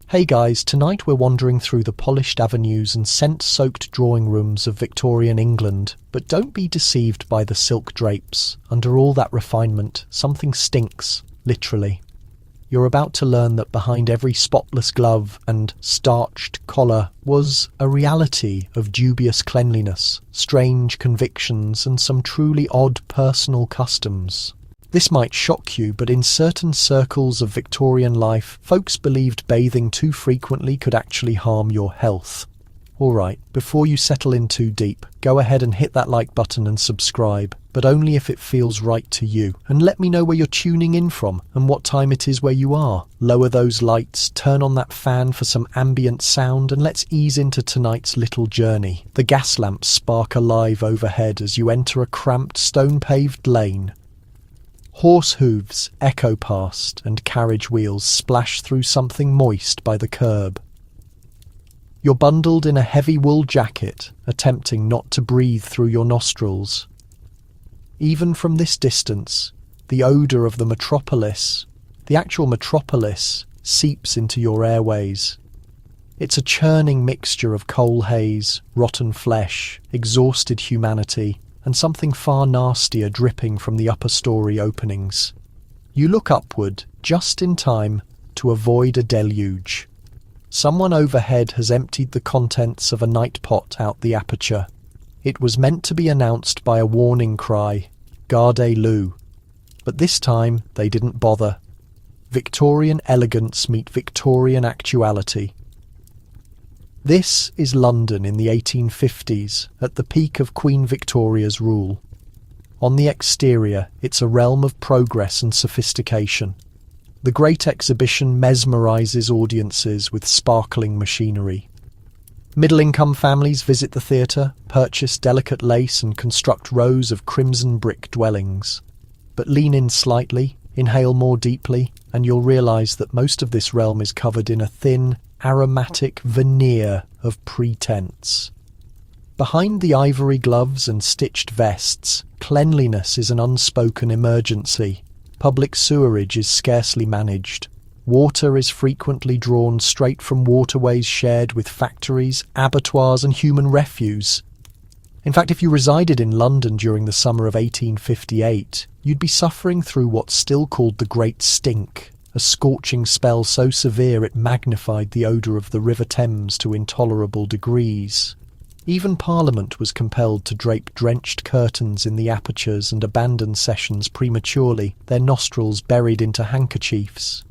Hey guys, tonight we're wandering through the polished avenues and scent-soaked drawing rooms of Victorian England, but don't be deceived by the silk drapes. Under all that refinement, something stinks, literally. You're about to learn that behind every spotless glove and starched collar was a reality of dubious cleanliness, strange convictions, and some truly odd personal customs. This might shock you, but in certain circles of Victorian life, folks believed bathing too frequently could actually harm your health. Alright, before you settle in too deep, go ahead and hit that like button and subscribe, but only if it feels right to you. And let me know where you're tuning in from and what time it is where you are. Lower those lights, turn on that fan for some ambient sound, and let's ease into tonight's little journey. The gas lamps spark alive overhead as you enter a cramped stone-paved lane. Horse hooves echo past and carriage wheels splash through something moist by the curb. You're bundled in a heavy wool jacket, attempting not to breathe through your nostrils. Even from this distance, the odour of the metropolis, the actual metropolis, seeps into your airways. It's a churning mixture of coal haze, rotten flesh, exhausted humanity, and something far nastier dripping from the upper story openings. You look upward, just in time to avoid a deluge. Someone overhead has emptied the contents of a night pot out the aperture. It was meant to be announced by a warning cry, "Garde Lou." But this time they didn't bother. Victorian elegance meet Victorian actuality. This is London in the 1850s, at the peak of Queen Victoria's rule. On the exterior, it's a realm of progress and sophistication. The Great Exhibition mesmerises audiences with sparkling machinery. Middle-income families visit the theatre, purchase delicate lace and construct rows of crimson brick dwellings. But lean in slightly, inhale more deeply, and you'll realise that most of this realm is covered in a thin, aromatic veneer of pretense. Behind the ivory gloves and stitched vests, cleanliness is an unspoken emergency. Public sewerage is scarcely managed. Water is frequently drawn straight from waterways shared with factories, abattoirs and human refuse. In fact, if you resided in London during the summer of 1858, you'd be suffering through what's still called the Great Stink, a scorching spell so severe it magnified the odour of the River Thames to intolerable degrees. Even Parliament was compelled to drape drenched curtains in the apertures and abandon sessions prematurely, their nostrils buried into handkerchiefs.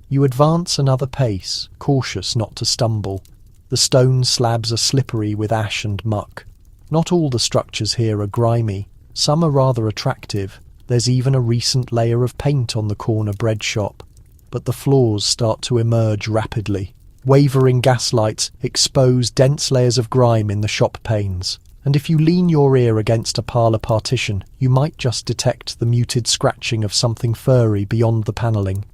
You advance another pace, cautious not to stumble. The stone slabs are slippery with ash and muck. Not all the structures here are grimy. Some are rather attractive. There's even a recent layer of paint on the corner bread shop. But the flaws start to emerge rapidly. Wavering gaslights expose dense layers of grime in the shop panes, and if you lean your ear against a parlour partition, you might just detect the muted scratching of something furry beyond the panelling.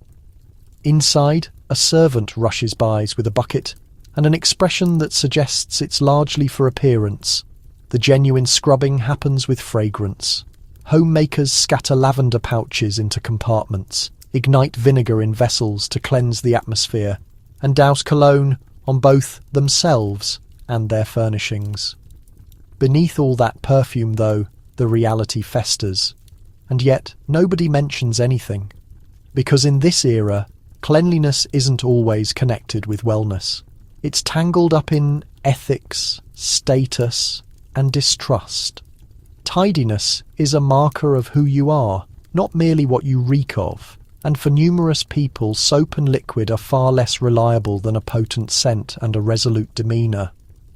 Inside, a servant rushes by with a bucket, and an expression that suggests it's largely for appearance. The genuine scrubbing happens with fragrance. Homemakers scatter lavender pouches into compartments, ignite vinegar in vessels to cleanse the atmosphere, and douse cologne on both themselves and their furnishings. Beneath all that perfume, though, the reality festers. And yet, nobody mentions anything. Because in this era, cleanliness isn't always connected with wellness. It's tangled up in ethics, status, and distrust. Tidiness is a marker of who you are, not merely what you reek of. And for numerous people, soap and liquid are far less reliable than a potent scent and a resolute demeanour.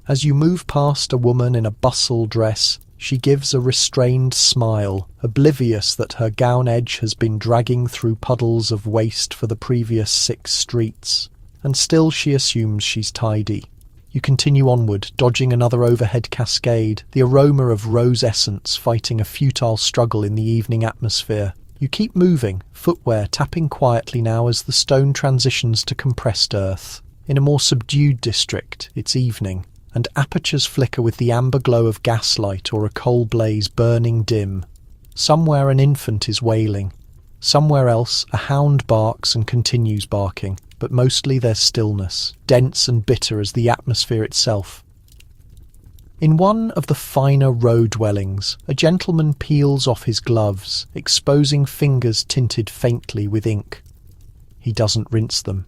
As you move past a woman in a bustle dress, she gives a restrained smile, oblivious that her gown edge has been dragging through puddles of waste for the previous 6 streets. And still she assumes she's tidy. You continue onward, dodging another overhead cascade, the aroma of rose essence fighting a futile struggle in the evening atmosphere. You keep moving, footwear tapping quietly now as the stone transitions to compressed earth. In a more subdued district, it's evening, and apertures flicker with the amber glow of gaslight or a coal blaze burning dim. Somewhere an infant is wailing. Somewhere else a hound barks and continues barking, but mostly there's stillness, dense and bitter as the atmosphere itself. In one of the finer row dwellings, a gentleman peels off his gloves, exposing fingers tinted faintly with ink. He doesn't rinse them.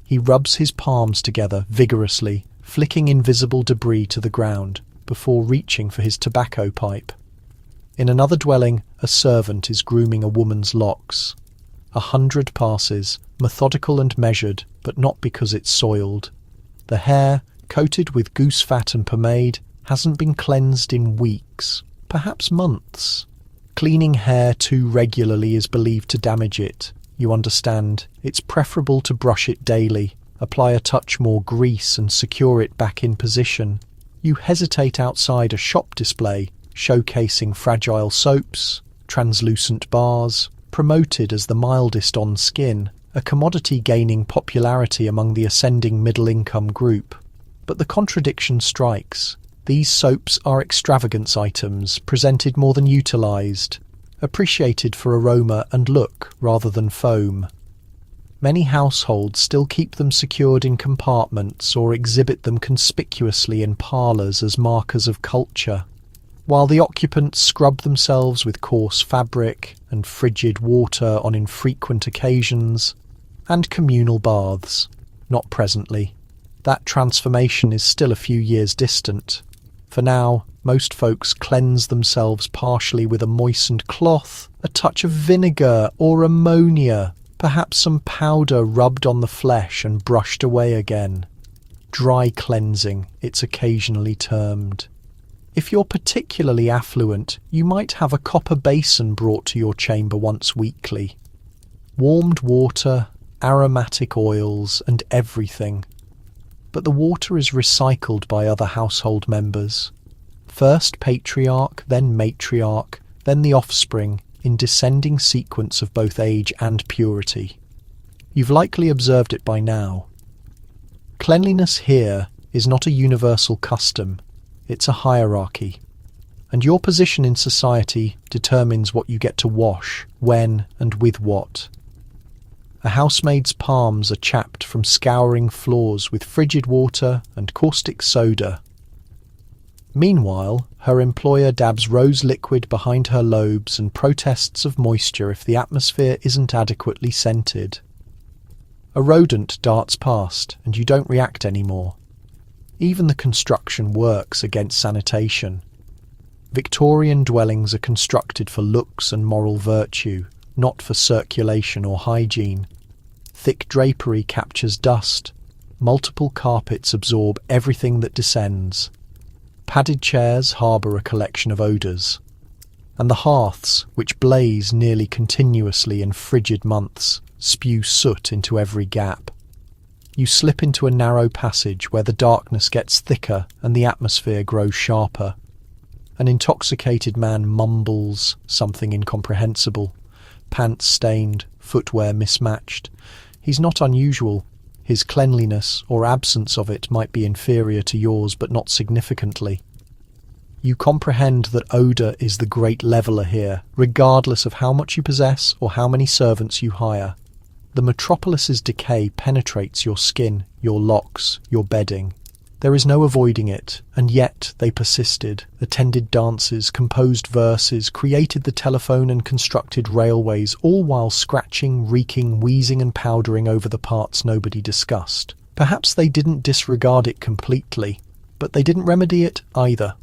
He rubs his palms together vigorously, flicking invisible debris to the ground, before reaching for his tobacco pipe. In another dwelling, a servant is grooming a woman's locks. 100 passes, methodical and measured, but not because it's soiled. The hair, coated with goose fat and pomade, hasn't been cleansed in weeks, perhaps months. Cleaning hair too regularly is believed to damage it. You understand, it's preferable to brush it daily, apply a touch more grease and secure it back in position. You hesitate outside a shop display, showcasing fragile soaps, translucent bars, promoted as the mildest on skin, a commodity gaining popularity among the ascending middle-income group. But the contradiction strikes. These soaps are extravagance items, presented more than utilised, appreciated for aroma and look rather than foam. Many households still keep them secured in compartments or exhibit them conspicuously in parlours as markers of culture, while the occupants scrub themselves with coarse fabric and frigid water on infrequent occasions, and communal baths. Not presently. That transformation is still a few years distant. For now, most folks cleanse themselves partially with a moistened cloth, a touch of vinegar or ammonia, perhaps some powder rubbed on the flesh and brushed away again. Dry cleansing, it's occasionally termed. If you're particularly affluent, you might have a copper basin brought to your chamber once weekly. Warmed water, aromatic oils, and everything. But the water is recycled by other household members. First patriarch, then matriarch, then the offspring, in descending sequence of both age and purity. You've likely observed it by now. Cleanliness here is not a universal custom, it's a hierarchy. And your position in society determines what you get to wash, when and with what. A housemaid's palms are chapped from scouring floors with frigid water and caustic soda. Meanwhile, her employer dabs rose liquid behind her lobes and protests of moisture if the atmosphere isn't adequately scented. A rodent darts past, and you don't react anymore. Even the construction works against sanitation. Victorian dwellings are constructed for looks and moral virtue, not for circulation or hygiene. Thick drapery captures dust. Multiple carpets absorb everything that descends. Padded chairs harbour a collection of odours. And the hearths, which blaze nearly continuously in frigid months, spew soot into every gap. You slip into a narrow passage where the darkness gets thicker and the atmosphere grows sharper. An intoxicated man mumbles something incomprehensible, pants stained, footwear mismatched. He's not unusual. His cleanliness or absence of it might be inferior to yours, but not significantly. You comprehend that odour is the great leveller here, regardless of how much you possess or how many servants you hire. The metropolis's decay penetrates your skin, your locks, your bedding. There is no avoiding it, and yet they persisted, attended dances, composed verses, created the telephone and constructed railways, all while scratching, reeking, wheezing and powdering over the parts nobody discussed. Perhaps they didn't disregard it completely, but they didn't remedy it either.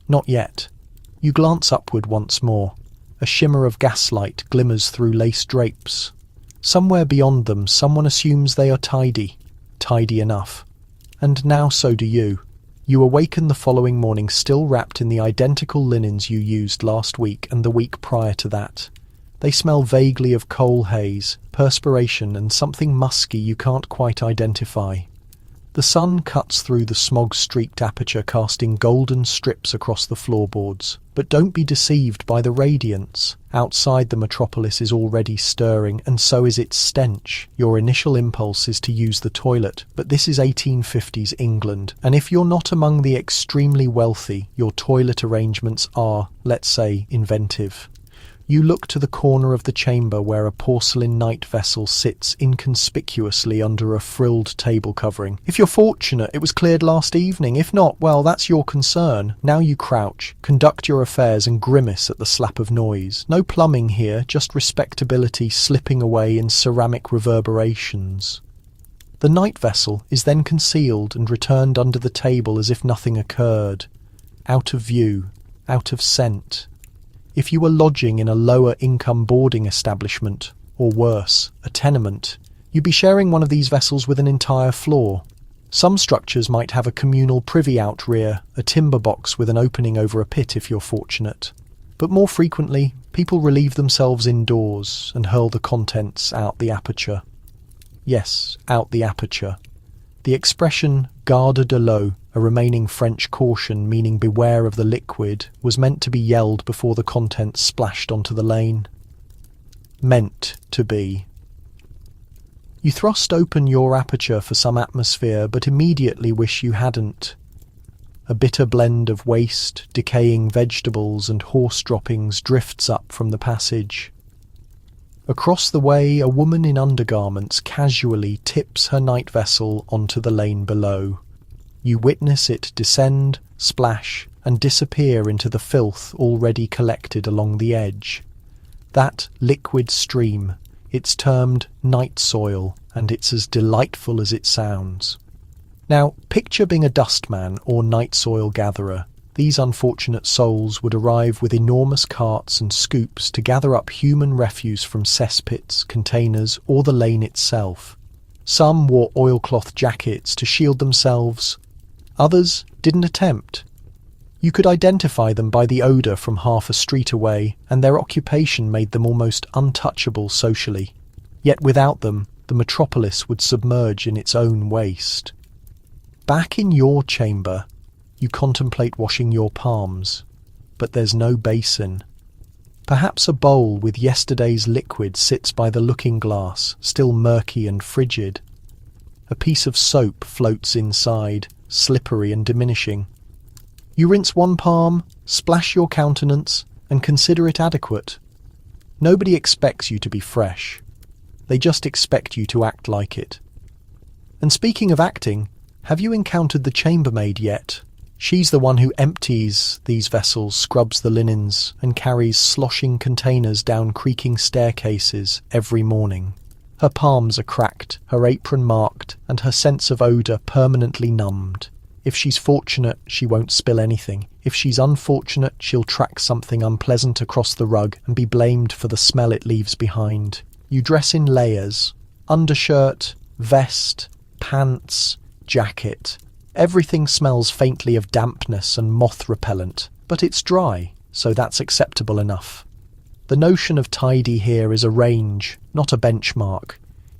Not yet. You glance upward once more. A shimmer of gaslight glimmers through lace drapes. Somewhere beyond them, someone assumes they are tidy. Tidy enough. And now so do you. You awaken the following morning still wrapped in the identical linens you used last week and the week prior to that. They smell vaguely of coal haze, perspiration and something musky you can't quite identify. The sun cuts through the smog-streaked aperture, casting golden strips across the floorboards. But don't be deceived by the radiance. Outside the metropolis is already stirring, and so is its stench. Your initial impulse is to use the toilet, but this is 1850s England, and if you're not among the extremely wealthy, your toilet arrangements are, let's say, inventive. You look to the corner of the chamber where a porcelain night vessel sits inconspicuously under a frilled table covering. If you're fortunate, it was cleared last evening. If not, well, that's your concern. Now you crouch, conduct your affairs and grimace at the slap of noise. No plumbing here, just respectability slipping away in ceramic reverberations. The night vessel is then concealed and returned under the table as if nothing occurred. Out of view, out of scent. If you were lodging in a lower-income boarding establishment, or worse, a tenement, you'd be sharing one of these vessels with an entire floor. Some structures might have a communal privy out rear, a timber box with an opening over a pit if you're fortunate. But more frequently, people relieve themselves indoors and hurl the contents out the aperture. Yes, out the aperture. The expression garde de l'eau, a remaining French caution meaning beware of the liquid, was meant to be yelled before the contents splashed onto the lane. Meant to be. You thrust open your aperture for some atmosphere, but immediately wish you hadn't. A bitter blend of waste, decaying vegetables and horse droppings drifts up from the passage. Across the way, a woman in undergarments casually tips her night vessel onto the lane below. You witness it descend, splash, and disappear into the filth already collected along the edge. That liquid stream, it's termed night soil, and it's as delightful as it sounds. Now, picture being a dustman or night soil gatherer. These unfortunate souls would arrive with enormous carts and scoops to gather up human refuse from cesspits, containers, or the lane itself. Some wore oilcloth jackets to shield themselves. Others didn't attempt. You could identify them by the odour from half a street away, and their occupation made them almost untouchable socially. Yet without them, the metropolis would submerge in its own waste. Back in your chamber, you contemplate washing your palms, but there's no basin. Perhaps a bowl with yesterday's liquid sits by the looking-glass, still murky and frigid. A piece of soap floats inside, slippery and diminishing. You rinse one palm, splash your countenance, and consider it adequate. Nobody expects you to be fresh. They just expect you to act like it. And speaking of acting, have you encountered the chambermaid yet? She's the one who empties these vessels, scrubs the linens, and carries sloshing containers down creaking staircases every morning. Her palms are cracked, her apron marked, and her sense of odour permanently numbed. If she's fortunate, she won't spill anything. If she's unfortunate, she'll track something unpleasant across the rug and be blamed for the smell it leaves behind. You dress in layers: undershirt, vest, pants, jacket. Everything smells faintly of dampness and moth repellent, but it's dry, so that's acceptable enough. The notion of tidy here is a range, not a benchmark.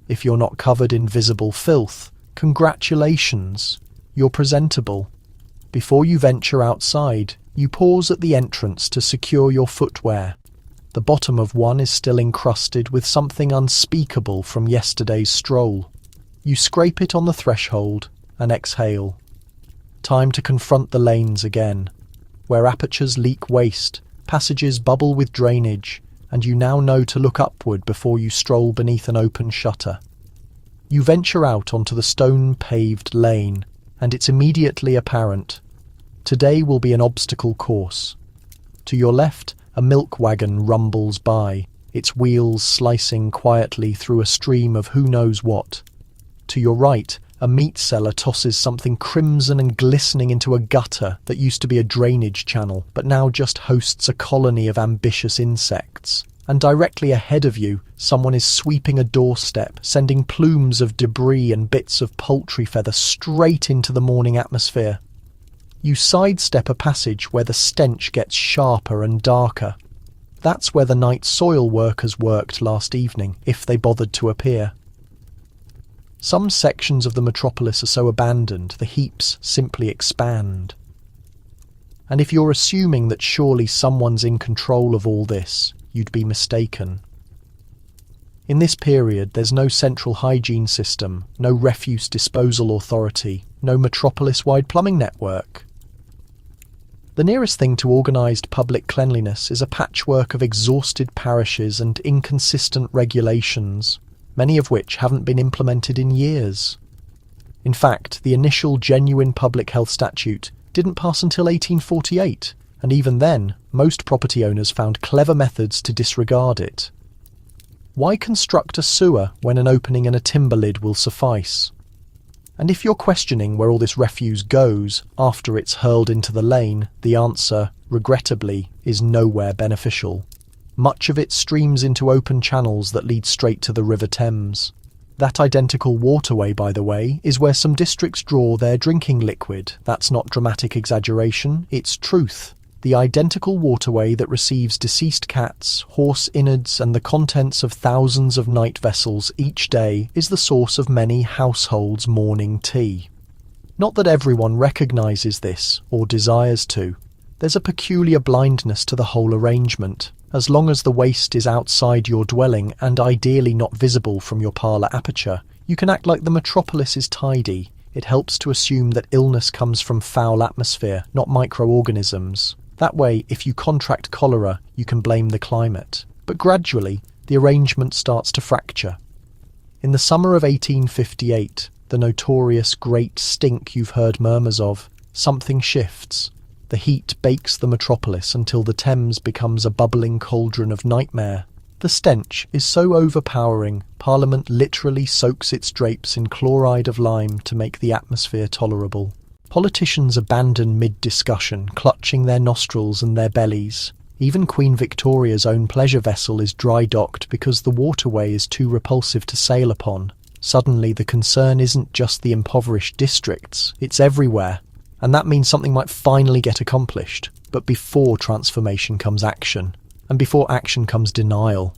If you're not covered in visible filth, congratulations, you're presentable. Before you venture outside, you pause at the entrance to secure your footwear. The bottom of one is still encrusted with something unspeakable from yesterday's stroll. You scrape it on the threshold and exhale. Time to confront the lanes again, where apertures leak waste, passages bubble with drainage, and you now know to look upward before you stroll beneath an open shutter. You venture out onto the stone-paved lane, and it's immediately apparent. Today will be an obstacle course. To your left, a milk wagon rumbles by, its wheels slicing quietly through a stream of who knows what. To your right, a meat seller tosses something crimson and glistening into a gutter that used to be a drainage channel, but now just hosts a colony of ambitious insects. And directly ahead of you, someone is sweeping a doorstep, sending plumes of debris and bits of poultry feather straight into the morning atmosphere. You sidestep a passage where the stench gets sharper and darker. That's where the night soil workers worked last evening, if they bothered to appear. Some sections of the metropolis are so abandoned, the heaps simply expand. And if you're assuming that surely someone's in control of all this, you'd be mistaken. In this period, there's no central hygiene system, no refuse disposal authority, no metropolis-wide plumbing network. The nearest thing to organised public cleanliness is a patchwork of exhausted parishes and inconsistent regulations, many of which haven't been implemented in years. In fact, the initial genuine public health statute didn't pass until 1848, and even then, most property owners found clever methods to disregard it. Why construct a sewer when an opening and a timber lid will suffice? And if you're questioning where all this refuse goes after it's hurled into the lane, the answer, regrettably, is nowhere beneficial. Much of it streams into open channels that lead straight to the River Thames. That identical waterway, by the way, is where some districts draw their drinking liquid. That's not dramatic exaggeration, it's truth. The identical waterway that receives deceased cats, horse innards, and the contents of thousands of night vessels each day is the source of many households' morning tea. Not that everyone recognises this, or desires to. There's a peculiar blindness to the whole arrangement. As long as the waste is outside your dwelling and ideally not visible from your parlour aperture, you can act like the metropolis is tidy. It helps to assume that illness comes from foul atmosphere, not microorganisms. That way, if you contract cholera, you can blame the climate. But gradually, the arrangement starts to fracture. In the summer of 1858, the notorious Great Stink you've heard murmurs of, something shifts. The heat bakes the metropolis until the Thames becomes a bubbling cauldron of nightmare. The stench is so overpowering, Parliament literally soaks its drapes in chloride of lime to make the atmosphere tolerable. Politicians abandon mid-discussion, clutching their nostrils and their bellies. Even Queen Victoria's own pleasure vessel is dry-docked because the waterway is too repulsive to sail upon. Suddenly the concern isn't just the impoverished districts, it's everywhere. And that means something might finally get accomplished. But before transformation comes action. And before action comes denial.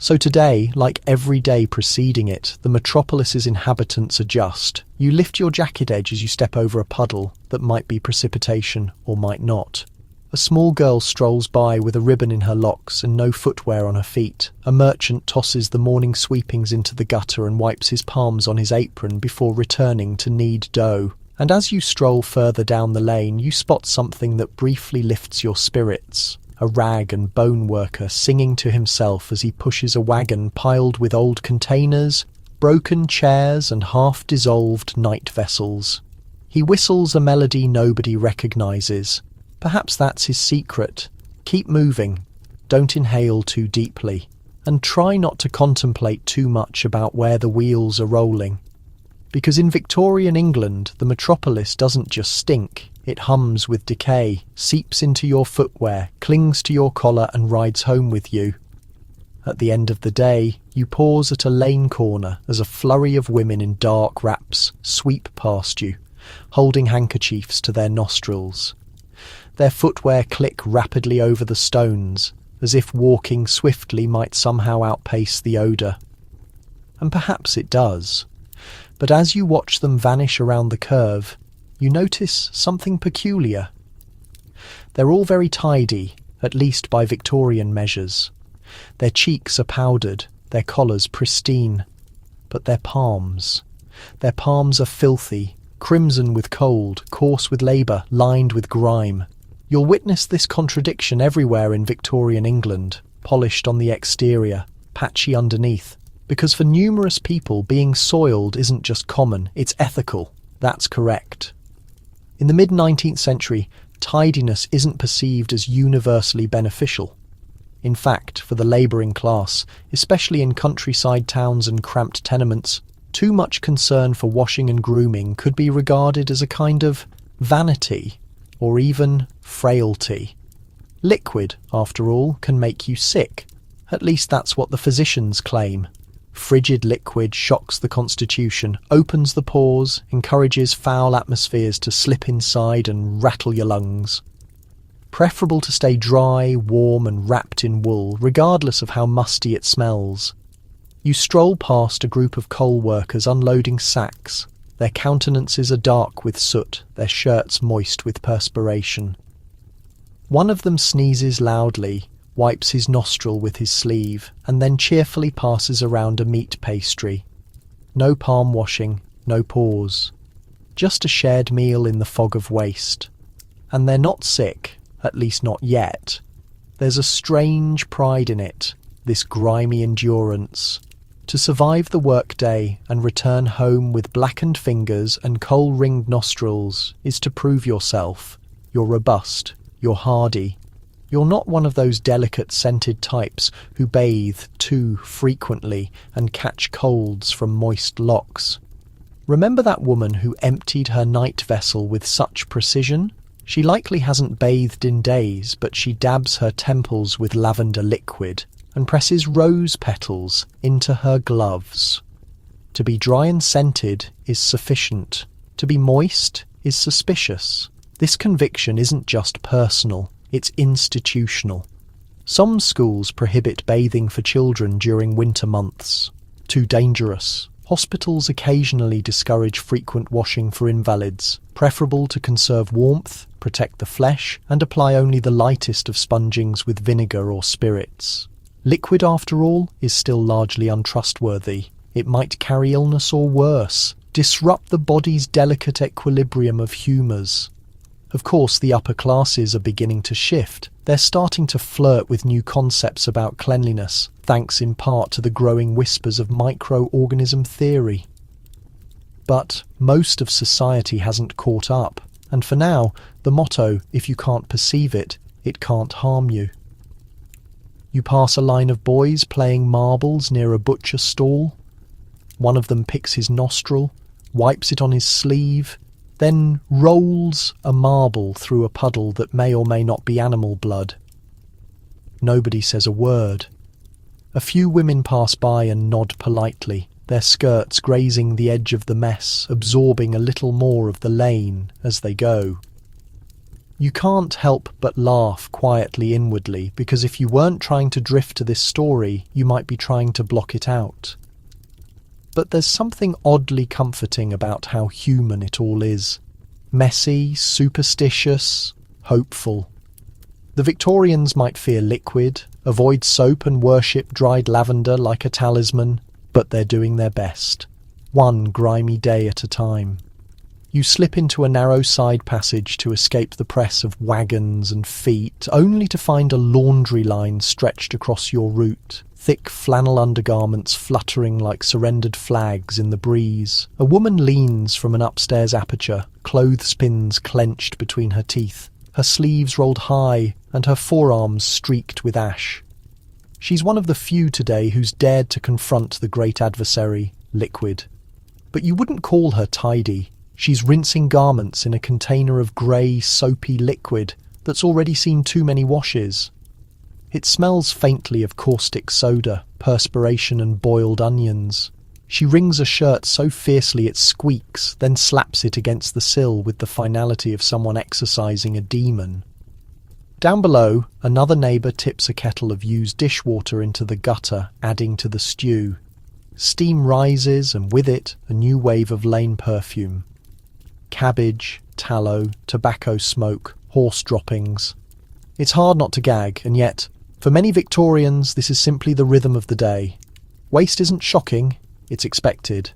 So today, like every day preceding it, the metropolis's inhabitants adjust. You lift your jacket edge as you step over a puddle that might be precipitation or might not. A small girl strolls by with a ribbon in her locks and no footwear on her feet. A merchant tosses the morning sweepings into the gutter and wipes his palms on his apron before returning to knead dough. And as you stroll further down the lane, you spot something that briefly lifts your spirits. A rag and bone worker singing to himself as he pushes a wagon piled with old containers, broken chairs and half-dissolved night vessels. He whistles a melody nobody recognises. Perhaps that's his secret. Keep moving. Don't inhale too deeply. And try not to contemplate too much about where the wheels are rolling. Because in Victorian England, the metropolis doesn't just stink. It hums with decay, seeps into your footwear, clings to your collar and rides home with you. At the end of the day, you pause at a lane corner as a flurry of women in dark wraps sweep past you, holding handkerchiefs to their nostrils. Their footwear click rapidly over the stones, as if walking swiftly might somehow outpace the odour. And perhaps it does. But as you watch them vanish around the curve, you notice something peculiar. They're all very tidy, at least by Victorian measures. Their cheeks are powdered, their collars pristine. But their palms are filthy, crimson with cold, coarse with labour, lined with grime. You'll witness this contradiction everywhere in Victorian England, polished on the exterior, patchy underneath. Because for numerous people, being soiled isn't just common, it's ethical. That's correct. In the mid-19th century, tidiness isn't perceived as universally beneficial. In fact, for the labouring class, especially in countryside towns and cramped tenements, too much concern for washing and grooming could be regarded as a kind of vanity, or even frailty. Liquid, after all, can make you sick. At least that's what the physicians claim. Frigid liquid shocks the constitution, opens the pores, encourages foul atmospheres to slip inside and rattle your lungs. Preferable to stay dry, warm and wrapped in wool, regardless of how musty it smells. You stroll past a group of coal workers unloading sacks. Their countenances are dark with soot, their shirts moist with perspiration. One of them sneezes loudly, wipes his nostril with his sleeve, and then cheerfully passes around a meat pastry. No palm washing, no pause. Just a shared meal in the fog of waste. And they're not sick, at least not yet. There's a strange pride in it, this grimy endurance. To survive the workday and return home with blackened fingers and coal-ringed nostrils is to prove yourself. You're robust, you're hardy. You're not one of those delicate scented types who bathe too frequently and catch colds from moist locks. Remember that woman who emptied her night vessel with such precision? She likely hasn't bathed in days, but she dabs her temples with lavender liquid and presses rose petals into her gloves. To be dry and scented is sufficient. To be moist is suspicious. This conviction isn't just personal, it's institutional. Some schools prohibit bathing for children during winter months. Too dangerous. Hospitals occasionally discourage frequent washing for invalids, preferable to conserve warmth, protect the flesh, and apply only the lightest of spongings with vinegar or spirits. Liquid, after all, is still largely untrustworthy. It might carry illness or worse, disrupt the body's delicate equilibrium of humours. Of course, the upper classes are beginning to shift. They're starting to flirt with new concepts about cleanliness, thanks in part to the growing whispers of microorganism theory. But most of society hasn't caught up, and for now, the motto, if you can't perceive it, it can't harm you. You pass a line of boys playing marbles near a butcher stall. One of them picks his nostril, wipes it on his sleeve, then rolls a marble through a puddle that may or may not be animal blood. Nobody says a word. A few women pass by and nod politely, their skirts grazing the edge of the mess, absorbing a little more of the lane as they go. You can't help but laugh quietly inwardly, because if you weren't trying to drift to this story, you might be trying to block it out. But there's something oddly comforting about how human it all is. Messy, superstitious, hopeful. The Victorians might fear liquid, avoid soap and worship dried lavender like a talisman, but they're doing their best, one grimy day at a time. You slip into a narrow side passage to escape the press of wagons and feet, only to find a laundry line stretched across your route, thick flannel undergarments fluttering like surrendered flags in the breeze. A woman leans from an upstairs aperture, clothespins clenched between her teeth, her sleeves rolled high and her forearms streaked with ash. She's one of the few today who's dared to confront the great adversary, liquid. But you wouldn't call her tidy. She's rinsing garments in a container of grey, soapy liquid that's already seen too many washes. It smells faintly of caustic soda, perspiration and boiled onions. She wrings a shirt so fiercely it squeaks, then slaps it against the sill with the finality of someone exorcising a demon. Down below, another neighbour tips a kettle of used dishwater into the gutter, adding to the stew. Steam rises, and with it, a new wave of lane perfume. Cabbage, tallow, tobacco smoke, horse droppings. It's hard not to gag, and yet, for many Victorians, this is simply the rhythm of the day. Waste isn't shocking, it's expected.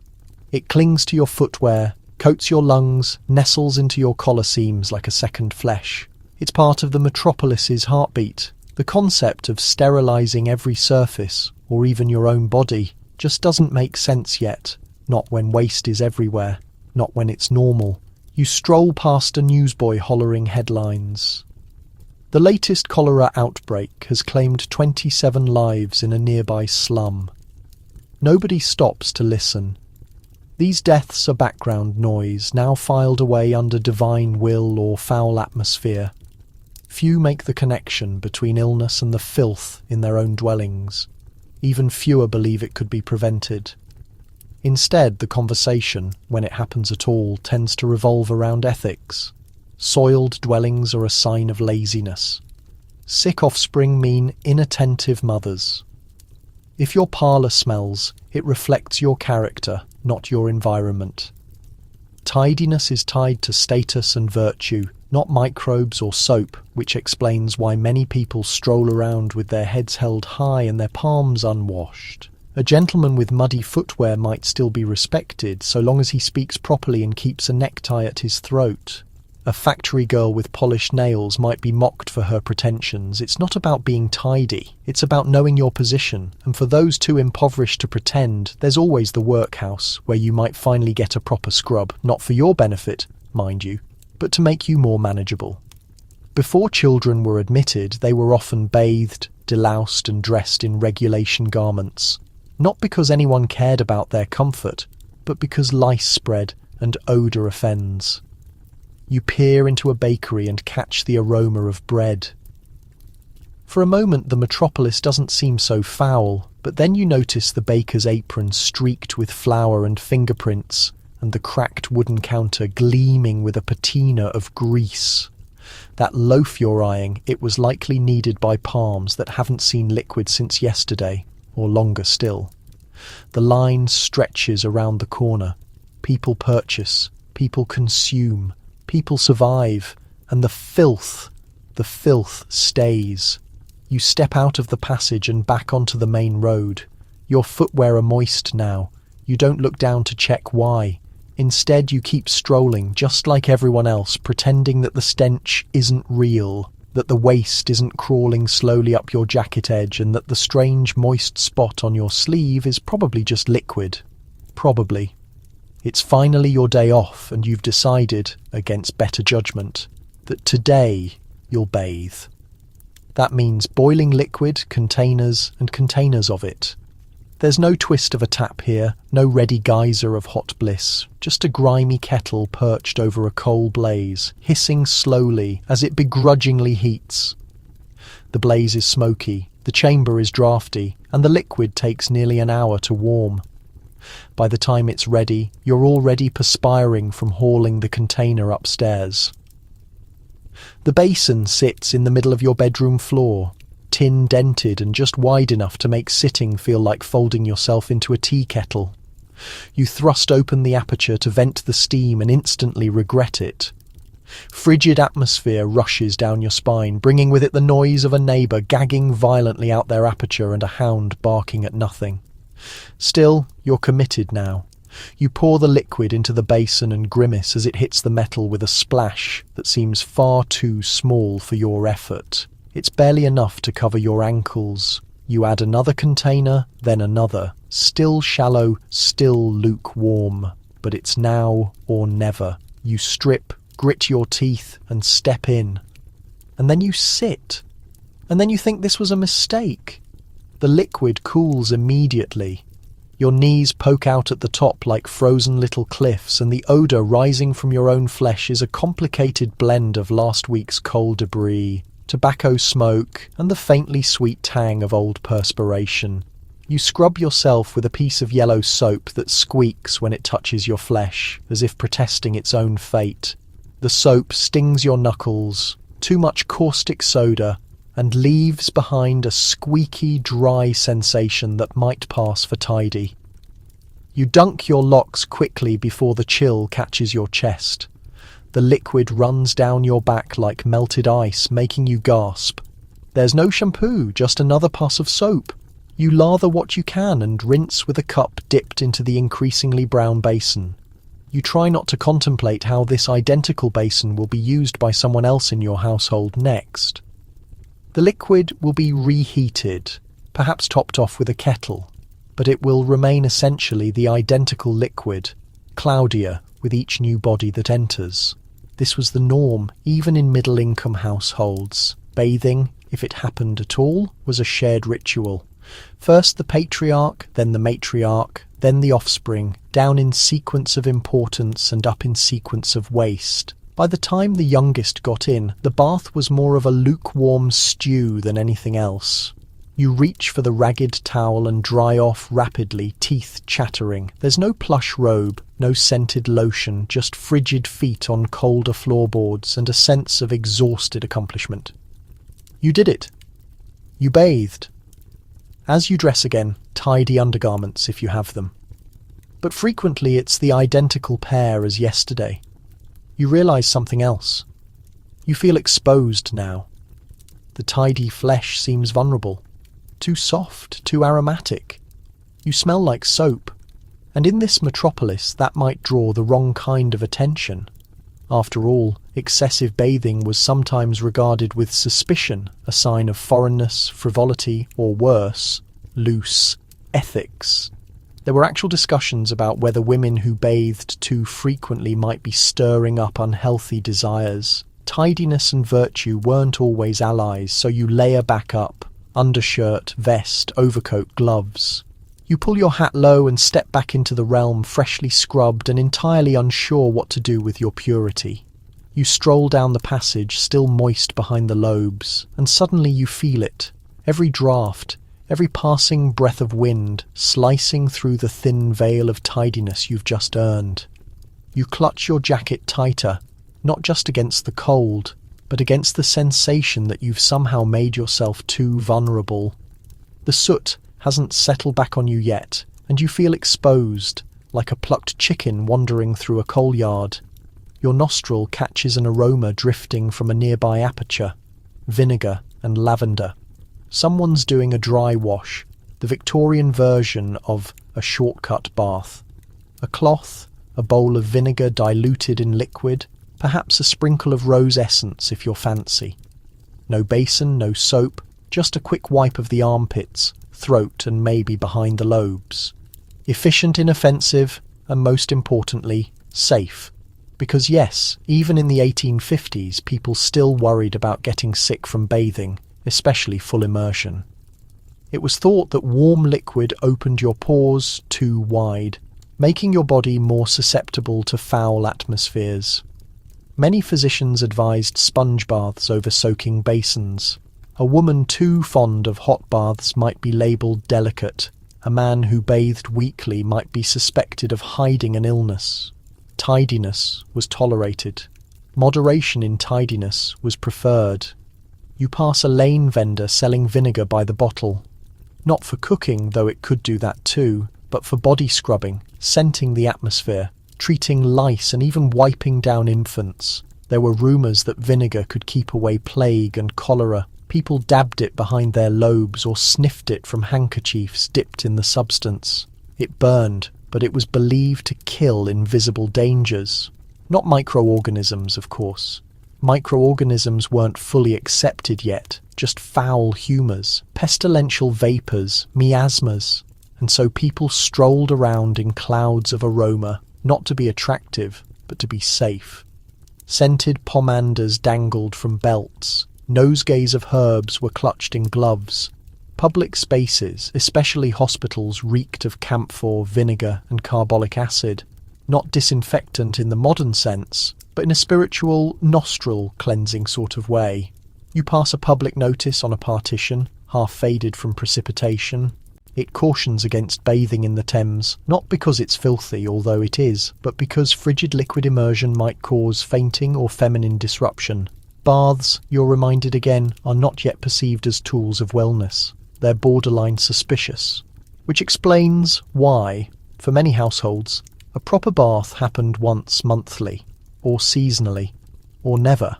It clings to your footwear, coats your lungs, nestles into your collar seams like a second flesh. It's part of the metropolis's heartbeat. The concept of sterilising every surface, or even your own body, just doesn't make sense yet. Not when waste is everywhere. Not when it's normal. You stroll past a newsboy hollering headlines. The latest cholera outbreak has claimed 27 lives in a nearby slum. Nobody stops to listen. These deaths are background noise, now filed away under divine will or foul atmosphere. Few make the connection between illness and the filth in their own dwellings. Even fewer believe it could be prevented. Instead, the conversation, when it happens at all, tends to revolve around ethics. Soiled dwellings are a sign of laziness. Sick offspring mean inattentive mothers. If your parlour smells, it reflects your character, not your environment. Tidiness is tied to status and virtue, not microbes or soap, which explains why many people stroll around with their heads held high and their palms unwashed. A gentleman with muddy footwear might still be respected, so long as he speaks properly and keeps a necktie at his throat. A factory girl with polished nails might be mocked for her pretensions. It's not about being tidy, it's about knowing your position, and for those too impoverished to pretend, there's always the workhouse, where you might finally get a proper scrub, not for your benefit, mind you, but to make you more manageable. Before children were admitted, they were often bathed, deloused and dressed in regulation garments, not because anyone cared about their comfort, but because lice spread and odour offends. You peer into a bakery and catch the aroma of bread. For a moment the metropolis doesn't seem so foul, but then you notice the baker's apron streaked with flour and fingerprints, and the cracked wooden counter gleaming with a patina of grease. That loaf you're eyeing, it was likely kneaded by palms that haven't seen liquid since yesterday, or longer still. The line stretches around the corner. People purchase, people consume, people survive, and the filth stays. You step out of the passage and back onto the main road. Your footwear are moist now. You don't look down to check why. Instead, you keep strolling, just like everyone else, pretending that the stench isn't real, that the waste isn't crawling slowly up your jacket edge, and that the strange moist spot on your sleeve is probably just liquid. Probably. It's finally your day off, and you've decided, against better judgment, that today you'll bathe. That means boiling liquid, containers, and containers of it. There's no twist of a tap here, no ready geyser of hot bliss, just a grimy kettle perched over a coal blaze, hissing slowly as it begrudgingly heats. The blaze is smoky, the chamber is draughty, and the liquid takes nearly an hour to warm. By the time it's ready, you're already perspiring from hauling the container upstairs. The basin sits in the middle of your bedroom floor, tin-dented and just wide enough to make sitting feel like folding yourself into a tea kettle. You thrust open the aperture to vent the steam and instantly regret it. Frigid atmosphere rushes down your spine, bringing with it the noise of a neighbour gagging violently out their aperture and a hound barking at nothing. Still, you're committed now. You pour the liquid into the basin and grimace as it hits the metal with a splash that seems far too small for your effort. It's barely enough to cover your ankles. You add another container, then another. Still shallow, still lukewarm. But it's now or never. You strip, grit your teeth, and step in. And then you sit. And then you think this was a mistake. The liquid cools immediately. Your knees poke out at the top like frozen little cliffs, and the odour rising from your own flesh is a complicated blend of last week's coal debris, tobacco smoke, and the faintly sweet tang of old perspiration. You scrub yourself with a piece of yellow soap that squeaks when it touches your flesh, as if protesting its own fate. The soap stings your knuckles, too much caustic soda, and leaves behind a squeaky, dry sensation that might pass for tidy. You dunk your locks quickly before the chill catches your chest. The liquid runs down your back like melted ice, making you gasp. There's no shampoo, just another pass of soap. You lather what you can and rinse with a cup dipped into the increasingly brown basin. You try not to contemplate how this identical basin will be used by someone else in your household next. The liquid will be reheated, perhaps topped off with a kettle, but it will remain essentially the identical liquid, cloudier with each new body that enters. This was the norm, even in middle-income households. Bathing, if it happened at all, was a shared ritual. First the patriarch, then the matriarch, then the offspring, down in sequence of importance and up in sequence of waste. By the time the youngest got in, the bath was more of a lukewarm stew than anything else. You reach for the ragged towel and dry off rapidly, teeth chattering. There's no plush robe, no scented lotion, just frigid feet on colder floorboards and a sense of exhausted accomplishment. You did it. You bathed. As you dress again, tidy undergarments if you have them. But frequently it's the identical pair as yesterday. You realise something else. You feel exposed now. The tidy flesh seems vulnerable. Too soft, too aromatic. You smell like soap. And in this metropolis, that might draw the wrong kind of attention. After all, excessive bathing was sometimes regarded with suspicion, a sign of foreignness, frivolity, or worse, loose ethics. There were actual discussions about whether women who bathed too frequently might be stirring up unhealthy desires. Tidiness and virtue weren't always allies, so you layer back up. Undershirt, vest, overcoat, gloves. You pull your hat low and step back into the realm freshly scrubbed and entirely unsure what to do with your purity. You stroll down the passage, still moist behind the lobes, and suddenly you feel it. Every draught, every passing breath of wind, slicing through the thin veil of tidiness you've just earned. You clutch your jacket tighter, not just against the cold, but against the sensation that you've somehow made yourself too vulnerable. The soot hasn't settled back on you yet, and you feel exposed, like a plucked chicken wandering through a coal yard. Your nostril catches an aroma drifting from a nearby aperture, vinegar and lavender. Someone's doing a dry wash, the Victorian version of a shortcut bath. A cloth, a bowl of vinegar diluted in liquid, perhaps a sprinkle of rose essence if you're fancy. No basin, no soap, just a quick wipe of the armpits, throat and maybe behind the lobes. Efficient, inoffensive, and most importantly, safe. Because yes, even in the 1850s, people still worried about getting sick from bathing, especially full immersion. It was thought that warm liquid opened your pores too wide, making your body more susceptible to foul atmospheres. Many physicians advised sponge baths over soaking basins. A woman too fond of hot baths might be labelled delicate. A man who bathed weekly might be suspected of hiding an illness. Tidiness was tolerated. Moderation in tidiness was preferred. You pass a lane vendor selling vinegar by the bottle. Not for cooking, though it could do that too, but for body scrubbing, scenting the atmosphere, treating lice and even wiping down infants. There were rumours that vinegar could keep away plague and cholera. People dabbed it behind their lobes or sniffed it from handkerchiefs dipped in the substance. It burned, but it was believed to kill invisible dangers. Not microorganisms, of course. Microorganisms weren't fully accepted yet, just foul humours, pestilential vapours, miasmas. And so people strolled around in clouds of aroma, not to be attractive, but to be safe. Scented pomanders dangled from belts. Nosegays of herbs were clutched in gloves. Public spaces, especially hospitals, reeked of camphor, vinegar and carbolic acid. Not disinfectant in the modern sense, but in a spiritual, nostril cleansing sort of way. You pass a public notice on a partition, half faded from precipitation. It cautions against bathing in the Thames, not because it's filthy, although it is, but because frigid liquid immersion might cause fainting or feminine disruption. Baths, you're reminded again, are not yet perceived as tools of wellness. They're borderline suspicious. Which explains why, for many households, a proper bath happened once monthly, or seasonally, or never.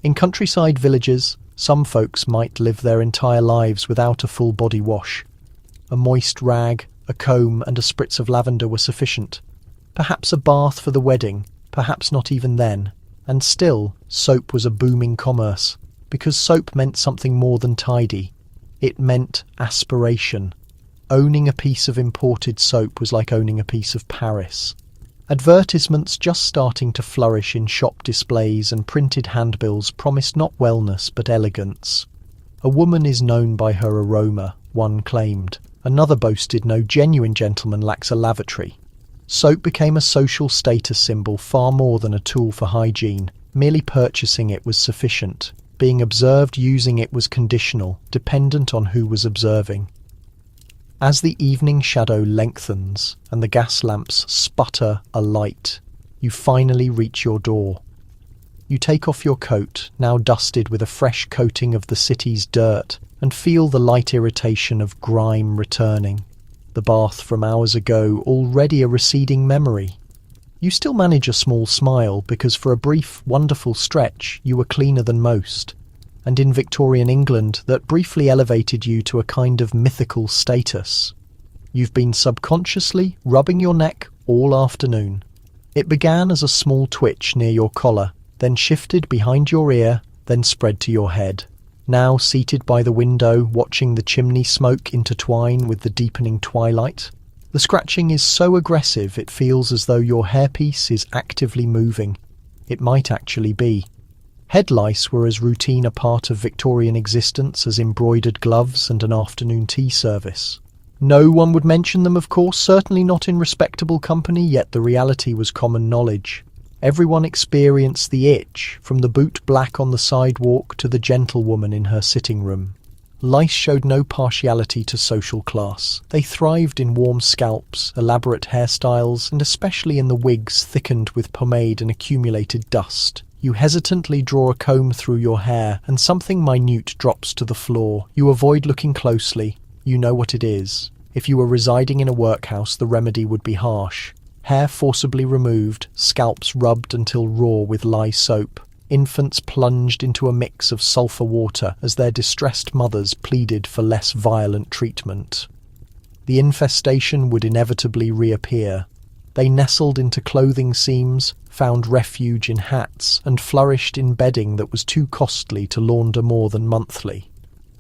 In countryside villages, some folks might live their entire lives without a full body wash. A moist rag, a comb and a spritz of lavender were sufficient. Perhaps a bath for the wedding, perhaps not even then. And still, soap was a booming commerce, because soap meant something more than tidy. It meant aspiration. Owning a piece of imported soap was like owning a piece of Paris. Advertisements just starting to flourish in shop displays and printed handbills promised not wellness but elegance. A woman is known by her aroma, one claimed. Another boasted no genuine gentleman lacks a lavatory. Soap became a social status symbol far more than a tool for hygiene. Merely purchasing it was sufficient. Being observed using it was conditional, dependent on who was observing. As the evening shadow lengthens and the gas lamps sputter a light, you finally reach your door. You take off your coat, now dusted with a fresh coating of the city's dirt, and feel the light irritation of grime returning. The bath from hours ago already a receding memory. You still manage a small smile because for a brief, wonderful stretch you were cleaner than most, and in Victorian England that briefly elevated you to a kind of mythical status. You've been subconsciously rubbing your neck all afternoon. It began as a small twitch near your collar, then shifted behind your ear, then spread to your head. Now seated by the window, watching the chimney smoke intertwine with the deepening twilight, the scratching is so aggressive it feels as though your hairpiece is actively moving. It might actually be. Head lice were as routine a part of Victorian existence as embroidered gloves and an afternoon tea service. No one would mention them, of course, certainly not in respectable company, yet the reality was common knowledge. Everyone experienced the itch, from the boot black on the sidewalk to the gentlewoman in her sitting room. Lice showed no partiality to social class. They thrived in warm scalps, elaborate hairstyles, and especially in the wigs thickened with pomade and accumulated dust. You hesitantly draw a comb through your hair, and something minute drops to the floor. You avoid looking closely. You know what it is. If you were residing in a workhouse, the remedy would be harsh. Hair forcibly removed, scalps rubbed until raw with lye soap, infants plunged into a mix of sulphur water as their distressed mothers pleaded for less violent treatment. The infestation would inevitably reappear. They nestled into clothing seams, found refuge in hats, and flourished in bedding that was too costly to launder more than monthly.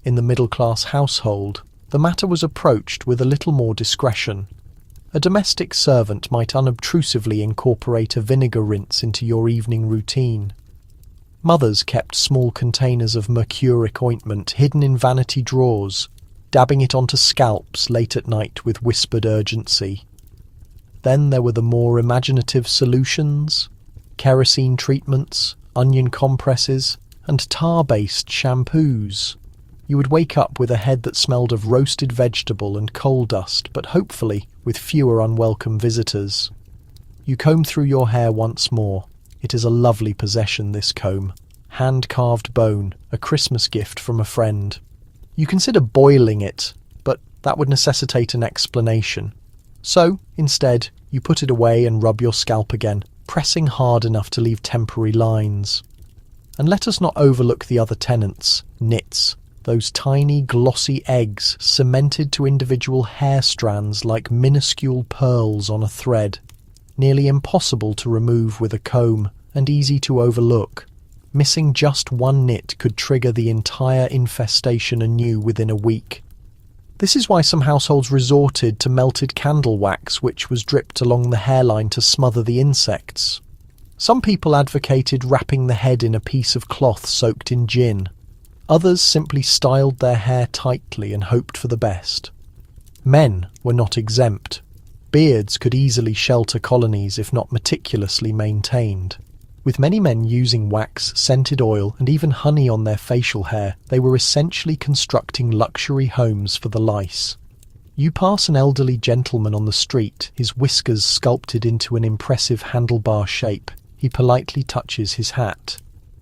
In the middle-class household, the matter was approached with a little more discretion. A domestic servant might unobtrusively incorporate a vinegar rinse into your evening routine. Mothers kept small containers of mercuric ointment hidden in vanity drawers, dabbing it onto scalps late at night with whispered urgency. Then there were the more imaginative solutions: kerosene treatments, onion compresses, and tar-based shampoos. You would wake up with a head that smelled of roasted vegetable and coal dust, but hopefully with fewer unwelcome visitors. You comb through your hair once more. It is a lovely possession, this comb. Hand-carved bone, a Christmas gift from a friend. You consider boiling it, but that would necessitate an explanation. So, instead, you put it away and rub your scalp again, pressing hard enough to leave temporary lines. And let us not overlook the other tenants, nits. Those tiny, glossy eggs cemented to individual hair strands like minuscule pearls on a thread. Nearly impossible to remove with a comb, and easy to overlook. Missing just one nit could trigger the entire infestation anew within a week. This is why some households resorted to melted candle wax, which was dripped along the hairline to smother the insects. Some people advocated wrapping the head in a piece of cloth soaked in gin. Others simply styled their hair tightly and hoped for the best. Men were not exempt. Beards could easily shelter colonies if not meticulously maintained. With many men using wax, scented oil, and even honey on their facial hair, they were essentially constructing luxury homes for the lice. You pass an elderly gentleman on the street, his whiskers sculpted into an impressive handlebar shape. He politely touches his hat.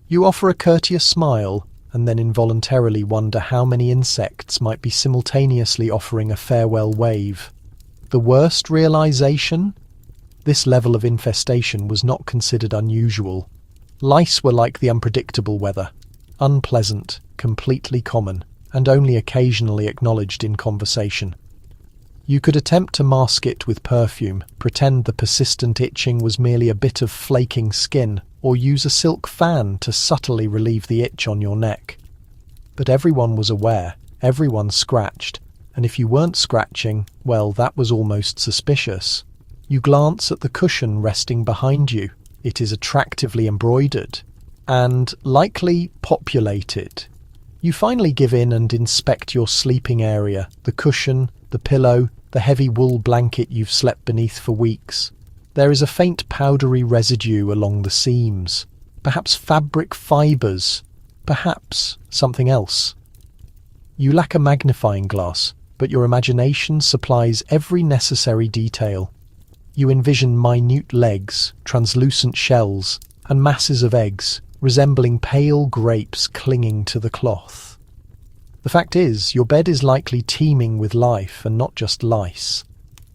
You offer a courteous smile, and then involuntarily wonder how many insects might be simultaneously offering a farewell wave. The worst realization? This level of infestation was not considered unusual. Lice were like the unpredictable weather, unpleasant, completely common, and only occasionally acknowledged in conversation. You could attempt to mask it with perfume, pretend the persistent itching was merely a bit of flaking skin, or use a silk fan to subtly relieve the itch on your neck. But everyone was aware, everyone scratched, and if you weren't scratching, well, that was almost suspicious. You glance at the cushion resting behind you. It is attractively embroidered, and likely populated. You finally give in and inspect your sleeping area, the cushion, the pillow, the heavy wool blanket you've slept beneath for weeks. There is a faint powdery residue along the seams, perhaps fabric fibres, perhaps something else. You lack a magnifying glass, but your imagination supplies every necessary detail. You envision minute legs, translucent shells, and masses of eggs, resembling pale grapes clinging to the cloth. The fact is, your bed is likely teeming with life and not just lice.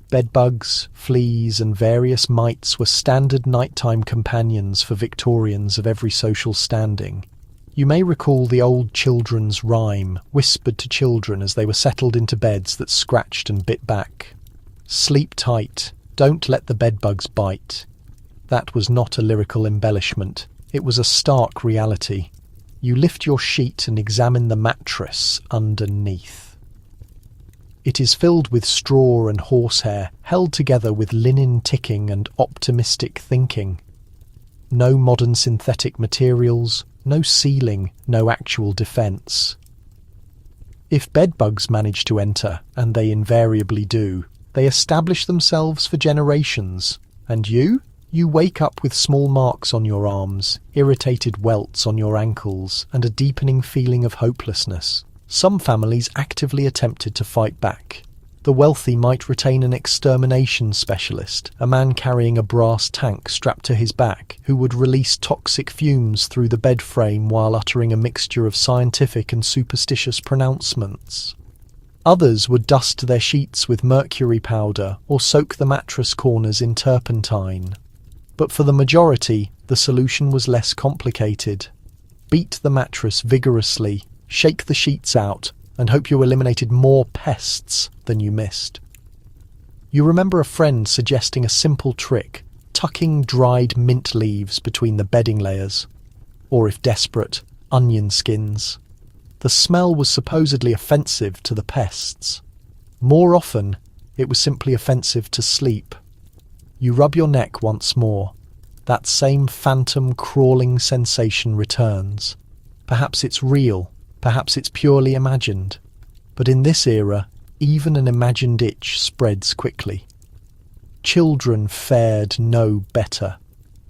Bedbugs, fleas, and various mites were standard nighttime companions for Victorians of every social standing. You may recall the old children's rhyme, whispered to children as they were settled into beds that scratched and bit back. Sleep tight, don't let the bedbugs bite. That was not a lyrical embellishment. It was a stark reality. You lift your sheet and examine the mattress underneath. It is filled with straw and horsehair, held together with linen ticking and optimistic thinking. No modern synthetic materials, no ceiling, no actual defence. If bedbugs manage to enter, and they invariably do, they establish themselves for generations. And you? You wake up with small marks on your arms, irritated welts on your ankles, and a deepening feeling of hopelessness. Some families actively attempted to fight back. The wealthy might retain an extermination specialist, a man carrying a brass tank strapped to his back, who would release toxic fumes through the bed frame while uttering a mixture of scientific and superstitious pronouncements. Others would dust their sheets with mercury powder or soak the mattress corners in turpentine. But for the majority, the solution was less complicated. Beat the mattress vigorously, shake the sheets out, and hope you eliminated more pests than you missed. You remember a friend suggesting a simple trick, tucking dried mint leaves between the bedding layers, or if desperate, onion skins. The smell was supposedly offensive to the pests. More often, it was simply offensive to sleep. You rub your neck once more. That same phantom crawling sensation returns. Perhaps it's real, perhaps it's purely imagined. But in this era, even an imagined itch spreads quickly. Children fared no better.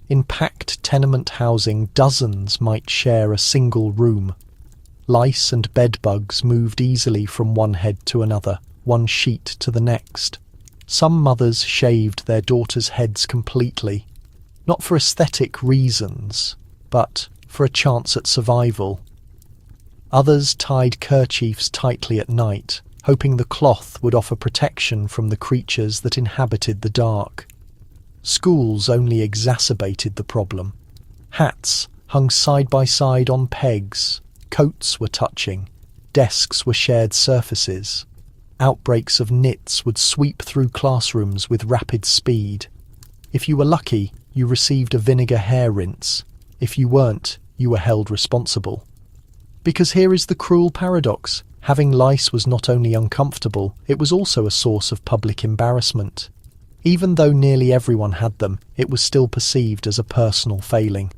In packed tenement housing, dozens might share a single room. Lice and bedbugs moved easily from one head to another, one sheet to the next. Some mothers shaved their daughters' heads completely, not for aesthetic reasons, but for a chance at survival. Others tied kerchiefs tightly at night, hoping the cloth would offer protection from the creatures that inhabited the dark. Schools only exacerbated the problem. Hats hung side by side on pegs, coats were touching, desks were shared surfaces. Outbreaks of nits would sweep through classrooms with rapid speed. If you were lucky, you received a vinegar hair rinse. If you weren't, you were held responsible. Because here is the cruel paradox. Having lice was not only uncomfortable, it was also a source of public embarrassment. Even though nearly everyone had them, it was still perceived as a personal failing.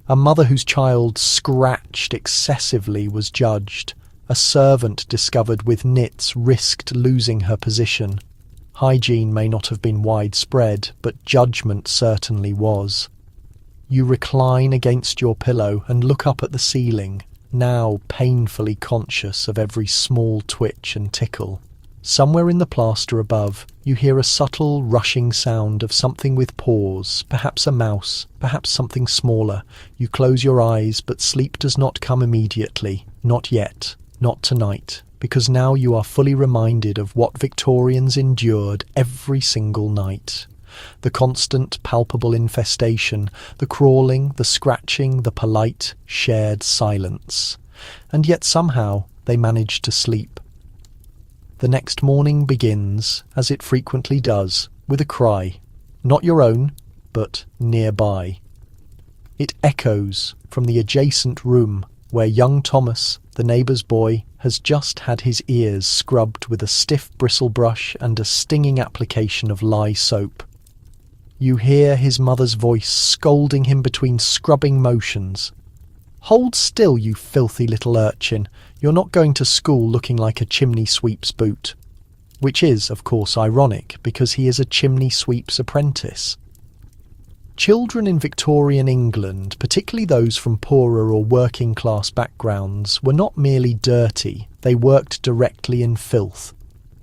A mother whose child scratched excessively was judged. A servant discovered with nits risked losing her position. Hygiene may not have been widespread, but judgment certainly was. You recline against your pillow and look up at the ceiling, now painfully conscious of every small twitch and tickle. Somewhere in the plaster above, you hear a subtle rushing sound of something with paws, perhaps a mouse, perhaps something smaller. You close your eyes, but sleep does not come immediately. Not yet. Not tonight, because now you are fully reminded of what Victorians endured every single night. The constant, palpable infestation, the crawling, the scratching, the polite, shared silence. And yet somehow they managed to sleep. The next morning begins, as it frequently does, with a cry. Not your own, but nearby. It echoes from the adjacent room where young Thomas, the neighbour's boy, has just had his ears scrubbed with a stiff bristle brush and a stinging application of lye soap. You hear his mother's voice scolding him between scrubbing motions. "Hold still, you filthy little urchin. You're not going to school looking like a chimney sweep's boot." Which is, of course, ironic, because he is a chimney sweep's apprentice. Children in Victorian England, particularly those from poorer or working-class backgrounds, were not merely dirty, they worked directly in filth.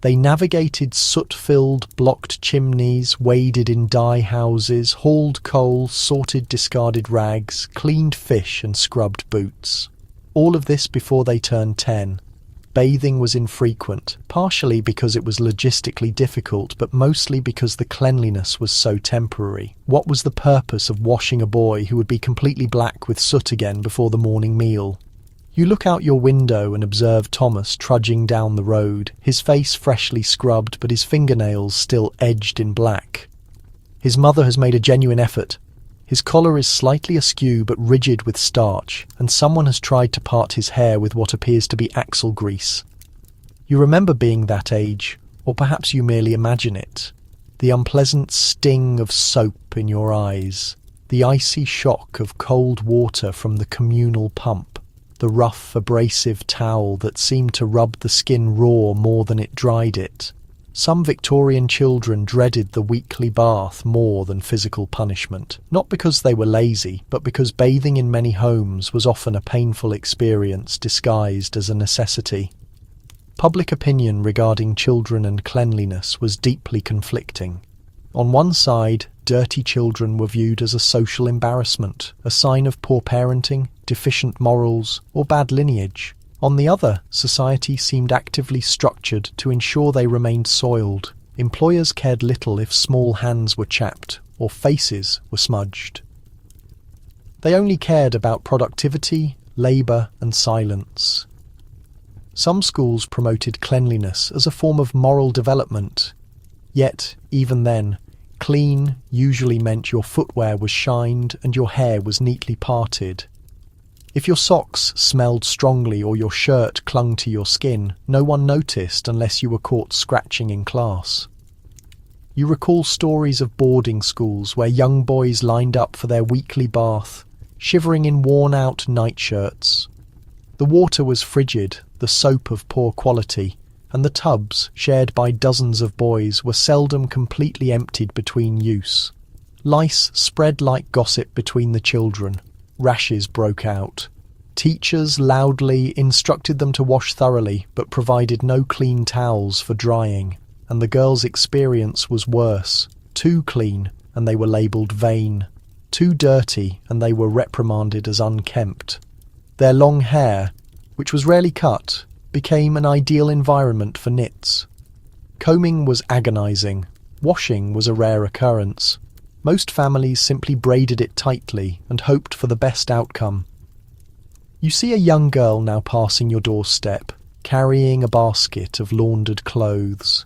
They navigated soot-filled, blocked chimneys, waded in dye houses, hauled coal, sorted discarded rags, cleaned fish and scrubbed boots. All of this before they turned 10. Bathing was infrequent, partially because it was logistically difficult, but mostly because the cleanliness was so temporary. What was the purpose of washing a boy who would be completely black with soot again before the morning meal? You look out your window and observe Thomas trudging down the road, his face freshly scrubbed but his fingernails still edged in black. His mother has made a genuine effort. His collar is slightly askew but rigid with starch, and someone has tried to part his hair with what appears to be axle grease. You remember being that age, or perhaps you merely imagine it. The unpleasant sting of soap in your eyes, the icy shock of cold water from the communal pump, the rough, abrasive towel that seemed to rub the skin raw more than it dried it. Some Victorian children dreaded the weekly bath more than physical punishment, not because they were lazy, but because bathing in many homes was often a painful experience disguised as a necessity. Public opinion regarding children and cleanliness was deeply conflicting. On one side, dirty children were viewed as a social embarrassment, a sign of poor parenting, deficient morals, or bad lineage. On the other, society seemed actively structured to ensure they remained soiled. Employers cared little if small hands were chapped or faces were smudged. They only cared about productivity, labour, and silence. Some schools promoted cleanliness as a form of moral development. Yet, even then, clean usually meant your footwear was shined and your hair was neatly parted. If your socks smelled strongly or your shirt clung to your skin, no one noticed unless you were caught scratching in class. You recall stories of boarding schools where young boys lined up for their weekly bath, shivering in worn-out nightshirts. The water was frigid, the soap of poor quality, and the tubs, shared by dozens of boys, were seldom completely emptied between use. Lice spread like gossip between the children. Rashes broke out. Teachers loudly instructed them to wash thoroughly, but provided no clean towels for drying. And the girls' experience was worse. Too clean, and they were labelled vain. Too dirty, and they were reprimanded as unkempt. Their long hair, which was rarely cut, became an ideal environment for nits. Combing was agonising. Washing was a rare occurrence. Most families simply braided it tightly and hoped for the best outcome. You see a young girl now passing your doorstep, carrying a basket of laundered clothes.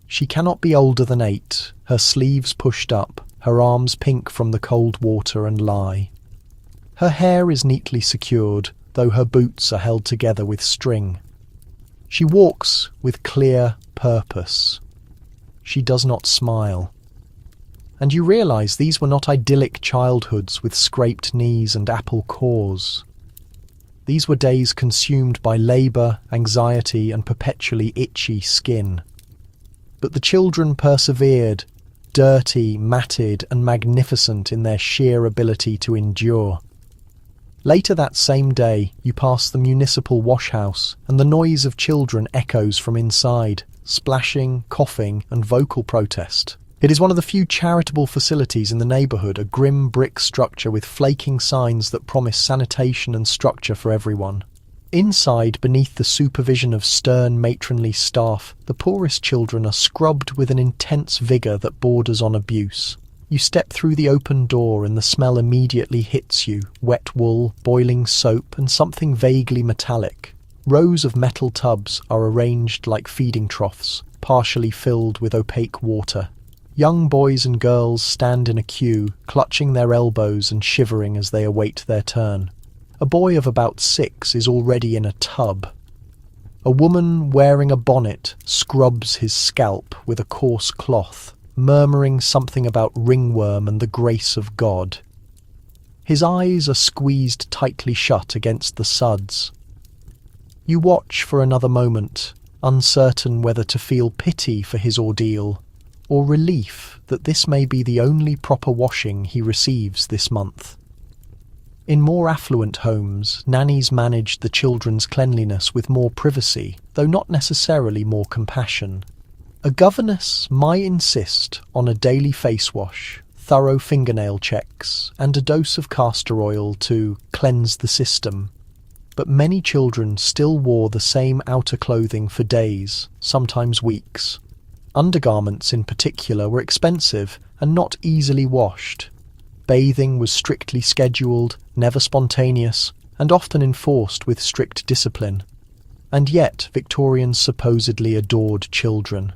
She cannot be older than 8, her sleeves pushed up, her arms pink from the cold water and lye. Her hair is neatly secured, though her boots are held together with string. She walks with clear purpose. She does not smile. And you realise these were not idyllic childhoods with scraped knees and apple cores. These were days consumed by labour, anxiety, and perpetually itchy skin. But the children persevered, dirty, matted, and magnificent in their sheer ability to endure. Later that same day, you pass the municipal washhouse, and the noise of children echoes from inside, splashing, coughing, and vocal protest. It is one of the few charitable facilities in the neighbourhood, a grim brick structure with flaking signs that promise sanitation and structure for everyone. Inside, beneath the supervision of stern matronly staff, the poorest children are scrubbed with an intense vigour that borders on abuse. You step through the open door and the smell immediately hits you, wet wool, boiling soap, and something vaguely metallic. Rows of metal tubs are arranged like feeding troughs, partially filled with opaque water. Young boys and girls stand in a queue, clutching their elbows and shivering as they await their turn. A boy of about 6 is already in a tub. A woman wearing a bonnet scrubs his scalp with a coarse cloth, murmuring something about ringworm and the grace of God. His eyes are squeezed tightly shut against the suds. You watch for another moment, uncertain whether to feel pity for his ordeal or relief that this may be the only proper washing he receives this month. In more affluent homes, nannies managed the children's cleanliness with more privacy, though not necessarily more compassion. A governess might insist on a daily face wash, thorough fingernail checks, and a dose of castor oil to cleanse the system. But many children still wore the same outer clothing for days, sometimes weeks. Undergarments in particular were expensive and not easily washed. Bathing was strictly scheduled, never spontaneous, and often enforced with strict discipline. And yet Victorians supposedly adored children.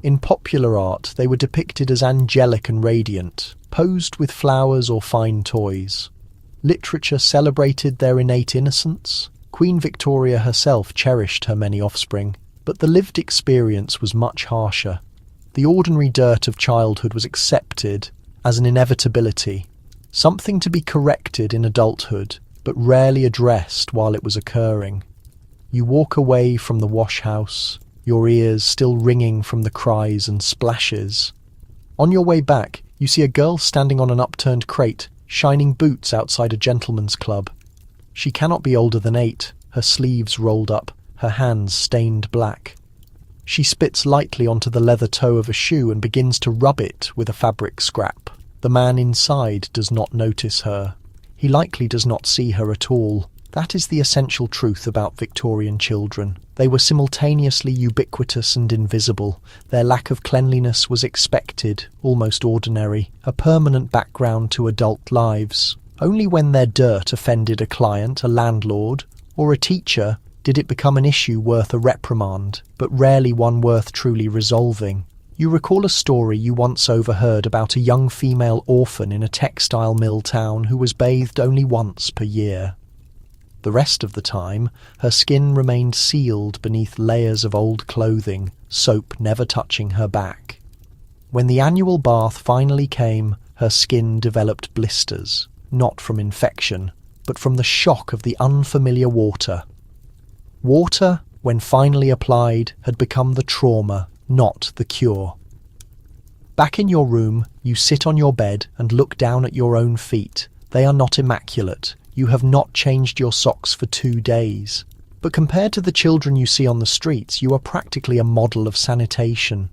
In popular art, they were depicted as angelic and radiant, posed with flowers or fine toys. Literature celebrated their innate innocence. Queen Victoria herself cherished her many offspring, but the lived experience was much harsher. The ordinary dirt of childhood was accepted as an inevitability, something to be corrected in adulthood, but rarely addressed while it was occurring. You walk away from the wash house, your ears still ringing from the cries and splashes. On your way back, you see a girl standing on an upturned crate, shining boots outside a gentleman's club. She cannot be older than 8, her sleeves rolled up, her hands stained black. She spits lightly onto the leather toe of a shoe and begins to rub it with a fabric scrap. The man inside does not notice her. He likely does not see her at all. That is the essential truth about Victorian children. They were simultaneously ubiquitous and invisible. Their lack of cleanliness was expected, almost ordinary, a permanent background to adult lives. Only when their dirt offended a client, a landlord, or a teacher did it become an issue worth a reprimand, but rarely one worth truly resolving. You recall a story you once overheard about a young female orphan in a textile mill town who was bathed only once per year. The rest of the time, her skin remained sealed beneath layers of old clothing, soap never touching her back. When the annual bath finally came, her skin developed blisters, not from infection, but from the shock of the unfamiliar water. Water, when finally applied, had become the trauma, not the cure. Back in your room, you sit on your bed and look down at your own feet. They are not immaculate. You have not changed your socks for 2 days. But compared to the children you see on the streets, you are practically a model of sanitation.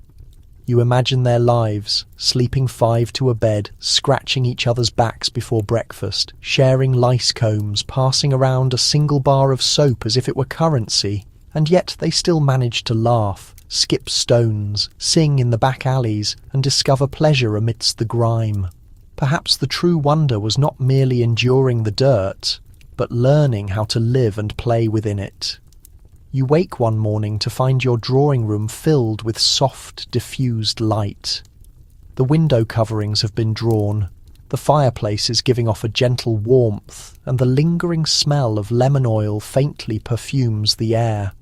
You imagine their lives, sleeping 5 to a bed, scratching each other's backs before breakfast, sharing lice combs, passing around a single bar of soap as if it were currency, and yet they still manage to laugh, skip stones, sing in the back alleys, and discover pleasure amidst the grime. Perhaps the true wonder was not merely enduring the dirt, but learning how to live and play within it. You wake one morning to find your drawing room filled with soft, diffused light. The window coverings have been drawn, the fireplace is giving off a gentle warmth, and the lingering smell of lemon oil faintly perfumes the air.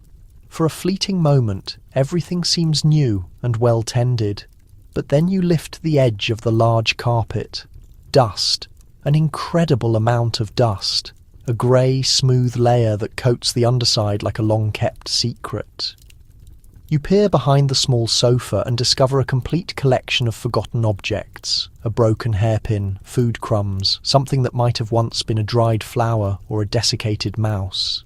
For a fleeting moment, everything seems new and well tended. But then you lift the edge of the large carpet. Dust, an incredible amount of dust, a grey, smooth layer that coats the underside like a long-kept secret. You peer behind the small sofa and discover a complete collection of forgotten objects, a broken hairpin, food crumbs, something that might have once been a dried flower or a desiccated mouse.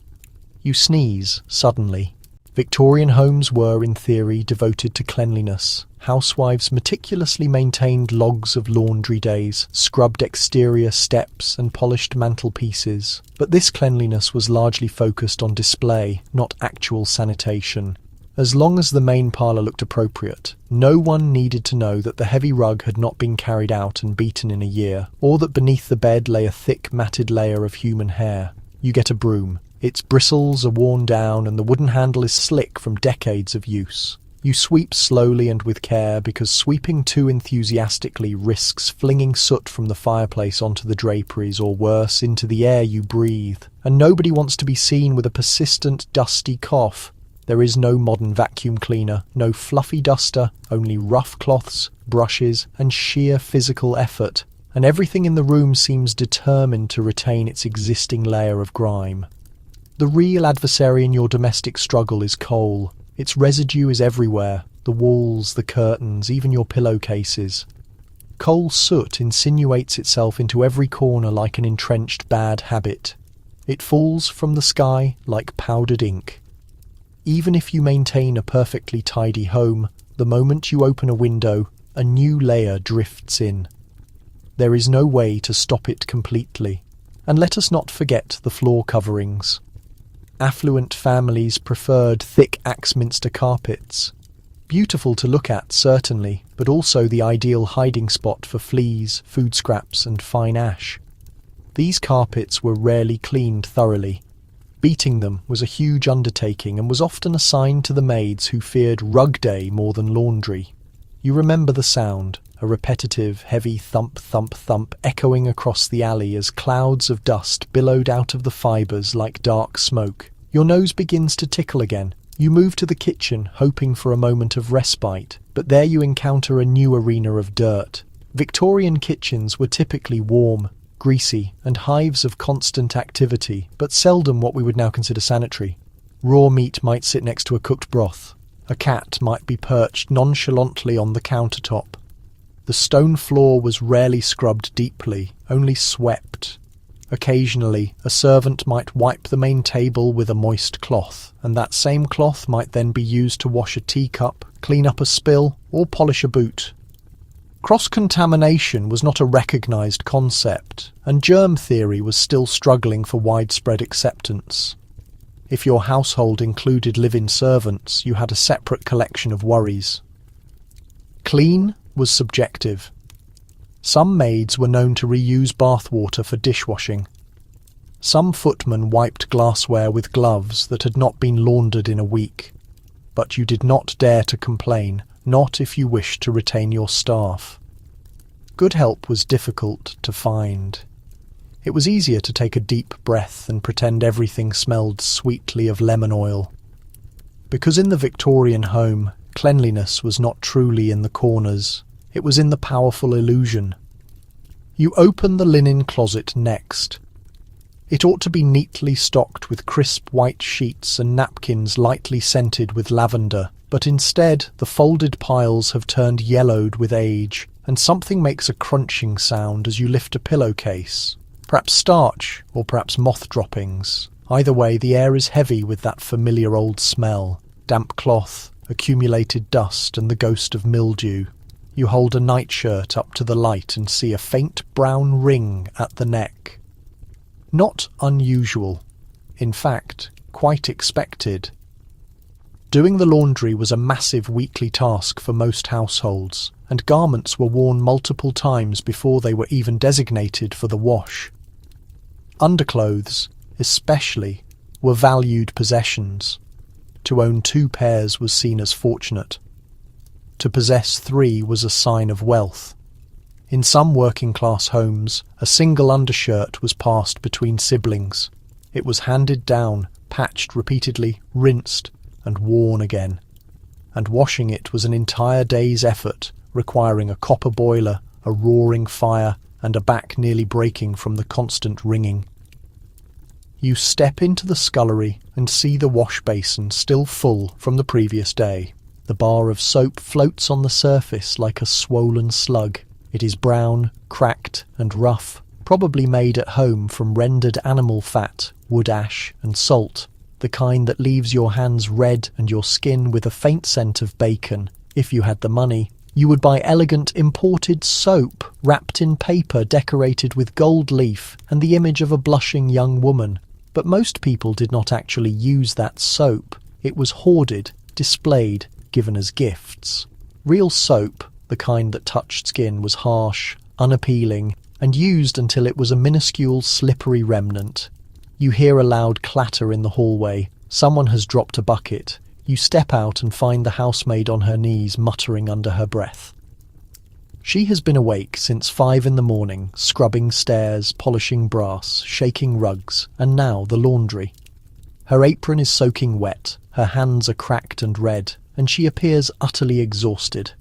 You sneeze, suddenly. Victorian homes were, in theory, devoted to cleanliness. Housewives meticulously maintained logs of laundry days, scrubbed exterior steps and polished mantelpieces. But this cleanliness was largely focused on display, not actual sanitation. As long as the main parlour looked appropriate, no one needed to know that the heavy rug had not been carried out and beaten in a year, or that beneath the bed lay a thick matted layer of human hair. You get a broom. Its bristles are worn down and the wooden handle is slick from decades of use. You sweep slowly and with care because sweeping too enthusiastically risks flinging soot from the fireplace onto the draperies or worse, into the air you breathe. And nobody wants to be seen with a persistent dusty cough. There is no modern vacuum cleaner, no fluffy duster, only rough cloths, brushes and sheer physical effort. And everything in the room seems determined to retain its existing layer of grime. The real adversary in your domestic struggle is coal. Its residue is everywhere, the walls, the curtains, even your pillowcases. Coal soot insinuates itself into every corner like an entrenched bad habit. It falls from the sky like powdered ink. Even if you maintain a perfectly tidy home, the moment you open a window, a new layer drifts in. There is no way to stop it completely. And let us not forget the floor coverings. Affluent families preferred thick Axminster carpets. Beautiful to look at, certainly, but also the ideal hiding spot for fleas, food scraps and fine ash. These carpets were rarely cleaned thoroughly. Beating them was a huge undertaking and was often assigned to the maids who feared rug day more than laundry. You remember the sound, a repetitive, heavy thump, thump, thump echoing across the alley as clouds of dust billowed out of the fibres like dark smoke. Your nose begins to tickle again. You move to the kitchen, hoping for a moment of respite, but there you encounter a new arena of dirt. Victorian kitchens were typically warm, greasy, and hives of constant activity, but seldom what we would now consider sanitary. Raw meat might sit next to a cooked broth. A cat might be perched nonchalantly on the countertop. The stone floor was rarely scrubbed deeply, only swept. Occasionally, a servant might wipe the main table with a moist cloth, and that same cloth might then be used to wash a teacup, clean up a spill, or polish a boot. Cross-contamination was not a recognised concept, and germ theory was still struggling for widespread acceptance. If your household included live-in servants, you had a separate collection of worries. Clean was subjective. Some maids were known to reuse bathwater for dishwashing. Some footmen wiped glassware with gloves that had not been laundered in a week. But you did not dare to complain, not if you wished to retain your staff. Good help was difficult to find. It was easier to take a deep breath and pretend everything smelled sweetly of lemon oil. Because in the Victorian home, cleanliness was not truly in the corners, it was in the powerful illusion. You open the linen closet next. It ought to be neatly stocked with crisp white sheets and napkins lightly scented with lavender, but instead the folded piles have turned yellowed with age, and something makes a crunching sound as you lift a pillowcase. Perhaps starch, or perhaps moth droppings. Either way, the air is heavy with that familiar old smell. Damp cloth, accumulated dust, and the ghost of mildew. You hold a nightshirt up to the light and see a faint brown ring at the neck. Not unusual. In fact, quite expected. Doing the laundry was a massive weekly task for most households, and garments were worn multiple times before they were even designated for the wash. Underclothes, especially, were valued possessions. To own 2 pairs was seen as fortunate. To possess 3 was a sign of wealth. In some working-class homes, a single undershirt was passed between siblings. It was handed down, patched repeatedly, rinsed, and worn again. And washing it was an entire day's effort, requiring a copper boiler, a roaring fire, and a back nearly breaking from the constant wringing. You step into the scullery and see the wash basin still full from the previous day. The bar of soap floats on the surface like a swollen slug. It is brown, cracked, and rough, probably made at home from rendered animal fat, wood ash, and salt, the kind that leaves your hands red and your skin with a faint scent of bacon. If you had the money, you would buy elegant imported soap wrapped in paper decorated with gold leaf and the image of a blushing young woman. But most people did not actually use that soap. It was hoarded, displayed, given as gifts. Real soap, the kind that touched skin, was harsh, unappealing, and used until it was a minuscule slippery remnant. You hear a loud clatter in the hallway. Someone has dropped a bucket. You step out and find the housemaid on her knees, muttering under her breath. She has been awake since 5 in the morning, scrubbing stairs, polishing brass, shaking rugs, and now the laundry. Her apron is soaking wet, her hands are cracked and red, and she appears utterly exhausted.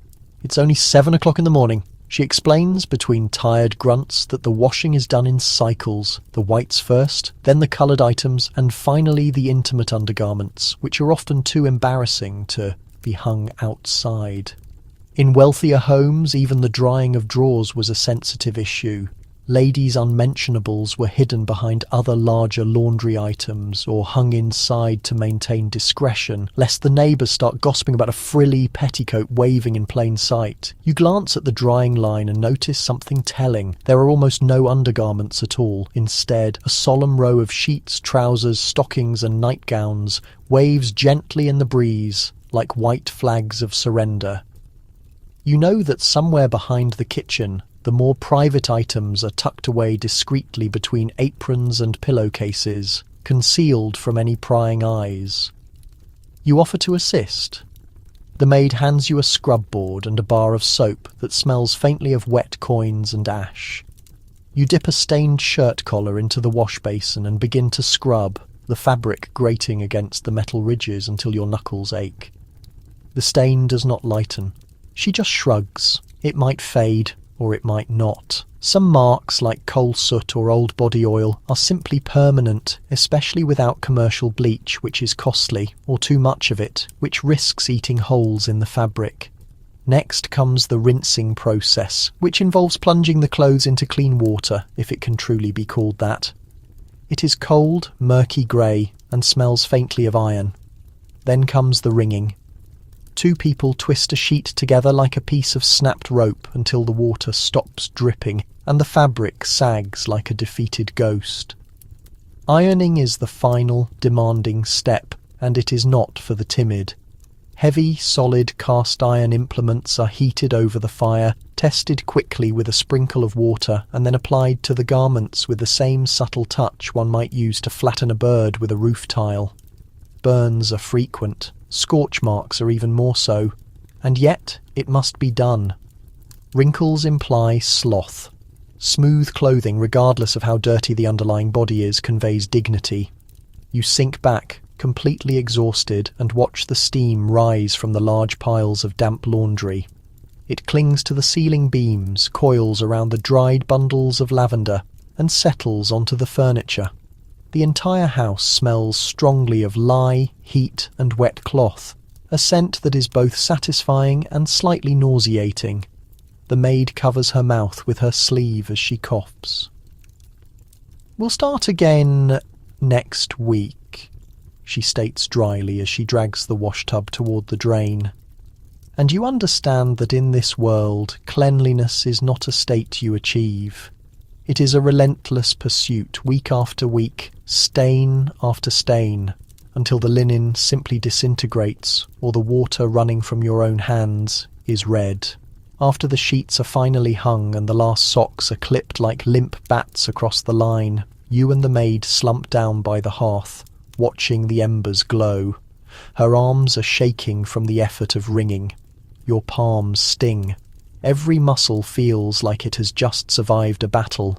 It's only 7 o'clock in the morning. She explains between tired grunts that the washing is done in cycles, the whites first, then the coloured items, and finally the intimate undergarments, which are often too embarrassing to be hung outside. In wealthier homes, even the drying of drawers was a sensitive issue. Ladies' unmentionables were hidden behind other larger laundry items or hung inside to maintain discretion, lest the neighbours start gossiping about a frilly petticoat waving in plain sight. You glance at the drying line and notice something telling. There are almost no undergarments at all. Instead, a solemn row of sheets, trousers, stockings and nightgowns waves gently in the breeze like white flags of surrender. You know that somewhere behind the kitchen, the more private items are tucked away discreetly between aprons and pillowcases. concealed from any prying eyes. You offer to assist. The maid hands you a scrub board and a bar of soap that smells faintly of wet coins and ash. You dip a stained shirt collar into the wash basin and begin to scrub, the fabric grating against the metal ridges until your knuckles ache. The stain does not lighten. She just shrugs. It might fade, or it might not. Some marks, like coal soot or old body oil, are simply permanent, especially without commercial bleach, which is costly, or too much of it, which risks eating holes in the fabric. Next comes the rinsing process, which involves plunging the clothes into clean water, if it can truly be called that. It is cold, murky grey, and smells faintly of iron. Then comes the wringing. 2 people twist a sheet together like a piece of snapped rope until the water stops dripping and the fabric sags like a defeated ghost. Ironing is the final, demanding step, and it is not for the timid. Heavy, solid cast-iron implements are heated over the fire, tested quickly with a sprinkle of water, and then applied to the garments with the same subtle touch one might use to flatten a bird with a roof tile. Burns are frequent. Scorch marks are even more so. And yet, it must be done. Wrinkles imply sloth. Smooth clothing, regardless of how dirty the underlying body is, conveys dignity. You sink back, completely exhausted, and watch the steam rise from the large piles of damp laundry. It clings to the ceiling beams, coils around the dried bundles of lavender, and settles onto the furniture. The entire house smells strongly of lye, heat, and wet cloth, a scent that is both satisfying and slightly nauseating. The maid covers her mouth with her sleeve as she coughs. "We'll start again next week," she states dryly as she drags the washtub toward the drain. "And you understand that in this world, cleanliness is not a state you achieve. It is a relentless pursuit, week after week, stain after stain, until the linen simply disintegrates or the water running from your own hands is red. After the sheets are finally hung and the last socks are clipped like limp bats across the line, you and the maid slump down by the hearth, watching the embers glow. Her arms are shaking from the effort of wringing. Your palms sting. Every muscle feels like it has just survived a battle.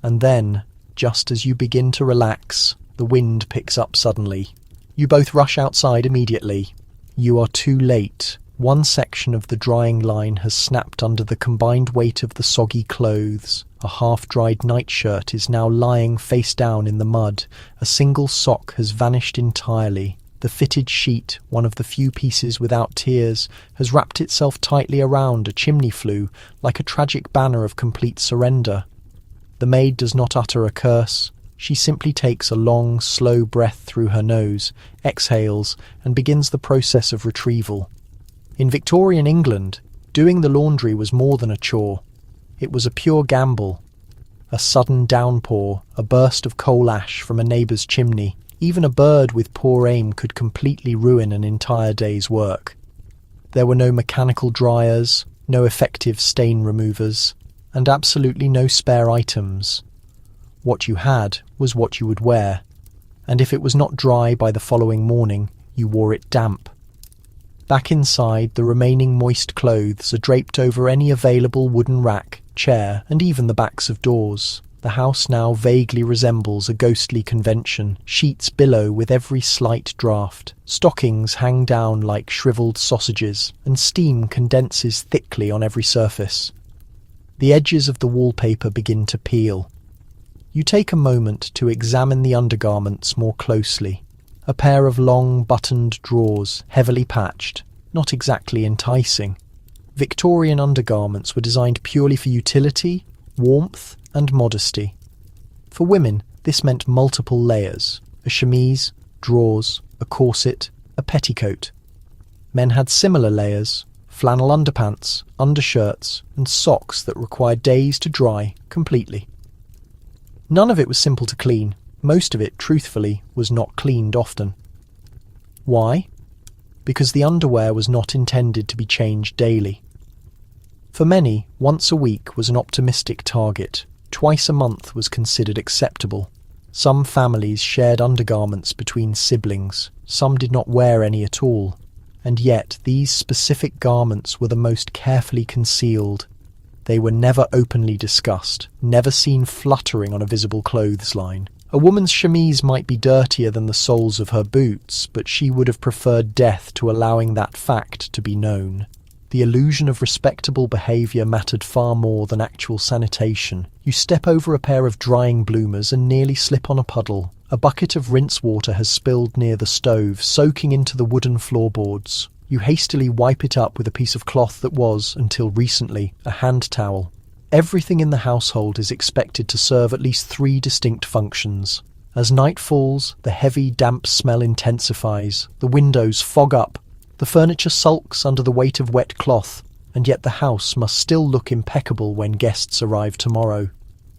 And then, just as you begin to relax, the wind picks up suddenly. You both rush outside immediately. You are too late. One section of the drying line has snapped under the combined weight of the soggy clothes. A half-dried nightshirt is now lying face down in the mud. A single sock has vanished entirely. The fitted sheet, one of the few pieces without tears, has wrapped itself tightly around a chimney flue like a tragic banner of complete surrender. The maid does not utter a curse. She simply takes a long, slow breath through her nose, exhales, and begins the process of retrieval. In Victorian England, doing the laundry was more than a chore. It was a pure gamble. A sudden downpour, a burst of coal ash from a neighbour's chimney, even a bird with poor aim could completely ruin an entire day's work. There were no mechanical dryers, no effective stain removers, and absolutely no spare items. What you had was what you would wear, and if it was not dry by the following morning, you wore it damp. Back inside, the remaining moist clothes are draped over any available wooden rack, chair, and even the backs of doors. The house now vaguely resembles a ghostly convention. Sheets billow with every slight draught. Stockings hang down like shriveled sausages, and steam condenses thickly on every surface. The edges of the wallpaper begin to peel. You take a moment to examine the undergarments more closely. A pair of long, buttoned drawers, heavily patched, not exactly enticing. Victorian undergarments were designed purely for utility, warmth, and modesty. For women, this meant multiple layers: a chemise, drawers, a corset, a petticoat. Men had similar layers: flannel underpants, undershirts, and socks that required days to dry completely. None of it was simple to clean. Most of it, truthfully, was not cleaned often. Why? Because the underwear was not intended to be changed daily. For many, once a week was an optimistic target. Twice a month was considered acceptable. Some families shared undergarments between siblings, some did not wear any at all, and yet these specific garments were the most carefully concealed. They were never openly discussed, never seen fluttering on a visible clothes line. A woman's chemise might be dirtier than the soles of her boots, but she would have preferred death to allowing that fact to be known. The illusion of respectable behaviour mattered far more than actual sanitation. You step over a pair of drying bloomers and nearly slip on a puddle. A bucket of rinse water has spilled near the stove, soaking into the wooden floorboards. You hastily wipe it up with a piece of cloth that was, until recently, a hand towel. Everything in the household is expected to serve at least 3 distinct functions. As night falls, the heavy, damp smell intensifies, the windows fog up, the furniture sulks under the weight of wet cloth, and yet the house must still look impeccable when guests arrive tomorrow.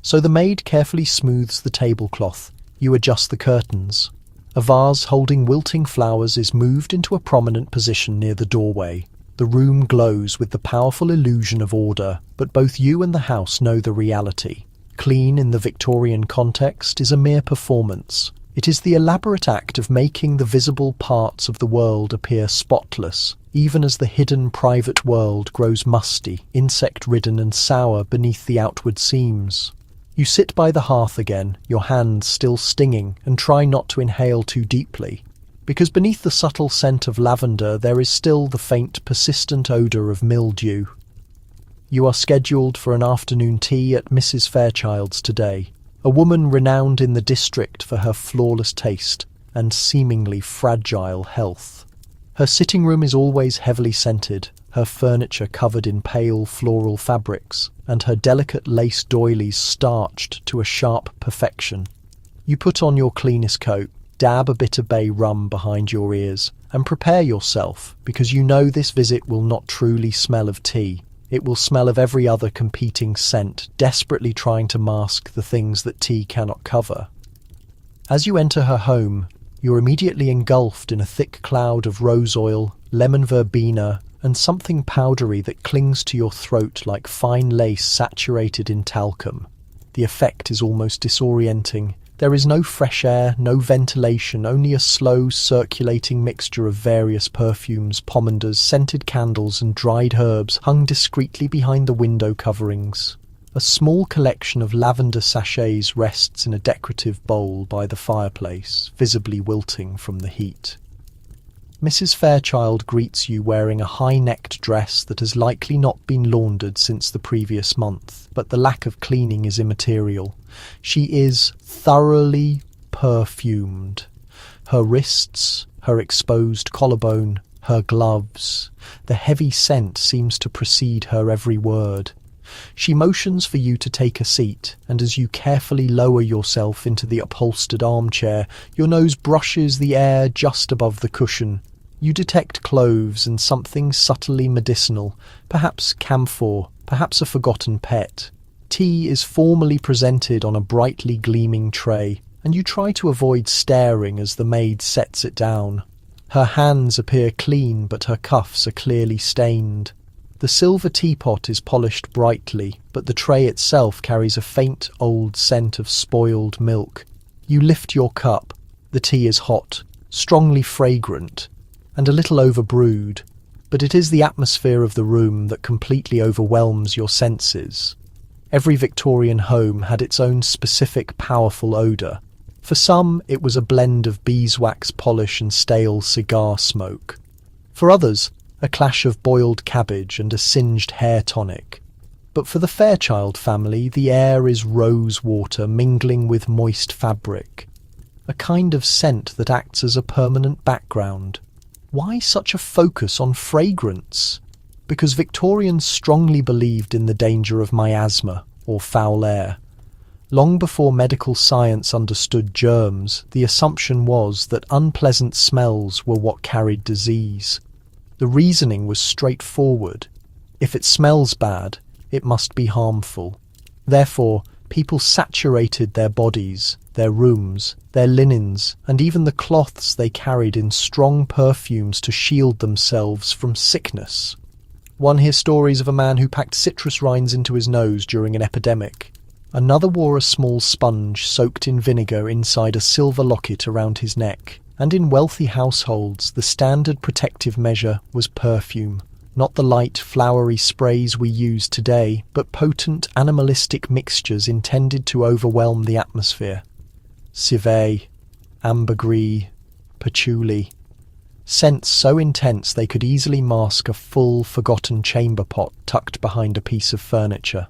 So the maid carefully smooths the tablecloth. You adjust the curtains. A vase holding wilting flowers is moved into a prominent position near the doorway. The room glows with the powerful illusion of order, but both you and the house know the reality. Clean in the Victorian context is a mere performance. It is the elaborate act of making the visible parts of the world appear spotless, even as the hidden private world grows musty, insect-ridden and sour beneath the outward seams. You sit by the hearth again, your hands still stinging, and try not to inhale too deeply, because beneath the subtle scent of lavender there is still the faint, persistent odour of mildew. You are scheduled for an afternoon tea at Mrs. Fairchild's today, a woman renowned in the district for her flawless taste and seemingly fragile health. Her sitting room is always heavily scented, her furniture covered in pale floral fabrics, and her delicate lace doilies starched to a sharp perfection. You put on your cleanest coat, dab a bit of bay rum behind your ears, and prepare yourself, because you know this visit will not truly smell of tea. It will smell of every other competing scent, desperately trying to mask the things that tea cannot cover. As you enter her home, you're immediately engulfed in a thick cloud of rose oil, lemon verbena, and something powdery that clings to your throat like fine lace saturated in talcum. The effect is almost disorienting. There is no fresh air, no ventilation, only a slow, circulating mixture of various perfumes, pomanders, scented candles, and dried herbs hung discreetly behind the window coverings. A small collection of lavender sachets rests in a decorative bowl by the fireplace, visibly wilting from the heat. Mrs. Fairchild greets you wearing a high-necked dress that has likely not been laundered since the previous month, but the lack of cleaning is immaterial. She is thoroughly perfumed. Her wrists, her exposed collarbone, her gloves. The heavy scent seems to precede her every word. She motions for you to take a seat, and as you carefully lower yourself into the upholstered armchair, your nose brushes the air just above the cushion. You detect cloves and something subtly medicinal, perhaps camphor, perhaps a forgotten pet. Tea is formally presented on a brightly gleaming tray, and you try to avoid staring as the maid sets it down. Her hands appear clean, but her cuffs are clearly stained. The silver teapot is polished brightly, but the tray itself carries a faint old scent of spoiled milk. You lift your cup. The tea is hot, strongly fragrant, and a little overbrewed, but it is the atmosphere of the room that completely overwhelms your senses. Every Victorian home had its own specific powerful odour. For some, it was a blend of beeswax polish and stale cigar smoke. For others, a clash of boiled cabbage and a singed hair tonic. But for the Fairchild family, the air is rose water mingling with moist fabric, a kind of scent that acts as a permanent background. Why such a focus on fragrance? Because Victorians strongly believed in the danger of miasma, or foul air. Long before medical science understood germs, the assumption was that unpleasant smells were what carried disease. The reasoning was straightforward. If it smells bad, it must be harmful. Therefore, people saturated their bodies, their rooms, their linens, and even the cloths they carried in strong perfumes to shield themselves from sickness. One hears stories of a man who packed citrus rinds into his nose during an epidemic. Another wore a small sponge soaked in vinegar inside a silver locket around his neck, and in wealthy households the standard protective measure was perfume. Not the light, flowery sprays we use today, but potent animalistic mixtures intended to overwhelm the atmosphere. Civet, ambergris, patchouli. Scents so intense they could easily mask a full, forgotten chamber pot tucked behind a piece of furniture.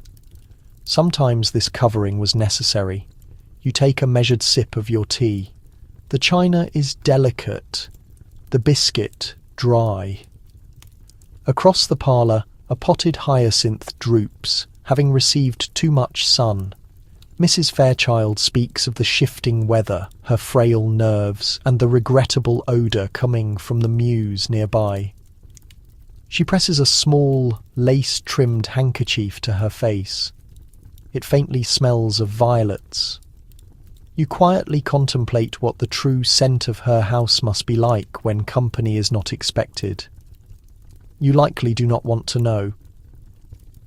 Sometimes this covering was necessary. You take a measured sip of your tea. The china is delicate, the biscuit dry. Across the parlour, a potted hyacinth droops, having received too much sun. Mrs. Fairchild speaks of the shifting weather, her frail nerves, and the regrettable odour coming from the mews nearby. She presses a small, lace-trimmed handkerchief to her face. It faintly smells of violets. You quietly contemplate what the true scent of her house must be like when company is not expected. You likely do not want to know.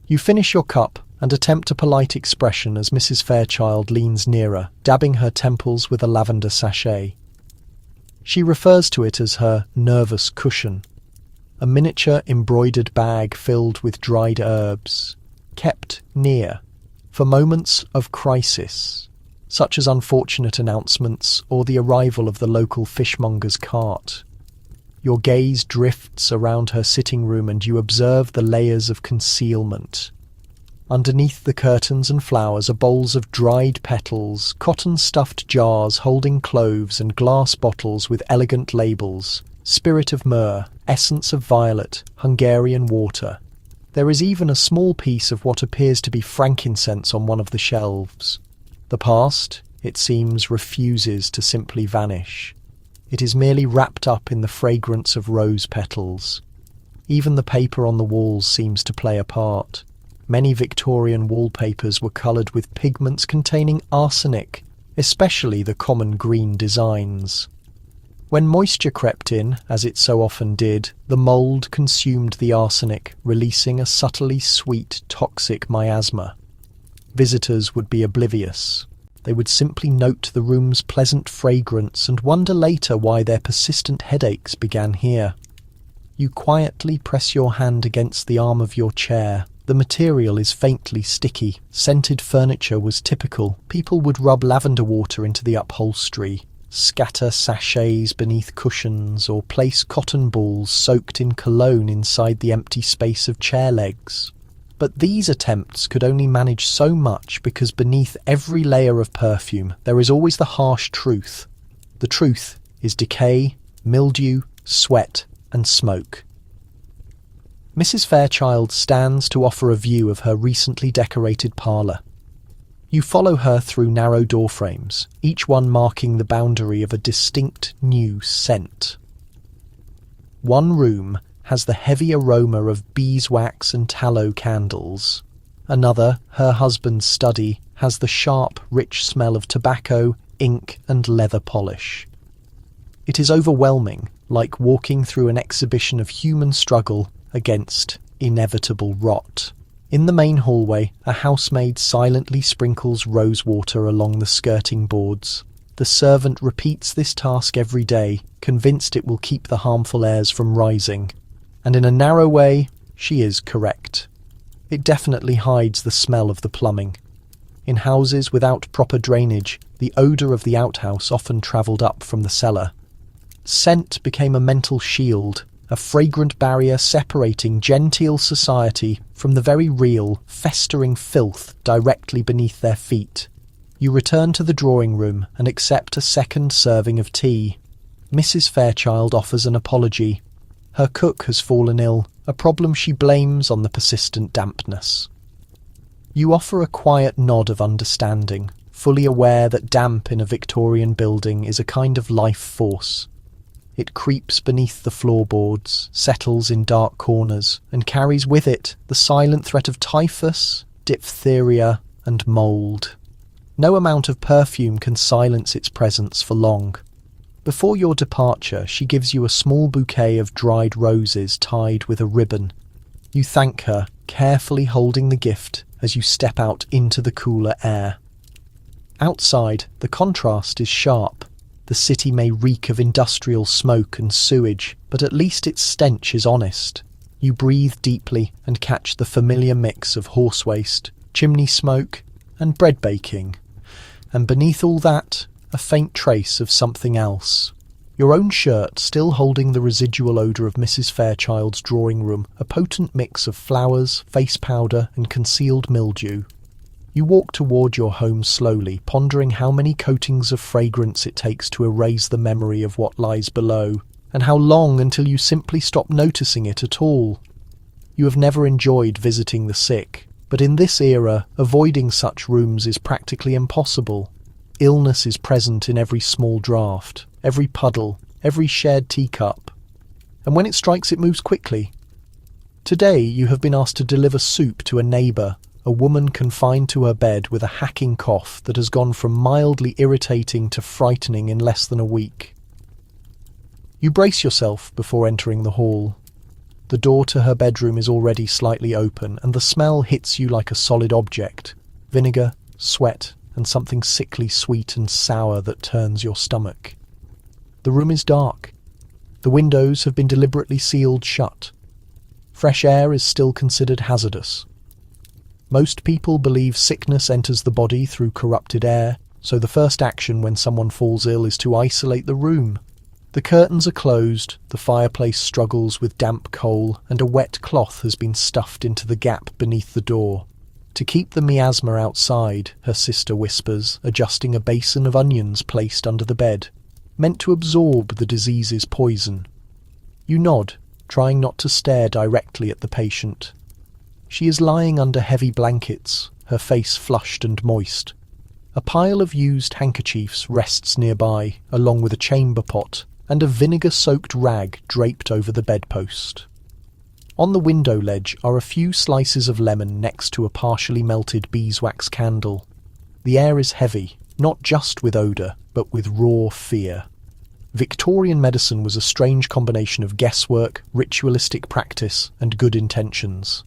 You finish your cup and attempt a polite expression as Mrs. Fairchild leans nearer, dabbing her temples with a lavender sachet. She refers to it as her nervous cushion, a miniature embroidered bag filled with dried herbs, kept near for moments of crisis, such as unfortunate announcements or the arrival of the local fishmonger's cart. Your gaze drifts around her sitting room and you observe the layers of concealment. Underneath the curtains and flowers are bowls of dried petals, cotton-stuffed jars holding cloves and glass bottles with elegant labels, spirit of myrrh, essence of violet, Hungarian water. There is even a small piece of what appears to be frankincense on one of the shelves. The past, it seems, refuses to simply vanish. It is merely wrapped up in the fragrance of rose petals. Even the paper on the walls seems to play a part. Many Victorian wallpapers were coloured with pigments containing arsenic, especially the common green designs. When moisture crept in, as it so often did, the mould consumed the arsenic, releasing a subtly sweet, toxic miasma. Visitors would be oblivious. They would simply note the room's pleasant fragrance and wonder later why their persistent headaches began here. You quietly press your hand against the arm of your chair. The material is faintly sticky. Scented furniture was typical. People would rub lavender water into the upholstery, scatter sachets beneath cushions, or place cotton balls soaked in cologne inside the empty space of chair legs. But these attempts could only manage so much because beneath every layer of perfume there is always the harsh truth. The truth is decay, mildew, sweat, and smoke. Mrs. Fairchild stands to offer a view of her recently decorated parlour. You follow her through narrow door frames, each one marking the boundary of a distinct new scent. One room has the heavy aroma of beeswax and tallow candles. Another, her husband's study, has the sharp, rich smell of tobacco, ink, and leather polish. It is overwhelming, like walking through an exhibition of human struggle against inevitable rot. In the main hallway, a housemaid silently sprinkles rosewater along the skirting boards. The servant repeats this task every day, convinced it will keep the harmful airs from rising. And in a narrow way, she is correct. It definitely hides the smell of the plumbing. In houses without proper drainage, the odour of the outhouse often travelled up from the cellar. Scent became a mental shield, a fragrant barrier separating genteel society from the very real, festering filth directly beneath their feet. You return to the drawing room and accept a second serving of tea. Mrs. Fairchild offers an apology. Her cook has fallen ill, a problem she blames on the persistent dampness. You offer a quiet nod of understanding, fully aware that damp in a Victorian building is a kind of life force. It creeps beneath the floorboards, settles in dark corners, and carries with it the silent threat of typhus, diphtheria, and mould. No amount of perfume can silence its presence for long. Before your departure, she gives you a small bouquet of dried roses tied with a ribbon. You thank her, carefully holding the gift as you step out into the cooler air. Outside, the contrast is sharp. The city may reek of industrial smoke and sewage, but at least its stench is honest. You breathe deeply and catch the familiar mix of horse waste, chimney smoke, and bread baking. And beneath all that, a faint trace of something else. Your own shirt still holding the residual odour of Mrs. Fairchild's drawing room, a potent mix of flowers, face powder, and concealed mildew. You walk toward your home slowly, pondering how many coatings of fragrance it takes to erase the memory of what lies below, and how long until you simply stop noticing it at all. You have never enjoyed visiting the sick, but in this era, avoiding such rooms is practically impossible. Illness is present in every small draught, every puddle, every shared teacup. And when it strikes, it moves quickly. Today, you have been asked to deliver soup to a neighbour, a woman confined to her bed with a hacking cough that has gone from mildly irritating to frightening in less than a week. You brace yourself before entering the hall. The door to her bedroom is already slightly open, and the smell hits you like a solid object. Vinegar, sweat, and something sickly sweet and sour that turns your stomach. The room is dark. The windows have been deliberately sealed shut. Fresh air is still considered hazardous. Most people believe sickness enters the body through corrupted air, so the first action when someone falls ill is to isolate the room. The curtains are closed, the fireplace struggles with damp coal, and a wet cloth has been stuffed into the gap beneath the door. To keep the miasma outside, her sister whispers, adjusting a basin of onions placed under the bed, meant to absorb the disease's poison. You nod, trying not to stare directly at the patient. She is lying under heavy blankets, her face flushed and moist. A pile of used handkerchiefs rests nearby, along with a chamber pot, and a vinegar-soaked rag draped over the bedpost. On the window ledge are a few slices of lemon next to a partially melted beeswax candle. The air is heavy, not just with odour, but with raw fear. Victorian medicine was a strange combination of guesswork, ritualistic practice, and good intentions.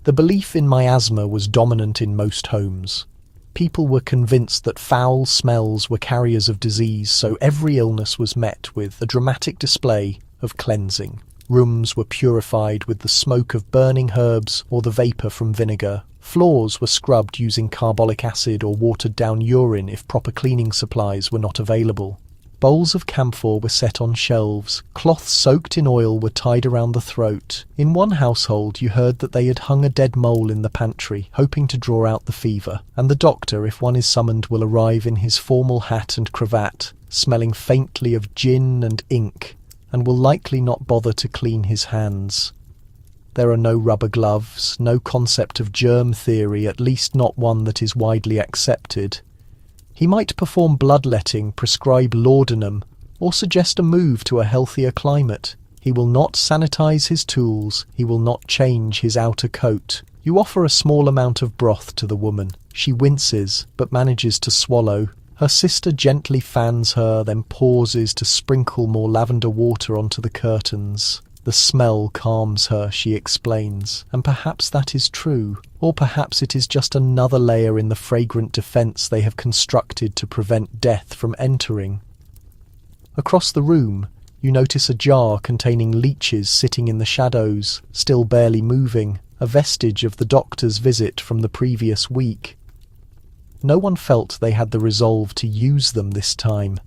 The belief in miasma was dominant in most homes. People were convinced that foul smells were carriers of disease, so every illness was met with a dramatic display of cleansing. Rooms were purified with the smoke of burning herbs or the vapour from vinegar. Floors were scrubbed using carbolic acid or watered-down urine if proper cleaning supplies were not available. Bowls of camphor were set on shelves. Cloths soaked in oil were tied around the throat. In one household you heard that they had hung a dead mole in the pantry, hoping to draw out the fever, and the doctor, if one is summoned, will arrive in his formal hat and cravat, smelling faintly of gin and ink, and will likely not bother to clean his hands. There are no rubber gloves, no concept of germ theory, at least not one that is widely accepted. He might perform bloodletting, prescribe laudanum, or suggest a move to a healthier climate. He will not sanitize his tools. He will not change his outer coat. You offer a small amount of broth to the woman. She winces, but manages to swallow. Her sister gently fans her, then pauses to sprinkle more lavender water onto the curtains. The smell calms her, she explains, and perhaps that is true. Or perhaps it is just another layer in the fragrant defence they have constructed to prevent death from entering. Across the room, you notice a jar containing leeches sitting in the shadows, still barely moving, a vestige of the doctor's visit from the previous week. No one felt they had the resolve to use them this time.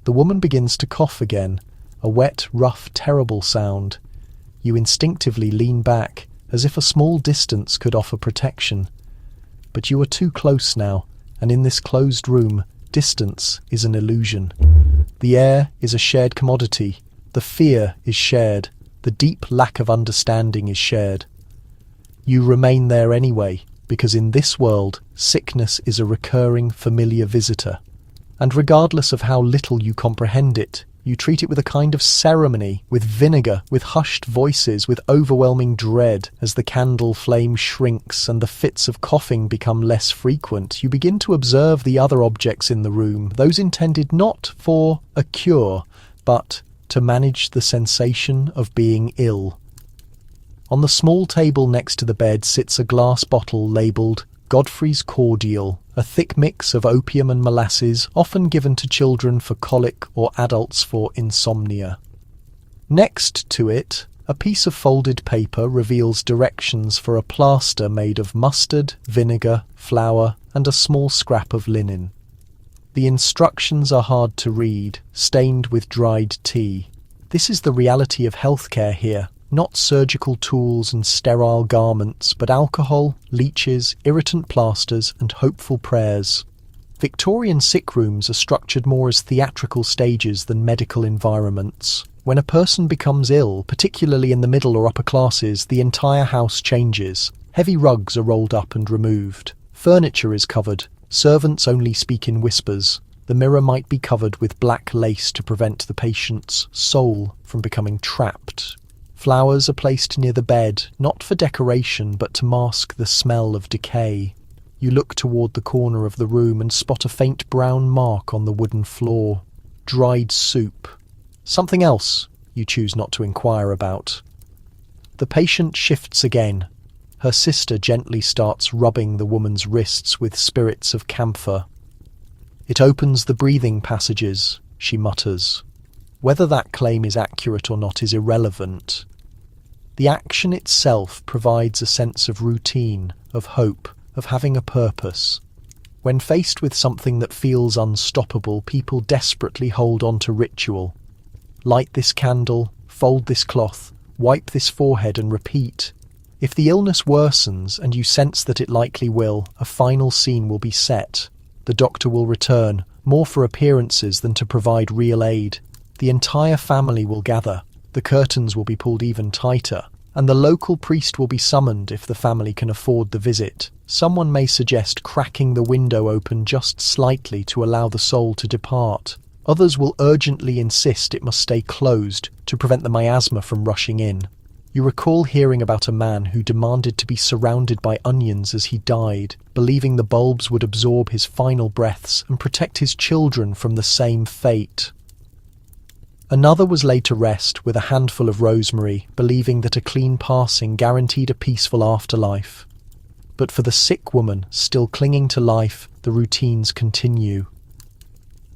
The woman begins to cough again, a wet, rough, terrible sound. You instinctively lean back, as if a small distance could offer protection. But you are too close now, and in this closed room, distance is an illusion. The air is a shared commodity. The fear is shared. The deep lack of understanding is shared. You remain there anyway, because in this world, sickness is a recurring, familiar visitor. And regardless of how little you comprehend it, you treat it with a kind of ceremony, with vinegar, with hushed voices, with overwhelming dread. As the candle flame shrinks and the fits of coughing become less frequent, you begin to observe the other objects in the room, those intended not for a cure, but to manage the sensation of being ill. On the small table next to the bed sits a glass bottle labelled Godfrey's Cordial, a thick mix of opium and molasses often given to children for colic or adults for insomnia. Next to it, a piece of folded paper reveals directions for a plaster made of mustard, vinegar, flour, and a small scrap of linen. The instructions are hard to read, stained with dried tea. This is the reality of healthcare here. Not surgical tools and sterile garments, but alcohol, leeches, irritant plasters, and hopeful prayers. Victorian sick rooms are structured more as theatrical stages than medical environments. When a person becomes ill, particularly in the middle or upper classes, the entire house changes. Heavy rugs are rolled up and removed. Furniture is covered. Servants only speak in whispers. The mirror might be covered with black lace to prevent the patient's soul from becoming trapped. Flowers are placed near the bed, not for decoration but to mask the smell of decay. You look toward the corner of the room and spot a faint brown mark on the wooden floor. Dried soup. Something else you choose not to inquire about. The patient shifts again. Her sister gently starts rubbing the woman's wrists with spirits of camphor. It opens the breathing passages, she mutters. Whether that claim is accurate or not is irrelevant. The action itself provides a sense of routine, of hope, of having a purpose. When faced with something that feels unstoppable, people desperately hold on to ritual. Light this candle, fold this cloth, wipe this forehead and repeat. If the illness worsens, and you sense that it likely will, a final scene will be set. The doctor will return, more for appearances than to provide real aid. The entire family will gather. The curtains will be pulled even tighter, and the local priest will be summoned if the family can afford the visit. Someone may suggest cracking the window open just slightly to allow the soul to depart. Others will urgently insist it must stay closed to prevent the miasma from rushing in. You recall hearing about a man who demanded to be surrounded by onions as he died, believing the bulbs would absorb his final breaths and protect his children from the same fate. Another was laid to rest with a handful of rosemary, believing that a clean passing guaranteed a peaceful afterlife. But for the sick woman still clinging to life, the routines continue.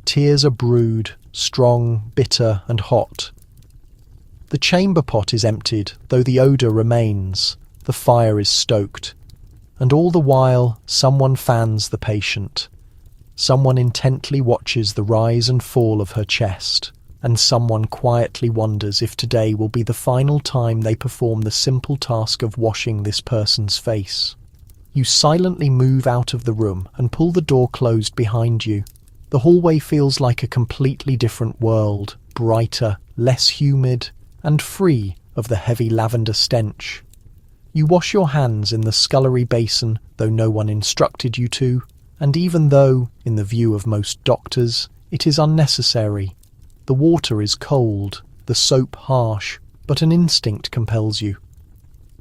Tears are brewed, strong, bitter, and hot. The chamber pot is emptied, though the odour remains. The fire is stoked. And all the while, someone fans the patient. Someone intently watches the rise and fall of her chest. And someone quietly wonders if today will be the final time they perform the simple task of washing this person's face. You silently move out of the room and pull the door closed behind you. The hallway feels like a completely different world, brighter, less humid, and free of the heavy lavender stench. You wash your hands in the scullery basin, though no one instructed you to, and even though, in the view of most doctors, it is unnecessary. The water is cold, the soap harsh, but an instinct compels you.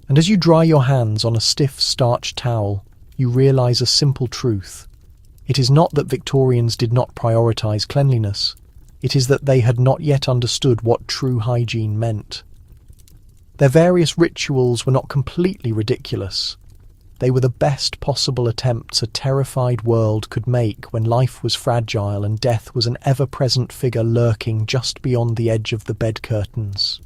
And as you dry your hands on a stiff starched towel, you realise a simple truth. It is not that Victorians did not prioritise cleanliness. It is that they had not yet understood what true hygiene meant. Their various rituals were not completely ridiculous. They were the best possible attempts a terrified world could make when life was fragile and death was an ever-present figure lurking just beyond the edge of the bed curtains.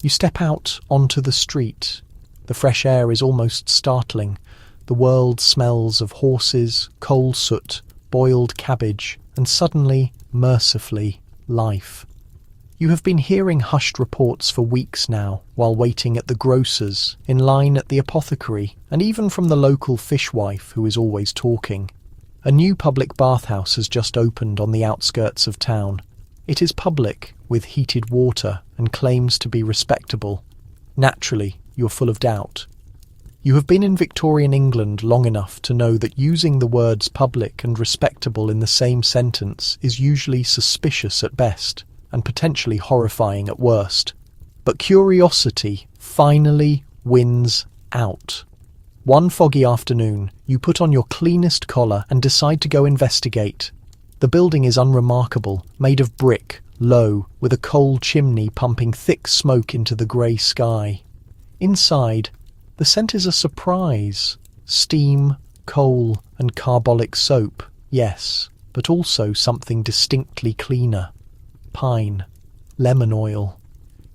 You step out onto the street. The fresh air is almost startling. The world smells of horses, coal soot, boiled cabbage, and suddenly, mercifully, life. You have been hearing hushed reports for weeks now, while waiting at the grocer's, in line at the apothecary, and even from the local fishwife who is always talking. A new public bathhouse has just opened on the outskirts of town. It is public, with heated water, and claims to be respectable. Naturally, you're full of doubt. You have been in Victorian England long enough to know that using the words public and respectable in the same sentence is usually suspicious at best, and potentially horrifying at worst. But curiosity finally wins out. One foggy afternoon, you put on your cleanest collar and decide to go investigate. The building is unremarkable, made of brick, low, with a coal chimney pumping thick smoke into the grey sky. Inside, the scent is a surprise. Steam, coal, and carbolic soap, yes, but also something distinctly cleaner. Pine, lemon oil.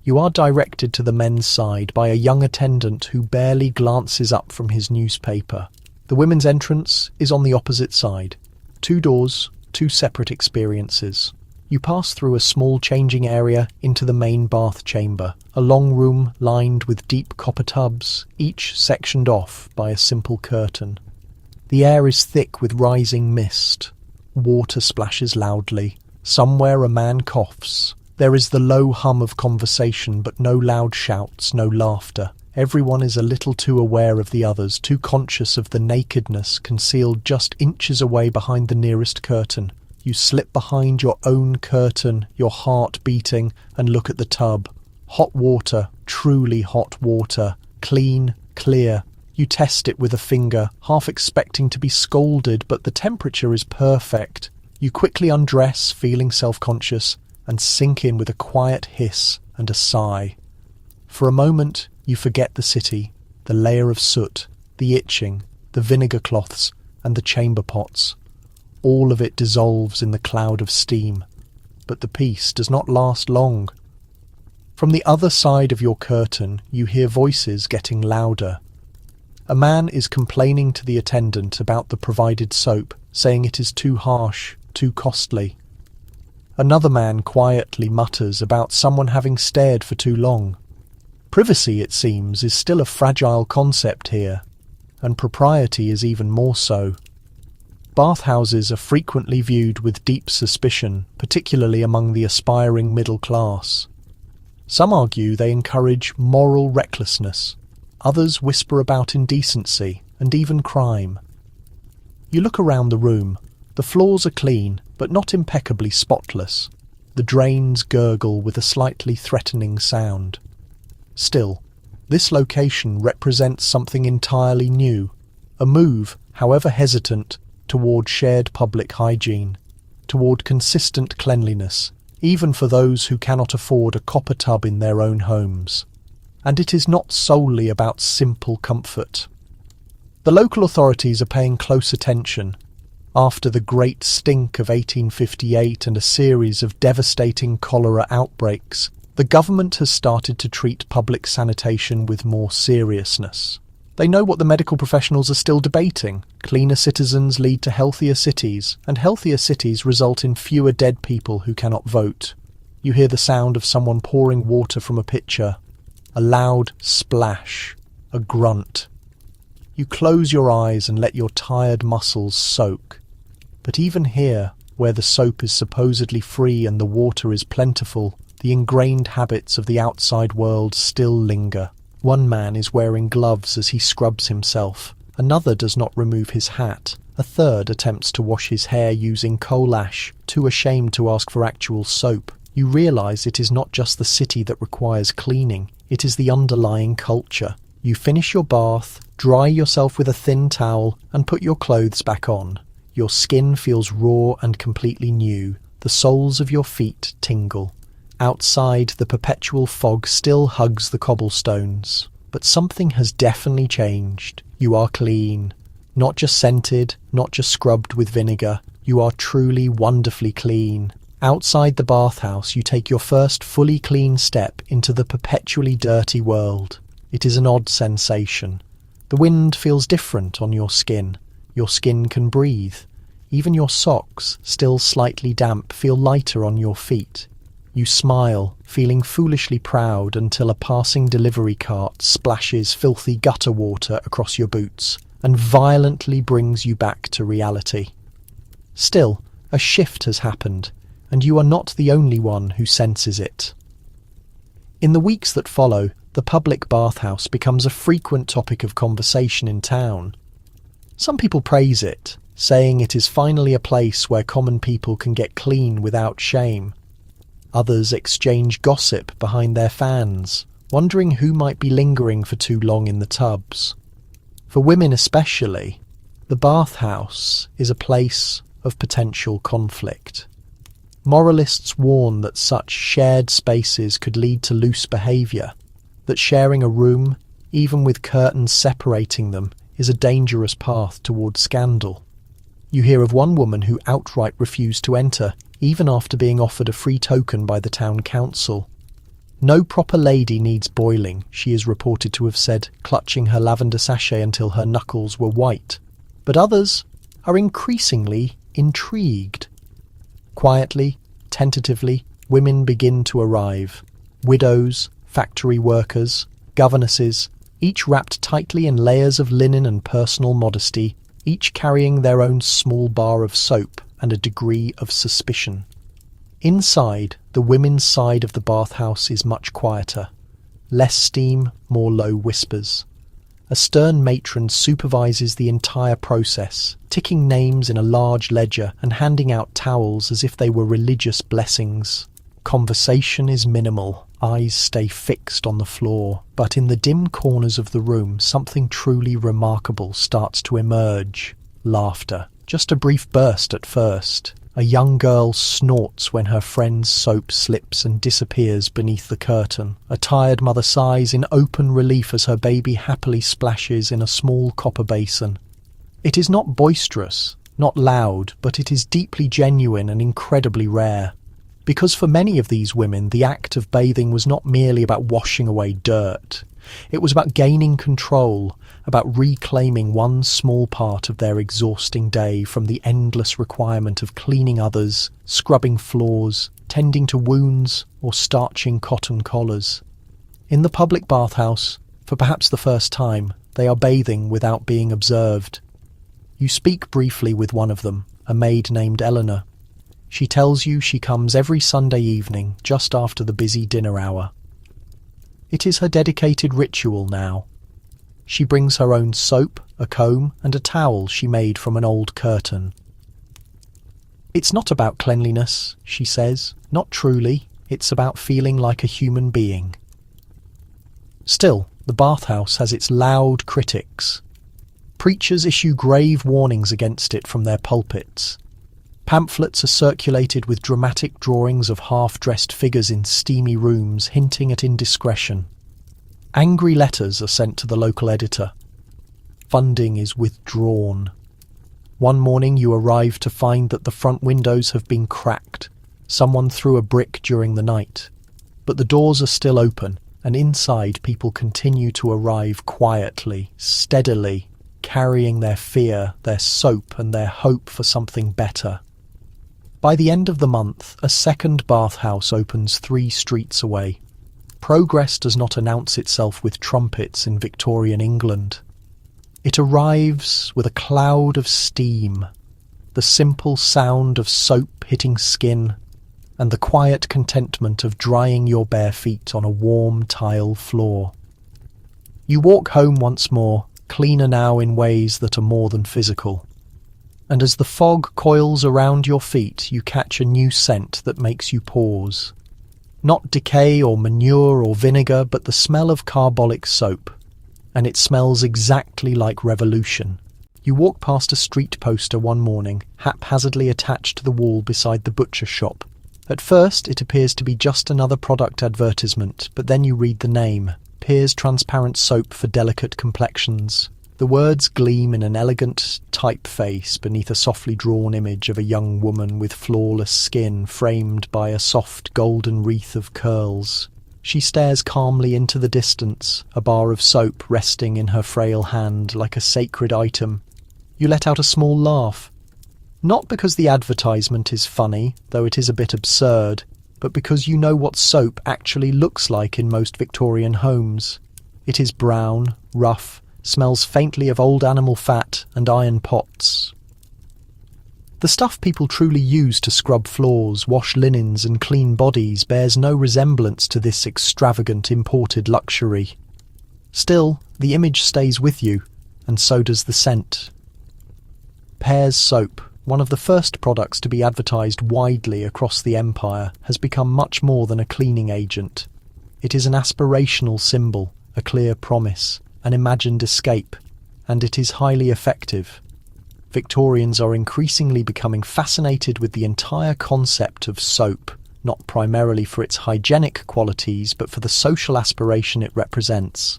You are directed to the men's side by a young attendant who barely glances up from his newspaper. The women's entrance is on the opposite side. 2 doors, 2 separate experiences. You pass through a small changing area into the main bath chamber, a long room lined with deep copper tubs, each sectioned off by a simple curtain. The air is thick with rising mist. Water splashes loudly. Somewhere a man coughs. There is the low hum of conversation, but no loud shouts, no laughter. Everyone is a little too aware of the others, too conscious of the nakedness concealed just inches away behind the nearest curtain. You slip behind your own curtain, your heart beating, and look at the tub. Hot water, truly hot water, clean, clear. You test it with a finger, half expecting to be scolded, but the temperature is perfect. You quickly undress, feeling self-conscious, and sink in with a quiet hiss and a sigh. For a moment, you forget the city, the layer of soot, the itching, the vinegar cloths, and the chamber pots. All of it dissolves in the cloud of steam, but the peace does not last long. From the other side of your curtain, you hear voices getting louder. A man is complaining to the attendant about the provided soap, saying it is too harsh, too costly. Another man quietly mutters about someone having stared for too long. Privacy, it seems, is still a fragile concept here, and propriety is even more so. Bathhouses are frequently viewed with deep suspicion, particularly among the aspiring middle class. Some argue they encourage moral recklessness. Others whisper about indecency and even crime. You look around the room. The floors are clean, but not impeccably spotless. The drains gurgle with a slightly threatening sound. Still, this location represents something entirely new, a move, however hesitant, toward shared public hygiene, toward consistent cleanliness, even for those who cannot afford a copper tub in their own homes. And it is not solely about simple comfort. The local authorities are paying close attention. After the Great Stink of 1858 and a series of devastating cholera outbreaks, the government has started to treat public sanitation with more seriousness. They know what the medical professionals are still debating. Cleaner citizens lead to healthier cities, and healthier cities result in fewer dead people who cannot vote. You hear the sound of someone pouring water from a pitcher, a loud splash, a grunt. You close your eyes and let your tired muscles soak. But even here, where the soap is supposedly free and the water is plentiful, the ingrained habits of the outside world still linger. One man is wearing gloves as he scrubs himself. Another does not remove his hat. A third attempts to wash his hair using coal ash, too ashamed to ask for actual soap. You realise it is not just the city that requires cleaning, it is the underlying culture. You finish your bath, dry yourself with a thin towel, and put your clothes back on. Your skin feels raw and completely new. The soles of your feet tingle. Outside, the perpetual fog still hugs the cobblestones. But something has definitely changed. You are clean. Not just scented, not just scrubbed with vinegar. You are truly wonderfully clean. Outside the bathhouse, you take your first fully clean step into the perpetually dirty world. It is an odd sensation. The wind feels different on your skin. Your skin can breathe. Even your socks, still slightly damp, feel lighter on your feet. You smile, feeling foolishly proud until a passing delivery cart splashes filthy gutter water across your boots and violently brings you back to reality. Still, a shift has happened, and you are not the only one who senses it. In the weeks that follow, the public bathhouse becomes a frequent topic of conversation in town. Some people praise it, saying it is finally a place where common people can get clean without shame. Others exchange gossip behind their fans, wondering who might be lingering for too long in the tubs. For women especially, the bathhouse is a place of potential conflict. Moralists warn that such shared spaces could lead to loose behaviour, that sharing a room, even with curtains separating them, is a dangerous path towards scandal. You hear of one woman who outright refused to enter, even after being offered a free token by the town council. "No proper lady needs boiling," she is reported to have said, clutching her lavender sachet until her knuckles were white. But others are increasingly intrigued. Quietly, tentatively, women begin to arrive. Widows, factory workers, governesses, each wrapped tightly in layers of linen and personal modesty, each carrying their own small bar of soap and a degree of suspicion. Inside, the women's side of the bathhouse is much quieter. Less steam, more low whispers. A stern matron supervises the entire process, ticking names in a large ledger and handing out towels as if they were religious blessings. Conversation is minimal. Eyes stay fixed on the floor, but in the dim corners of the room, something truly remarkable starts to emerge. Laughter. Just a brief burst at first. A young girl snorts when her friend's soap slips and disappears beneath the curtain. A tired mother sighs in open relief as her baby happily splashes in a small copper basin. It is not boisterous, not loud, but it is deeply genuine and incredibly rare. Because for many of these women, the act of bathing was not merely about washing away dirt. It was about gaining control, about reclaiming one small part of their exhausting day from the endless requirement of cleaning others, scrubbing floors, tending to wounds, or starching cotton collars. In the public bathhouse, for perhaps the first time, they are bathing without being observed. You speak briefly with one of them, a maid named Eleanor. She tells you she comes every Sunday evening, just after the busy dinner hour. It is her dedicated ritual now. She brings her own soap, a comb, and a towel she made from an old curtain. "It's not about cleanliness," she says. "Not truly. It's about feeling like a human being." Still, the bathhouse has its loud critics. Preachers issue grave warnings against it from their pulpits. Pamphlets are circulated with dramatic drawings of half-dressed figures in steamy rooms, hinting at indiscretion. Angry letters are sent to the local editor. Funding is withdrawn. One morning you arrive to find that the front windows have been cracked. Someone threw a brick during the night. But the doors are still open, and inside people continue to arrive quietly, steadily, carrying their fear, their soap, and their hope for something better. By the end of the month, a second bathhouse opens 3 streets away. Progress does not announce itself with trumpets in Victorian England. It arrives with a cloud of steam, the simple sound of soap hitting skin, and the quiet contentment of drying your bare feet on a warm tile floor. You walk home once more, cleaner now in ways that are more than physical. And as the fog coils around your feet, you catch a new scent that makes you pause. Not decay or manure or vinegar, but the smell of carbolic soap. And it smells exactly like revolution. You walk past a street poster one morning, haphazardly attached to the wall beside the butcher shop. At first, it appears to be just another product advertisement, but then you read the name, Pear's Transparent Soap for Delicate Complexions. The words gleam in an elegant typeface beneath a softly drawn image of a young woman with flawless skin framed by a soft golden wreath of curls. She stares calmly into the distance, a bar of soap resting in her frail hand like a sacred item. You let out a small laugh. Not because the advertisement is funny, though it is a bit absurd, but because you know what soap actually looks like in most Victorian homes. It is brown, rough, smells faintly of old animal fat and iron pots. The stuff people truly use to scrub floors, wash linens and clean bodies bears no resemblance to this extravagant imported luxury. Still, the image stays with you, and so does the scent. Pear's soap, one of the first products to be advertised widely across the empire, has become much more than a cleaning agent. It is an aspirational symbol, a clear promise, an imagined escape, and it is highly effective. Victorians are increasingly becoming fascinated with the entire concept of soap, not primarily for its hygienic qualities, but for the social aspiration it represents.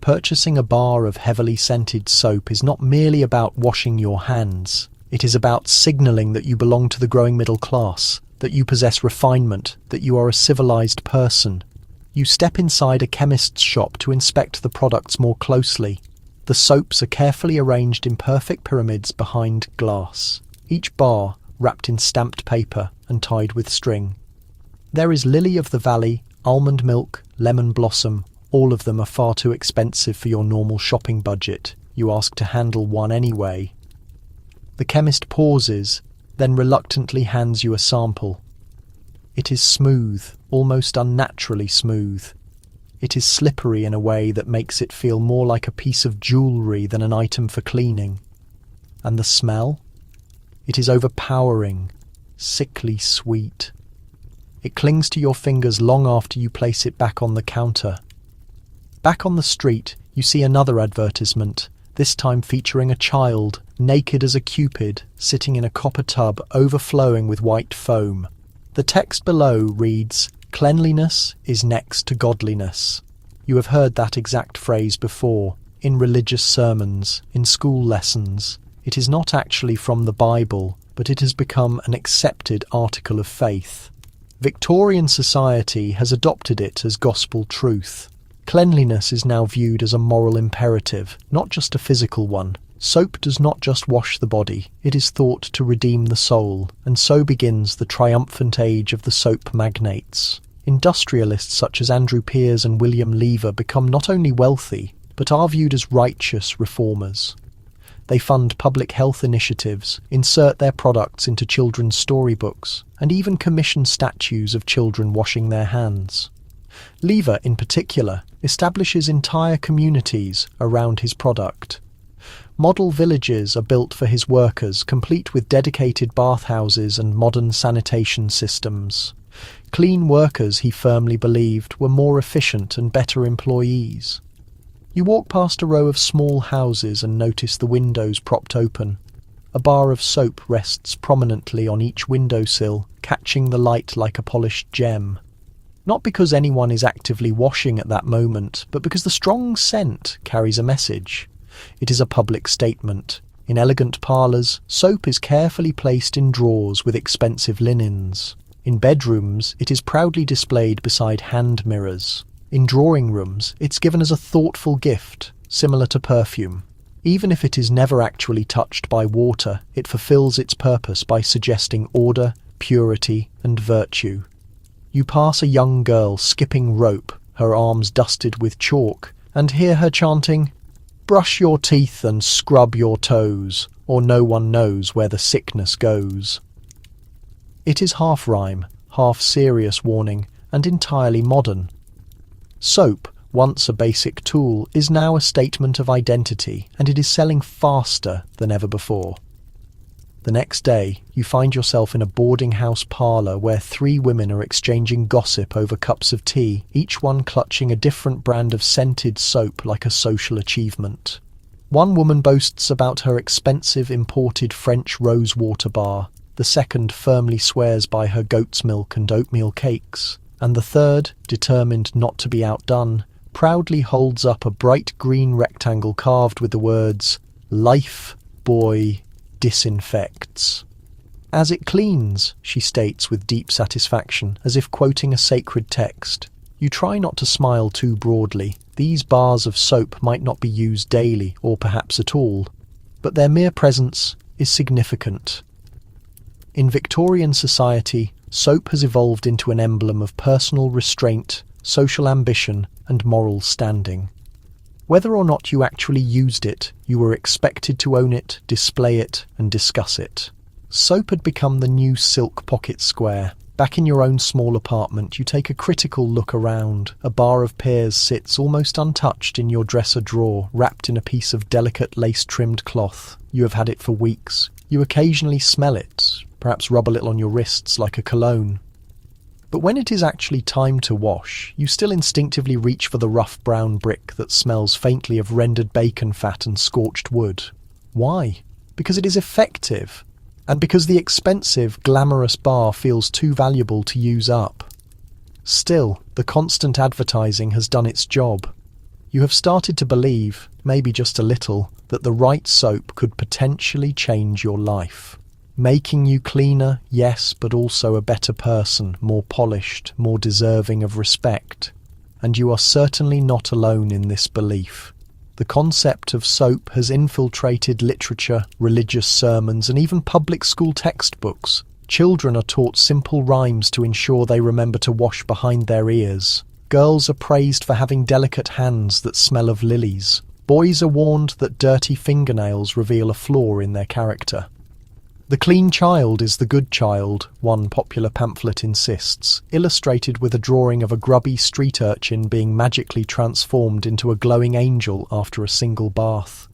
Purchasing a bar of heavily scented soap is not merely about washing your hands. It is about signalling that you belong to the growing middle class, that you possess refinement, that you are a civilized person. You step inside a chemist's shop to inspect the products more closely. The soaps are carefully arranged in perfect pyramids behind glass, each bar wrapped in stamped paper and tied with string. There is Lily of the Valley, Almond Milk, Lemon Blossom. All of them are far too expensive for your normal shopping budget. You ask to handle one anyway. The chemist pauses, then reluctantly hands you a sample. It is smooth, almost unnaturally smooth. It is slippery in a way that makes it feel more like a piece of jewellery than an item for cleaning. And the smell? It is overpowering, sickly sweet. It clings to your fingers long after you place it back on the counter. Back on the street, you see another advertisement, this time featuring a child, naked as a cupid, sitting in a copper tub overflowing with white foam. The text below reads, "Cleanliness is next to godliness." You have heard that exact phrase before, in religious sermons, in school lessons. It is not actually from the Bible, but it has become an accepted article of faith. Victorian society has adopted it as gospel truth. Cleanliness is now viewed as a moral imperative, not just a physical one. Soap does not just wash the body, it is thought to redeem the soul, and so begins the triumphant age of the soap magnates. Industrialists such as Andrew Pears and William Lever become not only wealthy, but are viewed as righteous reformers. They fund public health initiatives, insert their products into children's storybooks, and even commission statues of children washing their hands. Lever, in particular, establishes entire communities around his product. Model villages are built for his workers, complete with dedicated bathhouses and modern sanitation systems. Clean workers, he firmly believed, were more efficient and better employees. You walk past a row of small houses and notice the windows propped open. A bar of soap rests prominently on each windowsill, catching the light like a polished gem. Not because anyone is actively washing at that moment, but because the strong scent carries a message. It is a public statement. In elegant parlours, soap is carefully placed in drawers with expensive linens. In bedrooms, it is proudly displayed beside hand mirrors. In drawing rooms, it's given as a thoughtful gift, similar to perfume. Even if it is never actually touched by water, it fulfills its purpose by suggesting order, purity, and virtue. You pass a young girl skipping rope, her arms dusted with chalk, and hear her chanting, "Brush your teeth and scrub your toes, or no one knows where the sickness goes." It is half rhyme, half serious warning, and entirely modern. Soap, once a basic tool, is now a statement of identity, and it is selling faster than ever before. The next day, you find yourself in a boarding house parlour where 3 women are exchanging gossip over cups of tea, each one clutching a different brand of scented soap like a social achievement. One woman boasts about her expensive imported French rosewater bar, the second firmly swears by her goat's milk and oatmeal cakes, and the third, determined not to be outdone, proudly holds up a bright green rectangle carved with the words, "Life Boy Disinfects." "As it cleans," she states with deep satisfaction, as if quoting a sacred text. You try not to smile too broadly. These bars of soap might not be used daily, or perhaps at all, but their mere presence is significant. In Victorian society, soap has evolved into an emblem of personal restraint, social ambition, and moral standing. Whether or not you actually used it, you were expected to own it, display it, and discuss it. Soap had become the new silk pocket square. Back in your own small apartment, you take a critical look around. A bar of pears sits almost untouched in your dresser drawer, wrapped in a piece of delicate lace-trimmed cloth. You have had it for weeks. You occasionally smell it, perhaps rub a little on your wrists like a cologne. But when it is actually time to wash, you still instinctively reach for the rough brown brick that smells faintly of rendered bacon fat and scorched wood. Why? Because it is effective, and because the expensive, glamorous bar feels too valuable to use up. Still, the constant advertising has done its job. You have started to believe, maybe just a little, that the right soap could potentially change your life. Making you cleaner, yes, but also a better person, more polished, more deserving of respect. And you are certainly not alone in this belief. The concept of soap has infiltrated literature, religious sermons, and even public school textbooks. Children are taught simple rhymes to ensure they remember to wash behind their ears. Girls are praised for having delicate hands that smell of lilies. Boys are warned that dirty fingernails reveal a flaw in their character. The clean child is the good child, one popular pamphlet insists, illustrated with a drawing of a grubby street urchin being magically transformed into a glowing angel after a single bath.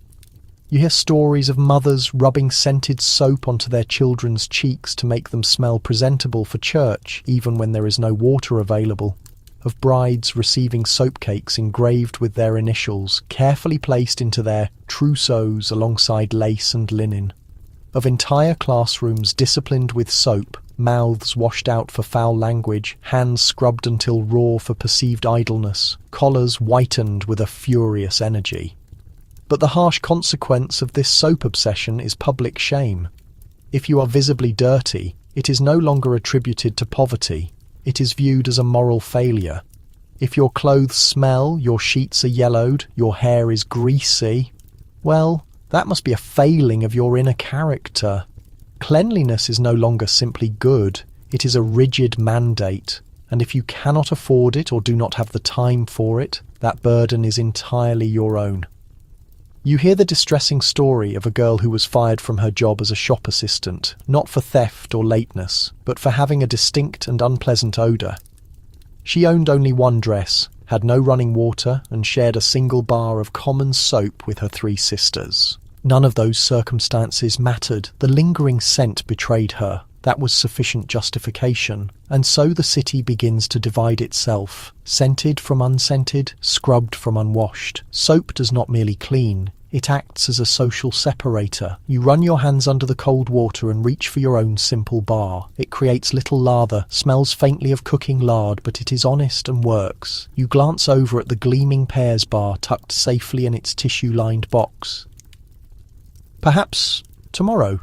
You hear stories of mothers rubbing scented soap onto their children's cheeks to make them smell presentable for church, even when there is no water available. Of brides receiving soap cakes engraved with their initials, carefully placed into their trousseaux alongside lace and linen. Of entire classrooms disciplined with soap, mouths washed out for foul language, hands scrubbed until raw for perceived idleness, collars whitened with a furious energy. But the harsh consequence of this soap obsession is public shame. If you are visibly dirty, it is no longer attributed to poverty. It is viewed as a moral failure. If your clothes smell, your sheets are yellowed, your hair is greasy, well, that must be a failing of your inner character. Cleanliness is no longer simply good, it is a rigid mandate, and if you cannot afford it or do not have the time for it, that burden is entirely your own. You hear the distressing story of a girl who was fired from her job as a shop assistant, not for theft or lateness, but for having a distinct and unpleasant odour. She owned only one dress, had no running water, and shared a single bar of common soap with her 3 sisters. None of those circumstances mattered. The lingering scent betrayed her. That was sufficient justification. And so the city begins to divide itself. Scented from unscented, scrubbed from unwashed. Soap does not merely clean. It acts as a social separator. You run your hands under the cold water and reach for your own simple bar. It creates little lather, smells faintly of cooking lard, but it is honest and works. You glance over at the gleaming pears bar tucked safely in its tissue-lined box. Perhaps tomorrow.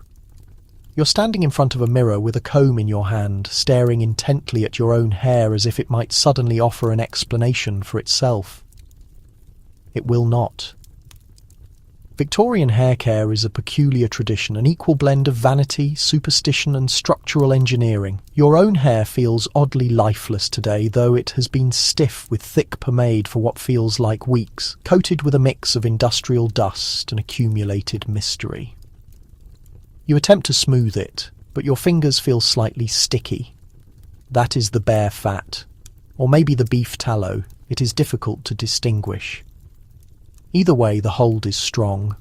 You're standing in front of a mirror with a comb in your hand, staring intently at your own hair as if it might suddenly offer an explanation for itself. It will not. Victorian hair care is a peculiar tradition, an equal blend of vanity, superstition and structural engineering. Your own hair feels oddly lifeless today, though it has been stiff with thick pomade for what feels like weeks, coated with a mix of industrial dust and accumulated mystery. You attempt to smooth it, but your fingers feel slightly sticky. That is the bare fat, or maybe the beef tallow. It is difficult to distinguish. Either way, the hold is strong.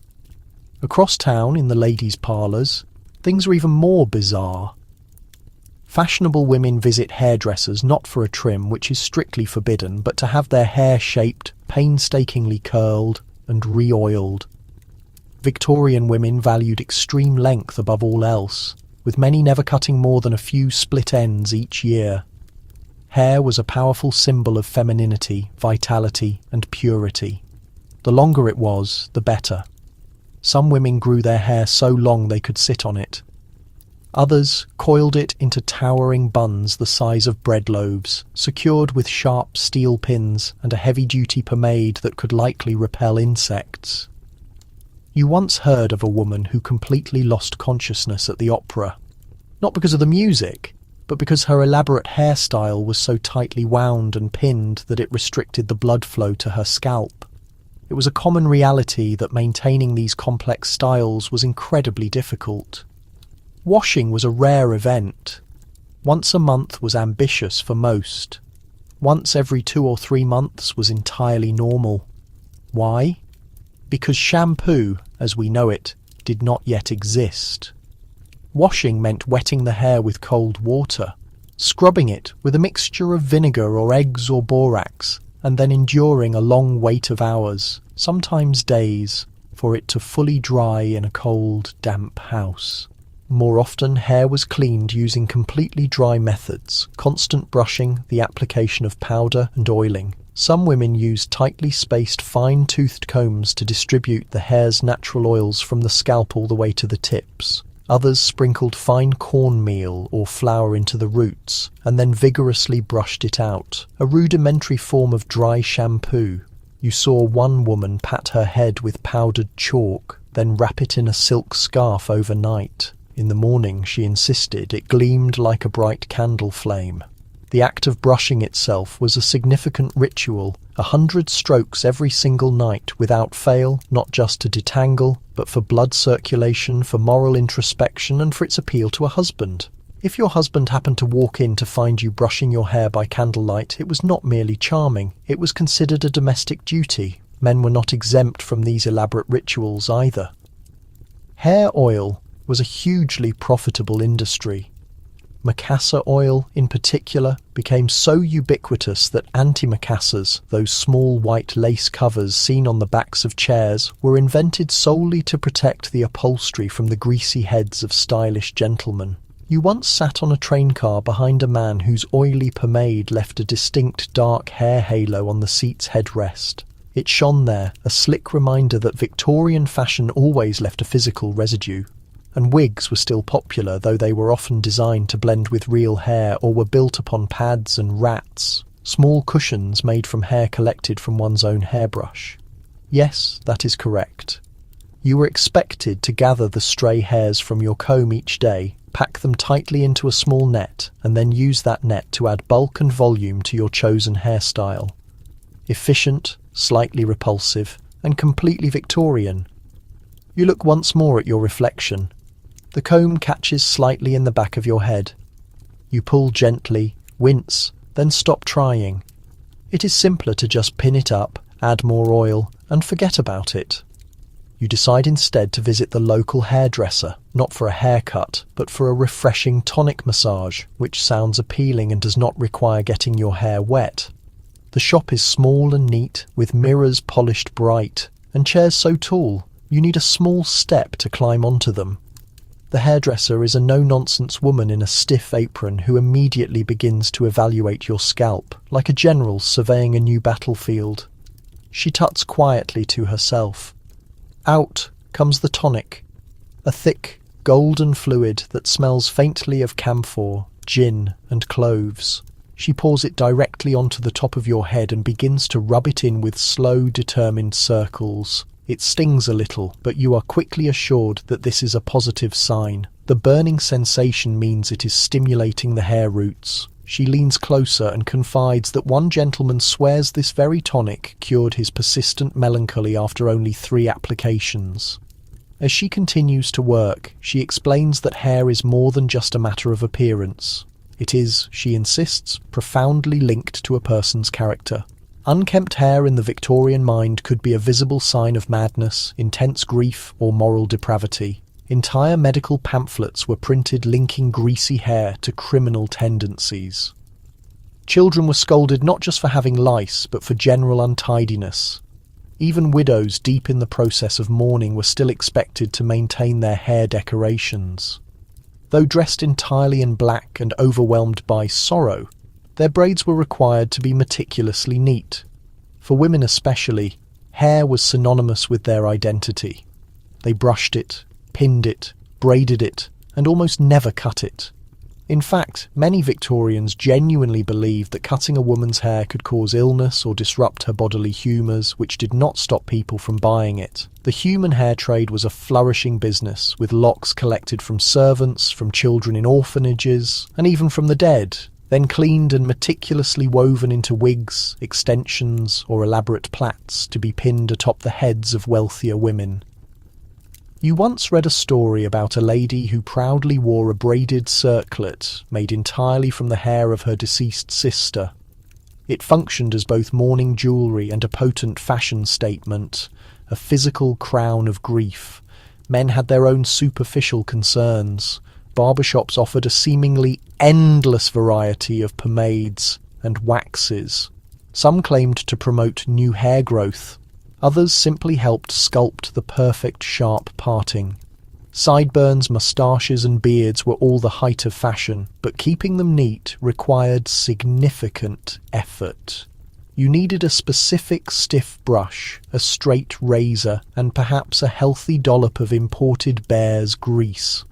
Across town, in the ladies' parlours, things are even more bizarre. Fashionable women visit hairdressers not for a trim, which is strictly forbidden, but to have their hair shaped, painstakingly curled, and re-oiled. Victorian women valued extreme length above all else, with many never cutting more than a few split ends each year. Hair was a powerful symbol of femininity, vitality, and purity. The longer it was, the better. Some women grew their hair so long they could sit on it. Others coiled it into towering buns the size of bread loaves, secured with sharp steel pins and a heavy-duty pomade that could likely repel insects. You once heard of a woman who completely lost consciousness at the opera, not because of the music, but because her elaborate hairstyle was so tightly wound and pinned that it restricted the blood flow to her scalp. It was a common reality that maintaining these complex styles was incredibly difficult. Washing was a rare event. Once a month was ambitious for most. Once every 2 or 3 months was entirely normal. Why? Because shampoo, as we know it, did not yet exist. Washing meant wetting the hair with cold water, scrubbing it with a mixture of vinegar or eggs or borax, and then enduring a long wait of hours, sometimes days, for it to fully dry in a cold, damp house. More often, hair was cleaned using completely dry methods, constant brushing, the application of powder and oiling. Some women used tightly spaced fine-toothed combs to distribute the hair's natural oils from the scalp all the way to the tips. Others sprinkled fine cornmeal or flour into the roots and then vigorously brushed it out, a rudimentary form of dry shampoo. You saw one woman pat her head with powdered chalk, then wrap it in a silk scarf overnight. In the morning, she insisted, it gleamed like a bright candle flame. The act of brushing itself was a significant ritual, 100 strokes every single night without fail, not just to detangle, but for blood circulation, for moral introspection, and for its appeal to a husband. If your husband happened to walk in to find you brushing your hair by candlelight, it was not merely charming, it was considered a domestic duty. Men were not exempt from these elaborate rituals either. Hair oil was a hugely profitable industry. Macassar oil, in particular, became so ubiquitous that antimacassars, those small white lace covers seen on the backs of chairs, were invented solely to protect the upholstery from the greasy heads of stylish gentlemen. You once sat on a train car behind a man whose oily pomade left a distinct dark hair halo on the seat's headrest. It shone there, a slick reminder that Victorian fashion always left a physical residue. And wigs were still popular, though they were often designed to blend with real hair or were built upon pads and rats, small cushions made from hair collected from one's own hairbrush. Yes, that is correct. You were expected to gather the stray hairs from your comb each day, pack them tightly into a small net, and then use that net to add bulk and volume to your chosen hairstyle. Efficient, slightly repulsive, and completely Victorian. You look once more at your reflection. The comb catches slightly in the back of your head. You pull gently, wince, then stop trying. It is simpler to just pin it up, add more oil, and forget about it. You decide instead to visit the local hairdresser, not for a haircut, but for a refreshing tonic massage, which sounds appealing and does not require getting your hair wet. The shop is small and neat, with mirrors polished bright, and chairs so tall, you need a small step to climb onto them. The hairdresser is a no-nonsense woman in a stiff apron who immediately begins to evaluate your scalp, like a general surveying a new battlefield. She tuts quietly to herself. Out comes the tonic, a thick, golden fluid that smells faintly of camphor, gin, and cloves. She pours it directly onto the top of your head and begins to rub it in with slow, determined circles. It stings a little, but you are quickly assured that this is a positive sign. The burning sensation means it is stimulating the hair roots. She leans closer and confides that one gentleman swears this very tonic cured his persistent melancholy after only 3 applications. As she continues to work, she explains that hair is more than just a matter of appearance. It is, she insists, profoundly linked to a person's character. Unkempt hair in the Victorian mind could be a visible sign of madness, intense grief, or moral depravity. Entire medical pamphlets were printed linking greasy hair to criminal tendencies. Children were scolded not just for having lice, but for general untidiness. Even widows deep in the process of mourning were still expected to maintain their hair decorations. Though dressed entirely in black and overwhelmed by sorrow, their braids were required to be meticulously neat. For women especially, hair was synonymous with their identity. They brushed it, pinned it, braided it, and almost never cut it. In fact, many Victorians genuinely believed that cutting a woman's hair could cause illness or disrupt her bodily humours, which did not stop people from buying it. The human hair trade was a flourishing business, with locks collected from servants, from children in orphanages, and even from the dead, then cleaned and meticulously woven into wigs, extensions, or elaborate plaits to be pinned atop the heads of wealthier women. You once read a story about a lady who proudly wore a braided circlet made entirely from the hair of her deceased sister. It functioned as both mourning jewellery and a potent fashion statement, a physical crown of grief. Men had their own superficial concerns. Barbershops offered a seemingly endless variety of pomades and waxes. Some claimed to promote new hair growth. Others simply helped sculpt the perfect sharp parting. Sideburns, moustaches and beards were all the height of fashion, but keeping them neat required significant effort. You needed a specific stiff brush, a straight razor, and perhaps a healthy dollop of imported bear's grease.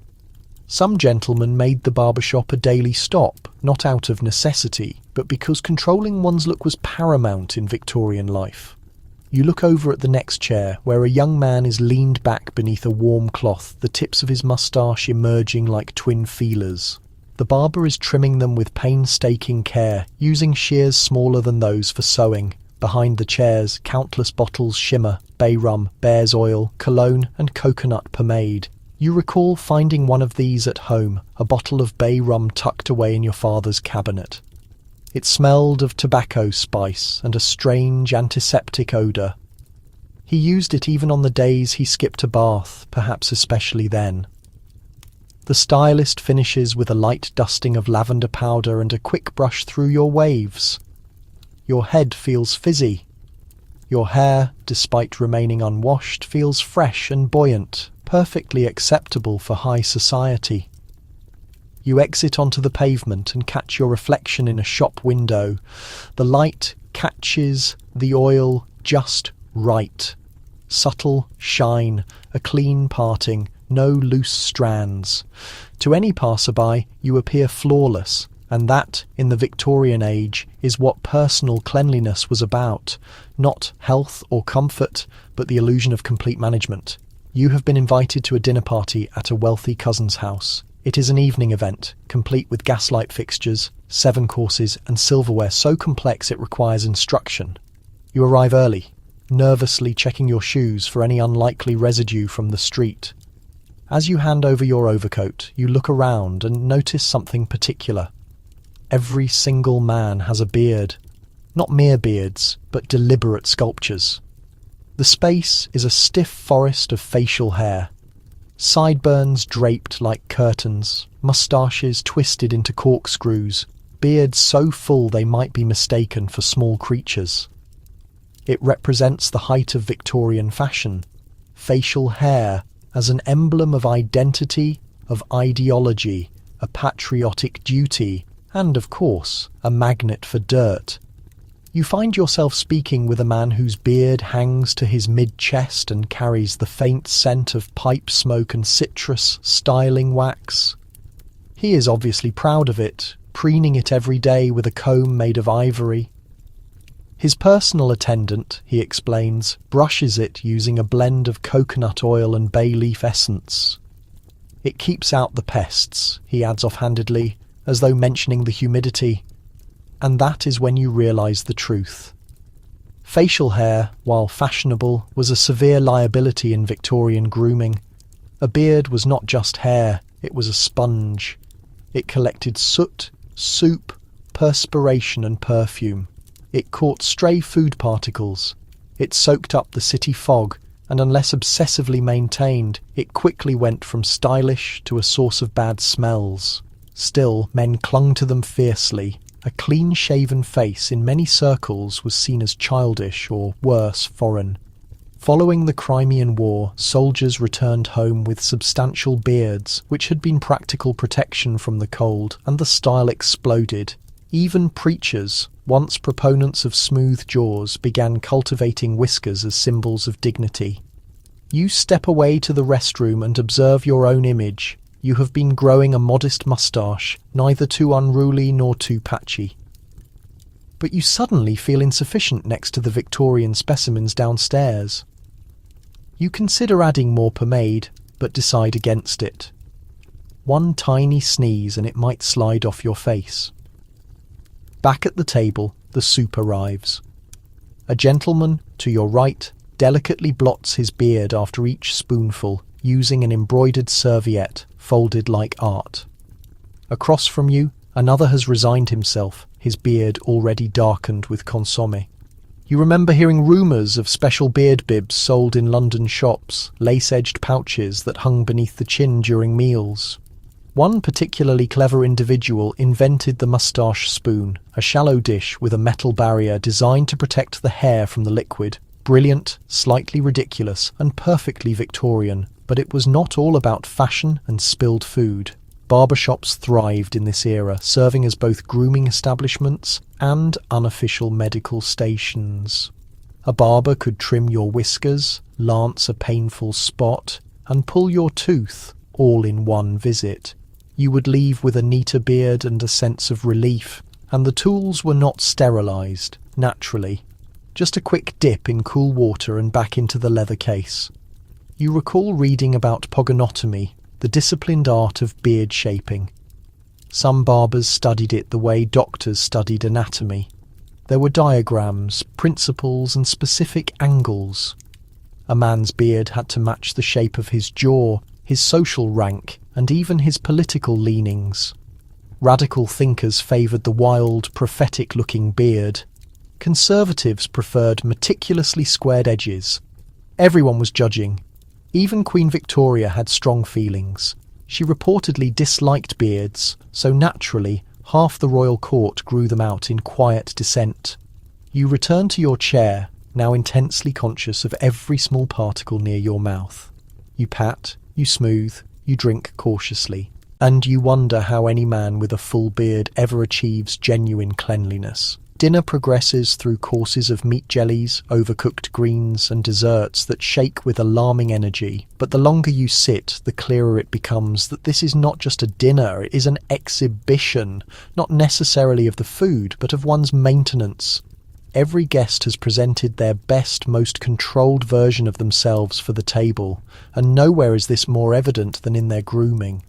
Some gentlemen made the barbershop a daily stop, not out of necessity, but because controlling one's look was paramount in Victorian life. You look over at the next chair, where a young man is leaned back beneath a warm cloth, the tips of his moustache emerging like twin feelers. The barber is trimming them with painstaking care, using shears smaller than those for sewing. Behind the chairs, countless bottles shimmer: bay rum, bear's oil, cologne, and coconut pomade. You recall finding one of these at home, a bottle of bay rum tucked away in your father's cabinet. It smelled of tobacco spice and a strange antiseptic odour. He used it even on the days he skipped a bath, perhaps especially then. The stylist finishes with a light dusting of lavender powder and a quick brush through your waves. Your head feels fizzy. Your hair, despite remaining unwashed, feels fresh and buoyant, perfectly acceptable for high society. You exit onto the pavement and catch your reflection in a shop window. The light catches the oil just right. Subtle shine, a clean parting, no loose strands. To any passerby, you appear flawless, and that, in the Victorian age, is what personal cleanliness was about. Not health or comfort, but the illusion of complete management. You have been invited to a dinner party at a wealthy cousin's house. It is an evening event, complete with gaslight fixtures, 7 courses, and silverware so complex it requires instruction. You arrive early, nervously checking your shoes for any unlikely residue from the street. As you hand over your overcoat, you look around and notice something particular. Every single man has a beard. Not mere beards, but deliberate sculptures. The space is a stiff forest of facial hair. Sideburns draped like curtains, moustaches twisted into corkscrews, beards so full they might be mistaken for small creatures. It represents the height of Victorian fashion. Facial hair as an emblem of identity, of ideology, a patriotic duty, and, of course, a magnet for dirt. You find yourself speaking with a man whose beard hangs to his mid-chest and carries the faint scent of pipe smoke and citrus styling wax. He is obviously proud of it, preening it every day with a comb made of ivory. His personal attendant, he explains, brushes it using a blend of coconut oil and bay leaf essence. It keeps out the pests, he adds offhandedly, as though mentioning the humidity. And that is when you realise the truth. Facial hair, while fashionable, was a severe liability in Victorian grooming. A beard was not just hair, it was a sponge. It collected soot, soup, perspiration and perfume. It caught stray food particles. It soaked up the city fog, and unless obsessively maintained, it quickly went from stylish to a source of bad smells. Still, men clung to them fiercely. A clean-shaven face in many circles was seen as childish or, worse, foreign. Following the Crimean War, soldiers returned home with substantial beards, which had been practical protection from the cold, and the style exploded. Even preachers, once proponents of smooth jaws, began cultivating whiskers as symbols of dignity. You step away to the restroom and observe your own image. You have been growing a modest moustache, neither too unruly nor too patchy. But you suddenly feel insufficient next to the Victorian specimens downstairs. You consider adding more pomade, but decide against it. One tiny sneeze and it might slide off your face. Back at the table, the soup arrives. A gentleman, to your right, delicately blots his beard after each spoonful, using an embroidered serviette, folded like art. Across from you, another has resigned himself, his beard already darkened with consommé. You remember hearing rumours of special beard bibs sold in London shops, lace-edged pouches that hung beneath the chin during meals. One particularly clever individual invented the moustache spoon, a shallow dish with a metal barrier designed to protect the hair from the liquid. Brilliant, slightly ridiculous, and perfectly Victorian. But it was not all about fashion and spilled food. Barbershops thrived in this era, serving as both grooming establishments and unofficial medical stations. A barber could trim your whiskers, lance a painful spot, and pull your tooth, all in one visit. You would leave with a neater beard and a sense of relief, and the tools were not sterilised, naturally. Just a quick dip in cool water and back into the leather case. You recall reading about pogonotomy, the disciplined art of beard shaping. Some barbers studied it the way doctors studied anatomy. There were diagrams, principles, and specific angles. A man's beard had to match the shape of his jaw, his social rank, and even his political leanings. Radical thinkers favoured the wild, prophetic-looking beard. Conservatives preferred meticulously squared edges. Everyone was judging. Even Queen Victoria had strong feelings. She reportedly disliked beards, so naturally, half the royal court grew them out in quiet dissent. You return to your chair, now intensely conscious of every small particle near your mouth. You pat, you smooth, you drink cautiously, and you wonder how any man with a full beard ever achieves genuine cleanliness. Dinner progresses through courses of meat jellies, overcooked greens, and desserts that shake with alarming energy. But the longer you sit, the clearer it becomes that this is not just a dinner, it is an exhibition, not necessarily of the food, but of one's maintenance. Every guest has presented their best, most controlled version of themselves for the table, and nowhere is this more evident than in their grooming.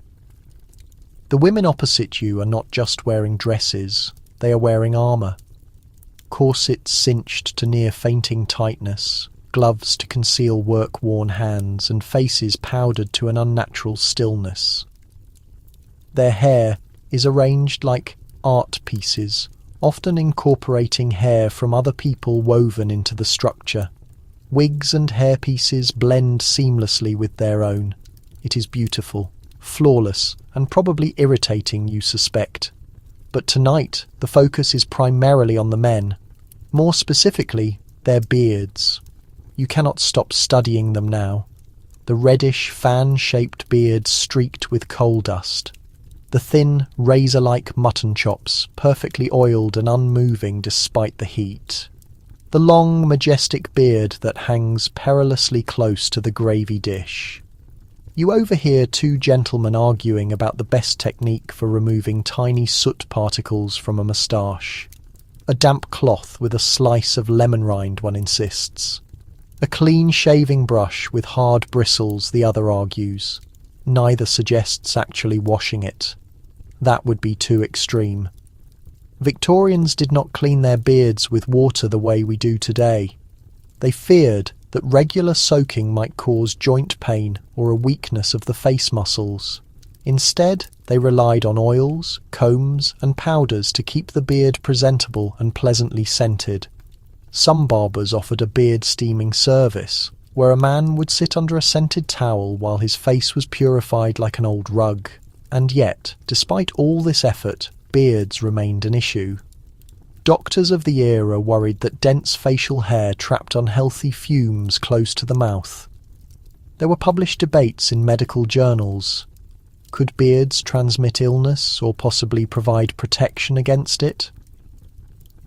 The women opposite you are not just wearing dresses, they are wearing armour. Corsets cinched to near fainting tightness, gloves to conceal work-worn hands, and faces powdered to an unnatural stillness. Their hair is arranged like art pieces, often incorporating hair from other people woven into the structure. Wigs and hairpieces blend seamlessly with their own. It is beautiful, flawless, and probably irritating, you suspect. But tonight, the focus is primarily on the men. More specifically, their beards. You cannot stop studying them now. The reddish, fan-shaped beards streaked with coal dust. The thin, razor-like mutton chops, perfectly oiled and unmoving despite the heat. The long, majestic beard that hangs perilously close to the gravy dish. You overhear two gentlemen arguing about the best technique for removing tiny soot particles from a moustache. A damp cloth with a slice of lemon rind, one insists. A clean shaving brush with hard bristles, the other argues. Neither suggests actually washing it. That would be too extreme. Victorians did not clean their beards with water the way we do today. They feared that regular soaking might cause joint pain or a weakness of the face muscles. Instead, they relied on oils, combs, and powders to keep the beard presentable and pleasantly scented. Some barbers offered a beard steaming service, where a man would sit under a scented towel while his face was purified like an old rug. And yet, despite all this effort, beards remained an issue. Doctors of the era worried that dense facial hair trapped unhealthy fumes close to the mouth. There were published debates in medical journals. Could beards transmit illness or possibly provide protection against it?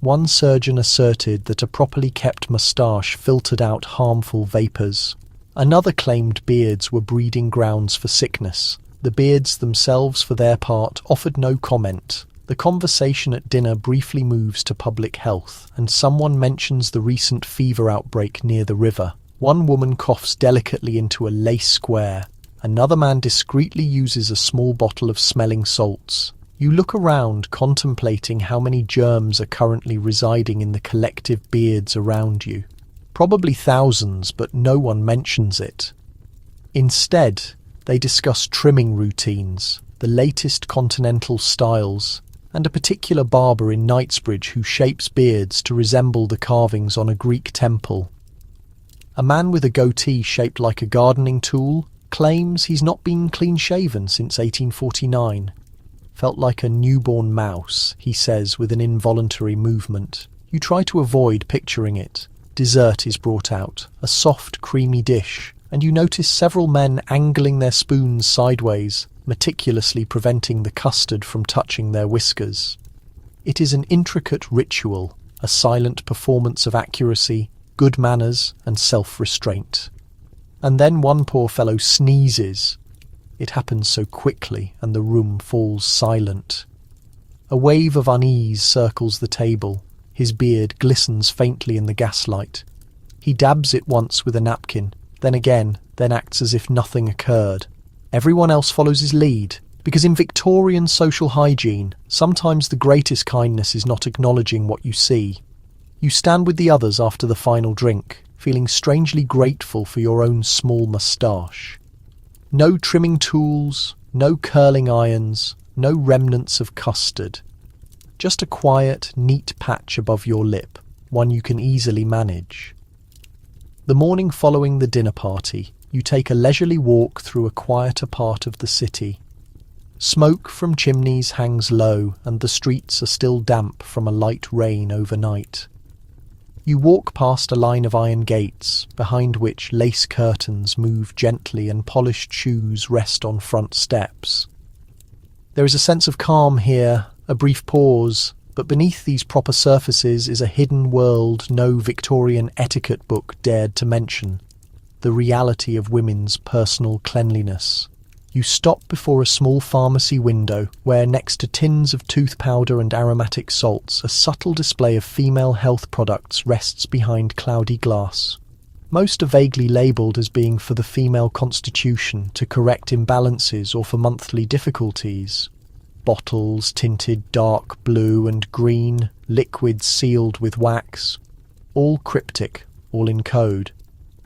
One surgeon asserted that a properly kept moustache filtered out harmful vapours. Another claimed beards were breeding grounds for sickness. The beards themselves, for their part, offered no comment. The conversation at dinner briefly moves to public health, and someone mentions the recent fever outbreak near the river. One woman coughs delicately into a lace square. Another man discreetly uses a small bottle of smelling salts. You look around, contemplating how many germs are currently residing in the collective beards around you. Probably thousands, but no one mentions it. Instead, they discuss trimming routines, the latest continental styles, and a particular barber in Knightsbridge who shapes beards to resemble the carvings on a Greek temple. A man with a goatee shaped like a gardening tool claims he's not been clean-shaven since 1849. Felt like a newborn mouse, he says with an involuntary movement. You try to avoid picturing it. Dessert is brought out, a soft, creamy dish, and you notice several men angling their spoons sideways, meticulously preventing the custard from touching their whiskers. It is an intricate ritual, a silent performance of accuracy, good manners, and self-restraint. And then one poor fellow sneezes. It happens so quickly, and the room falls silent. A wave of unease circles the table. His beard glistens faintly in the gaslight. He dabs it once with a napkin, then again, then acts as if nothing occurred. Everyone else follows his lead, because in Victorian social hygiene, sometimes the greatest kindness is not acknowledging what you see. You stand with the others after the final drink, feeling strangely grateful for your own small moustache. No trimming tools, no curling irons, no remnants of custard. Just a quiet, neat patch above your lip, one you can easily manage. The morning following the dinner party, you take a leisurely walk through a quieter part of the city. Smoke from chimneys hangs low, and the streets are still damp from a light rain overnight. You walk past a line of iron gates, behind which lace curtains move gently and polished shoes rest on front steps. There is a sense of calm here, a brief pause, but beneath these proper surfaces is a hidden world no Victorian etiquette book dared to mention, the reality of women's personal cleanliness. You stop before a small pharmacy window where, next to tins of tooth powder and aromatic salts, a subtle display of female health products rests behind cloudy glass. Most are vaguely labelled as being for the female constitution, to correct imbalances or for monthly difficulties. Bottles tinted dark blue and green, liquids sealed with wax, all cryptic, all in code.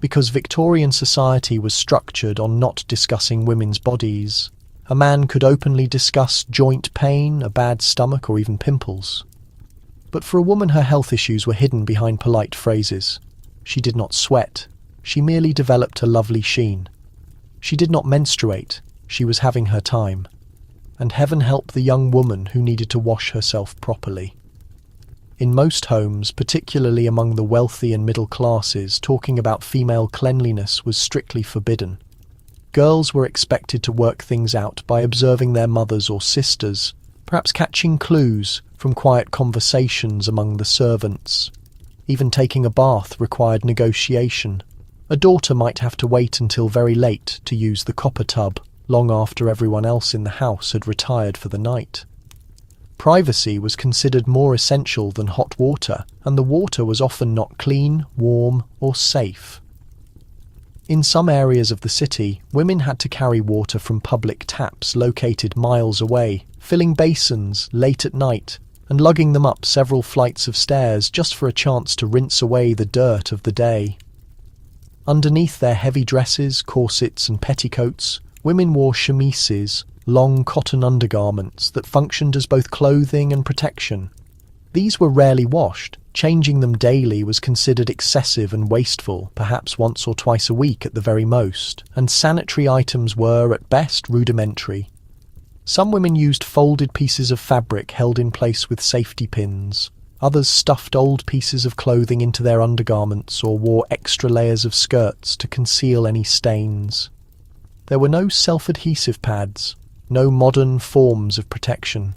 Because Victorian society was structured on not discussing women's bodies, a man could openly discuss joint pain, a bad stomach, or even pimples. But for a woman, her health issues were hidden behind polite phrases. She did not sweat. She merely developed a lovely sheen. She did not menstruate. She was having her time. And heaven help the young woman who needed to wash herself properly. In most homes, particularly among the wealthy and middle classes, talking about female cleanliness was strictly forbidden. Girls were expected to work things out by observing their mothers or sisters, perhaps catching clues from quiet conversations among the servants. Even taking a bath required negotiation. A daughter might have to wait until very late to use the copper tub, long after everyone else in the house had retired for the night. Privacy was considered more essential than hot water, and the water was often not clean, warm, or safe. In some areas of the city, women had to carry water from public taps located miles away, filling basins late at night and lugging them up several flights of stairs just for a chance to rinse away the dirt of the day. Underneath their heavy dresses, corsets, and petticoats, women wore chemises, long cotton undergarments that functioned as both clothing and protection. These were rarely washed. Changing them daily was considered excessive and wasteful, perhaps once or twice a week at the very most, and sanitary items were, at best, rudimentary. Some women used folded pieces of fabric held in place with safety pins. Others stuffed old pieces of clothing into their undergarments or wore extra layers of skirts to conceal any stains. There were no self-adhesive pads, no modern forms of protection.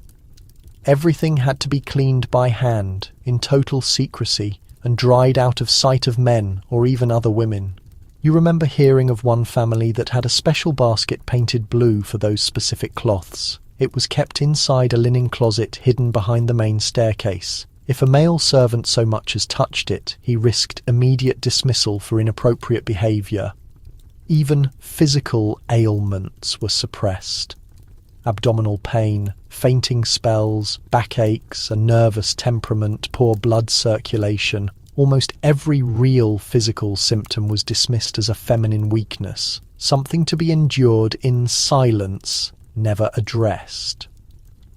Everything had to be cleaned by hand, in total secrecy, and dried out of sight of men or even other women. You remember hearing of one family that had a special basket painted blue for those specific cloths. It was kept inside a linen closet hidden behind the main staircase. If a male servant so much as touched it, he risked immediate dismissal for inappropriate behaviour. Even physical ailments were suppressed. Abdominal pain, fainting spells, backaches, a nervous temperament, poor blood circulation. Almost every real physical symptom was dismissed as a feminine weakness, something to be endured in silence, never addressed.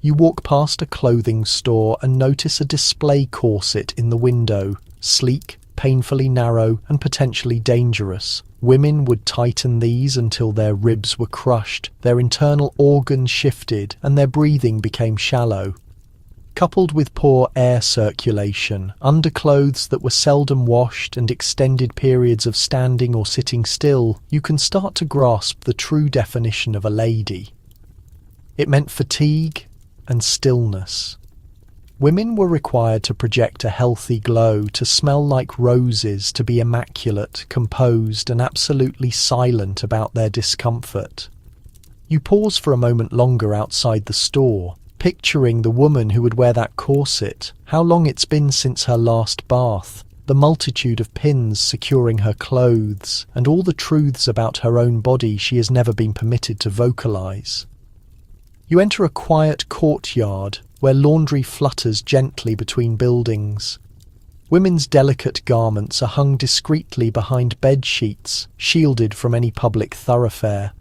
You walk past a clothing store and notice a display corset in the window, sleek, painfully narrow, and potentially dangerous. Women would tighten these until their ribs were crushed, their internal organs shifted, and their breathing became shallow. Coupled with poor air circulation, underclothes that were seldom washed, and extended periods of standing or sitting still, you can start to grasp the true definition of a lady. It meant fatigue and stillness. Women were required to project a healthy glow, to smell like roses, to be immaculate, composed, and absolutely silent about their discomfort. You pause for a moment longer outside the store, picturing the woman who would wear that corset, how long it's been since her last bath, the multitude of pins securing her clothes, and all the truths about her own body she has never been permitted to vocalize. You enter a quiet courtyard where laundry flutters gently between buildings. Women's delicate garments are hung discreetly behind bed sheets, shielded from any public thoroughfare.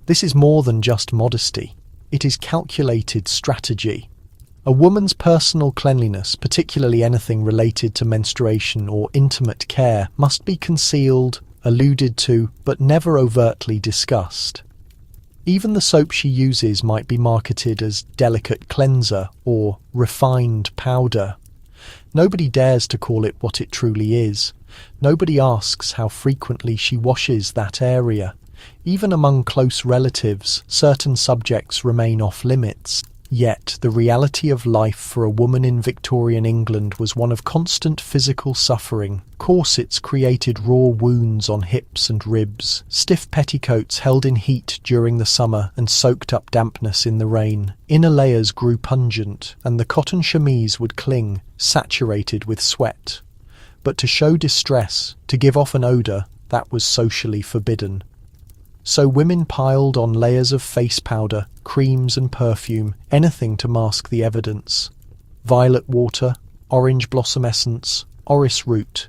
This is more than just modesty. It is calculated strategy. A woman's personal cleanliness, particularly anything related to menstruation or intimate care, must be concealed, alluded to, but never overtly discussed. Even the soap she uses might be marketed as delicate cleanser or refined powder. Nobody dares to call it what it truly is. Nobody asks how frequently she washes that area. Even among close relatives, certain subjects remain off limits. Yet the reality of life for a woman in Victorian England was one of constant physical suffering. Corsets created raw wounds on hips and ribs. Stiff petticoats held in heat during the summer and soaked up dampness in the rain. Inner layers grew pungent, and the cotton chemise would cling, saturated with sweat. But to show distress, to give off an odour, that was socially forbidden. So women piled on layers of face powder, creams and perfume, anything to mask the evidence. Violet water, orange blossom essence, orris root.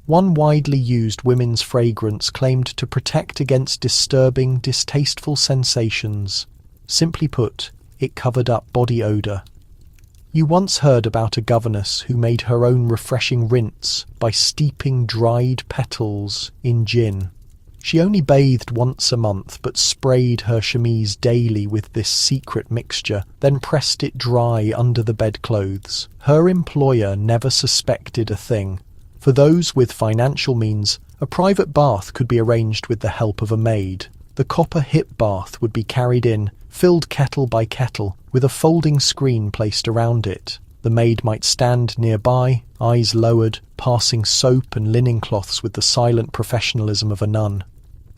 One widely used women's fragrance claimed to protect against disturbing, distasteful sensations. Simply put, it covered up body odour. You once heard about a governess who made her own refreshing rinse by steeping dried petals in gin. She only bathed once a month, but sprayed her chemise daily with this secret mixture, then pressed it dry under the bedclothes. Her employer never suspected a thing. For those with financial means, a private bath could be arranged with the help of a maid. The copper hip bath would be carried in, filled kettle by kettle, with a folding screen placed around it. The maid might stand nearby, eyes lowered, passing soap and linen cloths with the silent professionalism of a nun.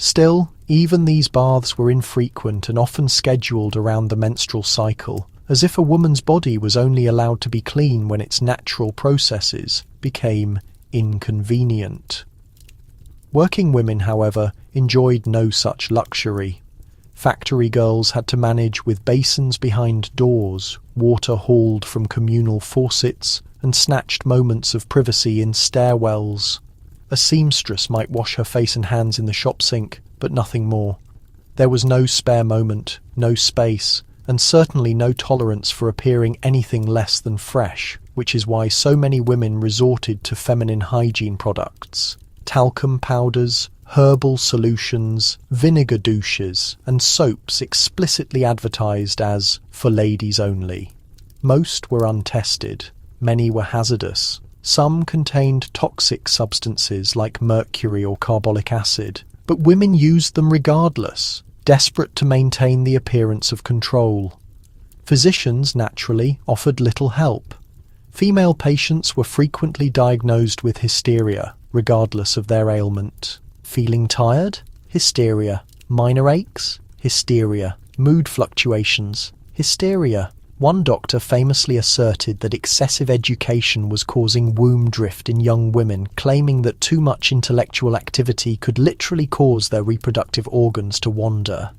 Still, even these baths were infrequent and often scheduled around the menstrual cycle, as if a woman's body was only allowed to be clean when its natural processes became inconvenient. Working women, however, enjoyed no such luxury. Factory girls had to manage with basins behind doors, water hauled from communal faucets, and snatched moments of privacy in stairwells. A seamstress might wash her face and hands in the shop sink, but nothing more. There was no spare moment, no space, and certainly no tolerance for appearing anything less than fresh, which is why so many women resorted to feminine hygiene products. Talcum powders, herbal solutions, vinegar douches, and soaps explicitly advertised as for ladies only. Most were untested, many were hazardous. Some contained toxic substances like mercury or carbolic acid, but women used them regardless, desperate to maintain the appearance of control. Physicians, naturally, offered little help. Female patients were frequently diagnosed with hysteria, regardless of their ailment. Feeling tired? Hysteria. Minor aches? Hysteria. Mood fluctuations? Hysteria. One doctor famously asserted that excessive education was causing womb drift in young women, claiming that too much intellectual activity could literally cause their reproductive organs to wander.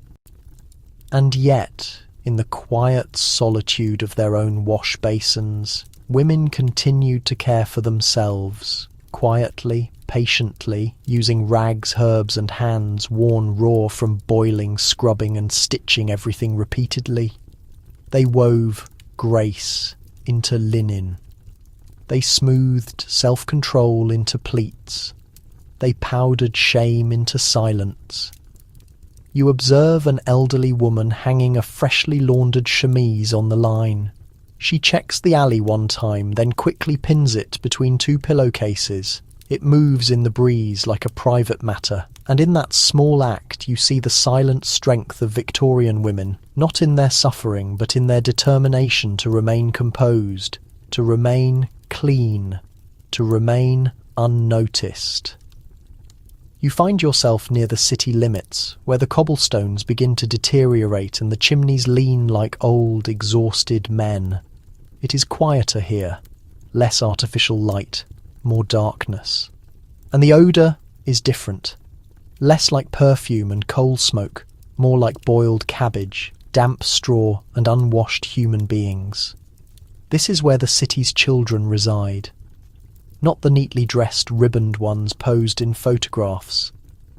And yet, in the quiet solitude of their own wash basins, women continued to care for themselves, quietly, patiently, using rags, herbs and hands worn raw from boiling, scrubbing and stitching everything repeatedly. They wove grace into linen. They smoothed self-control into pleats. They powdered shame into silence. You observe an elderly woman hanging a freshly laundered chemise on the line. She checks the alley one time, then quickly pins it between two pillowcases. It moves in the breeze like a private matter, and in that small act you see the silent strength of Victorian women, not in their suffering but in their determination to remain composed, to remain clean, to remain unnoticed. You find yourself near the city limits, where the cobblestones begin to deteriorate and the chimneys lean like old, exhausted men. It is quieter here, less artificial light, more darkness. And the odour is different. Less like perfume and coal smoke, more like boiled cabbage, damp straw and unwashed human beings. This is where the city's children reside. Not the neatly dressed, ribboned ones posed in photographs,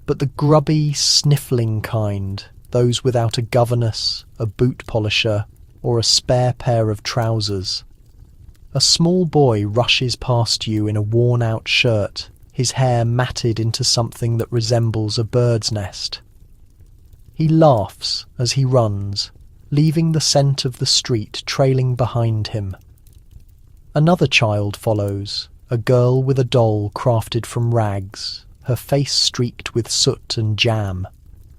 but the grubby, sniffling kind, those without a governess, a boot polisher, or a spare pair of trousers. A small boy rushes past you in a worn-out shirt, his hair matted into something that resembles a bird's nest. He laughs as he runs, leaving the scent of the street trailing behind him. Another child follows, a girl with a doll crafted from rags, her face streaked with soot and jam.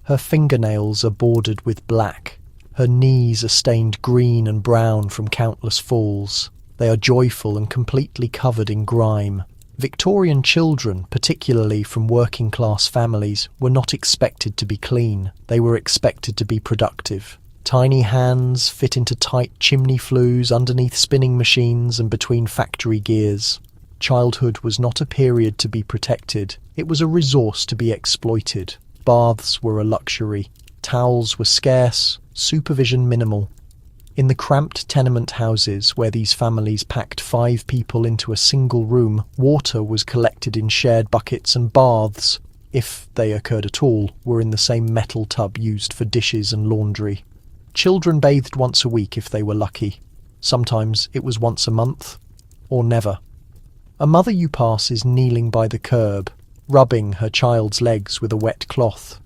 Her fingernails are bordered with black. Her knees are stained green and brown from countless falls. They are joyful and completely covered in grime. Victorian children, particularly from working-class families, were not expected to be clean. They were expected to be productive. Tiny hands fit into tight chimney flues underneath spinning machines and between factory gears. Childhood was not a period to be protected. It was a resource to be exploited. Baths were a luxury. Towels were scarce. Supervision minimal. In the cramped tenement houses where these families packed 5 people into a single room, water was collected in shared buckets and baths, if they occurred at all, were in the same metal tub used for dishes and laundry. Children bathed once a week if they were lucky. Sometimes it was once a month, or never. A mother you pass is kneeling by the curb, rubbing her child's legs with a wet cloth.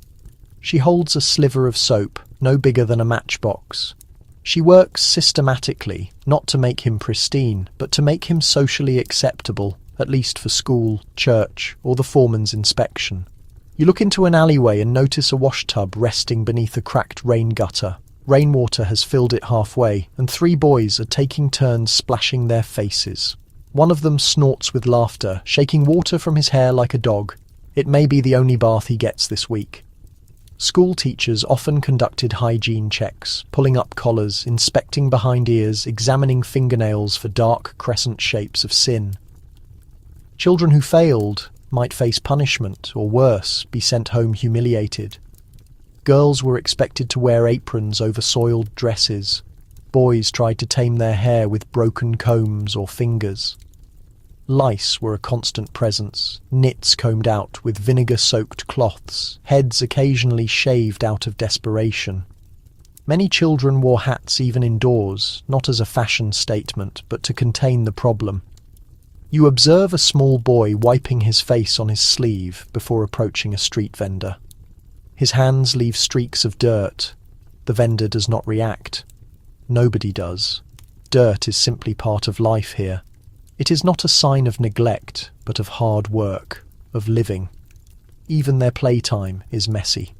She holds a sliver of soap, no bigger than a matchbox. She works systematically, not to make him pristine, but to make him socially acceptable, at least for school, church, or the foreman's inspection. You look into an alleyway and notice a washtub resting beneath a cracked rain gutter. Rainwater has filled it halfway, and 3 boys are taking turns splashing their faces. One of them snorts with laughter, shaking water from his hair like a dog. It may be the only bath he gets this week. School teachers often conducted hygiene checks, pulling up collars, inspecting behind ears, examining fingernails for dark crescent shapes of sin. Children who failed might face punishment, or worse, be sent home humiliated. Girls were expected to wear aprons over soiled dresses. Boys tried to tame their hair with broken combs or fingers. Lice were a constant presence, nits combed out with vinegar-soaked cloths, heads occasionally shaved out of desperation. Many children wore hats even indoors, not as a fashion statement, but to contain the problem. You observe a small boy wiping his face on his sleeve before approaching a street vendor. His hands leave streaks of dirt. The vendor does not react. Nobody does. Dirt is simply part of life here. It is not a sign of neglect, but of hard work, of living. Even their playtime is messy.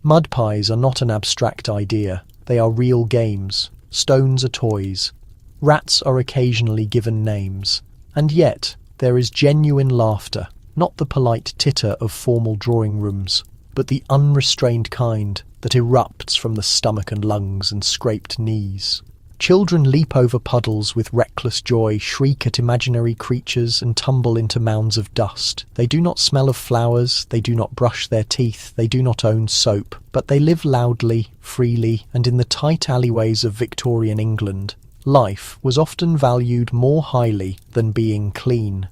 Mud pies are not an abstract idea. They are real games. Stones are toys. Rats are occasionally given names. And yet, there is genuine laughter, not the polite titter of formal drawing rooms, but the unrestrained kind that erupts from the stomach and lungs and scraped knees. Children leap over puddles with reckless joy, shriek at imaginary creatures, and tumble into mounds of dust. They do not smell of flowers, they do not brush their teeth, they do not own soap, but they live loudly, freely, and in the tight alleyways of Victorian England, life was often valued more highly than being clean.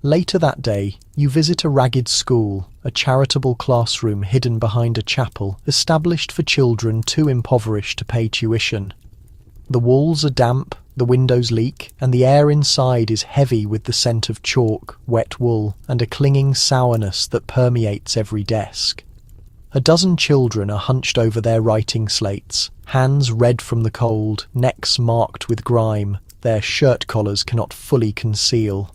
Later that day, you visit a ragged school, a charitable classroom hidden behind a chapel, established for children too impoverished to pay tuition. The walls are damp, the windows leak, and the air inside is heavy with the scent of chalk, wet wool, and a clinging sourness that permeates every desk. A dozen children are hunched over their writing slates, hands red from the cold, necks marked with grime, their shirt collars cannot fully conceal.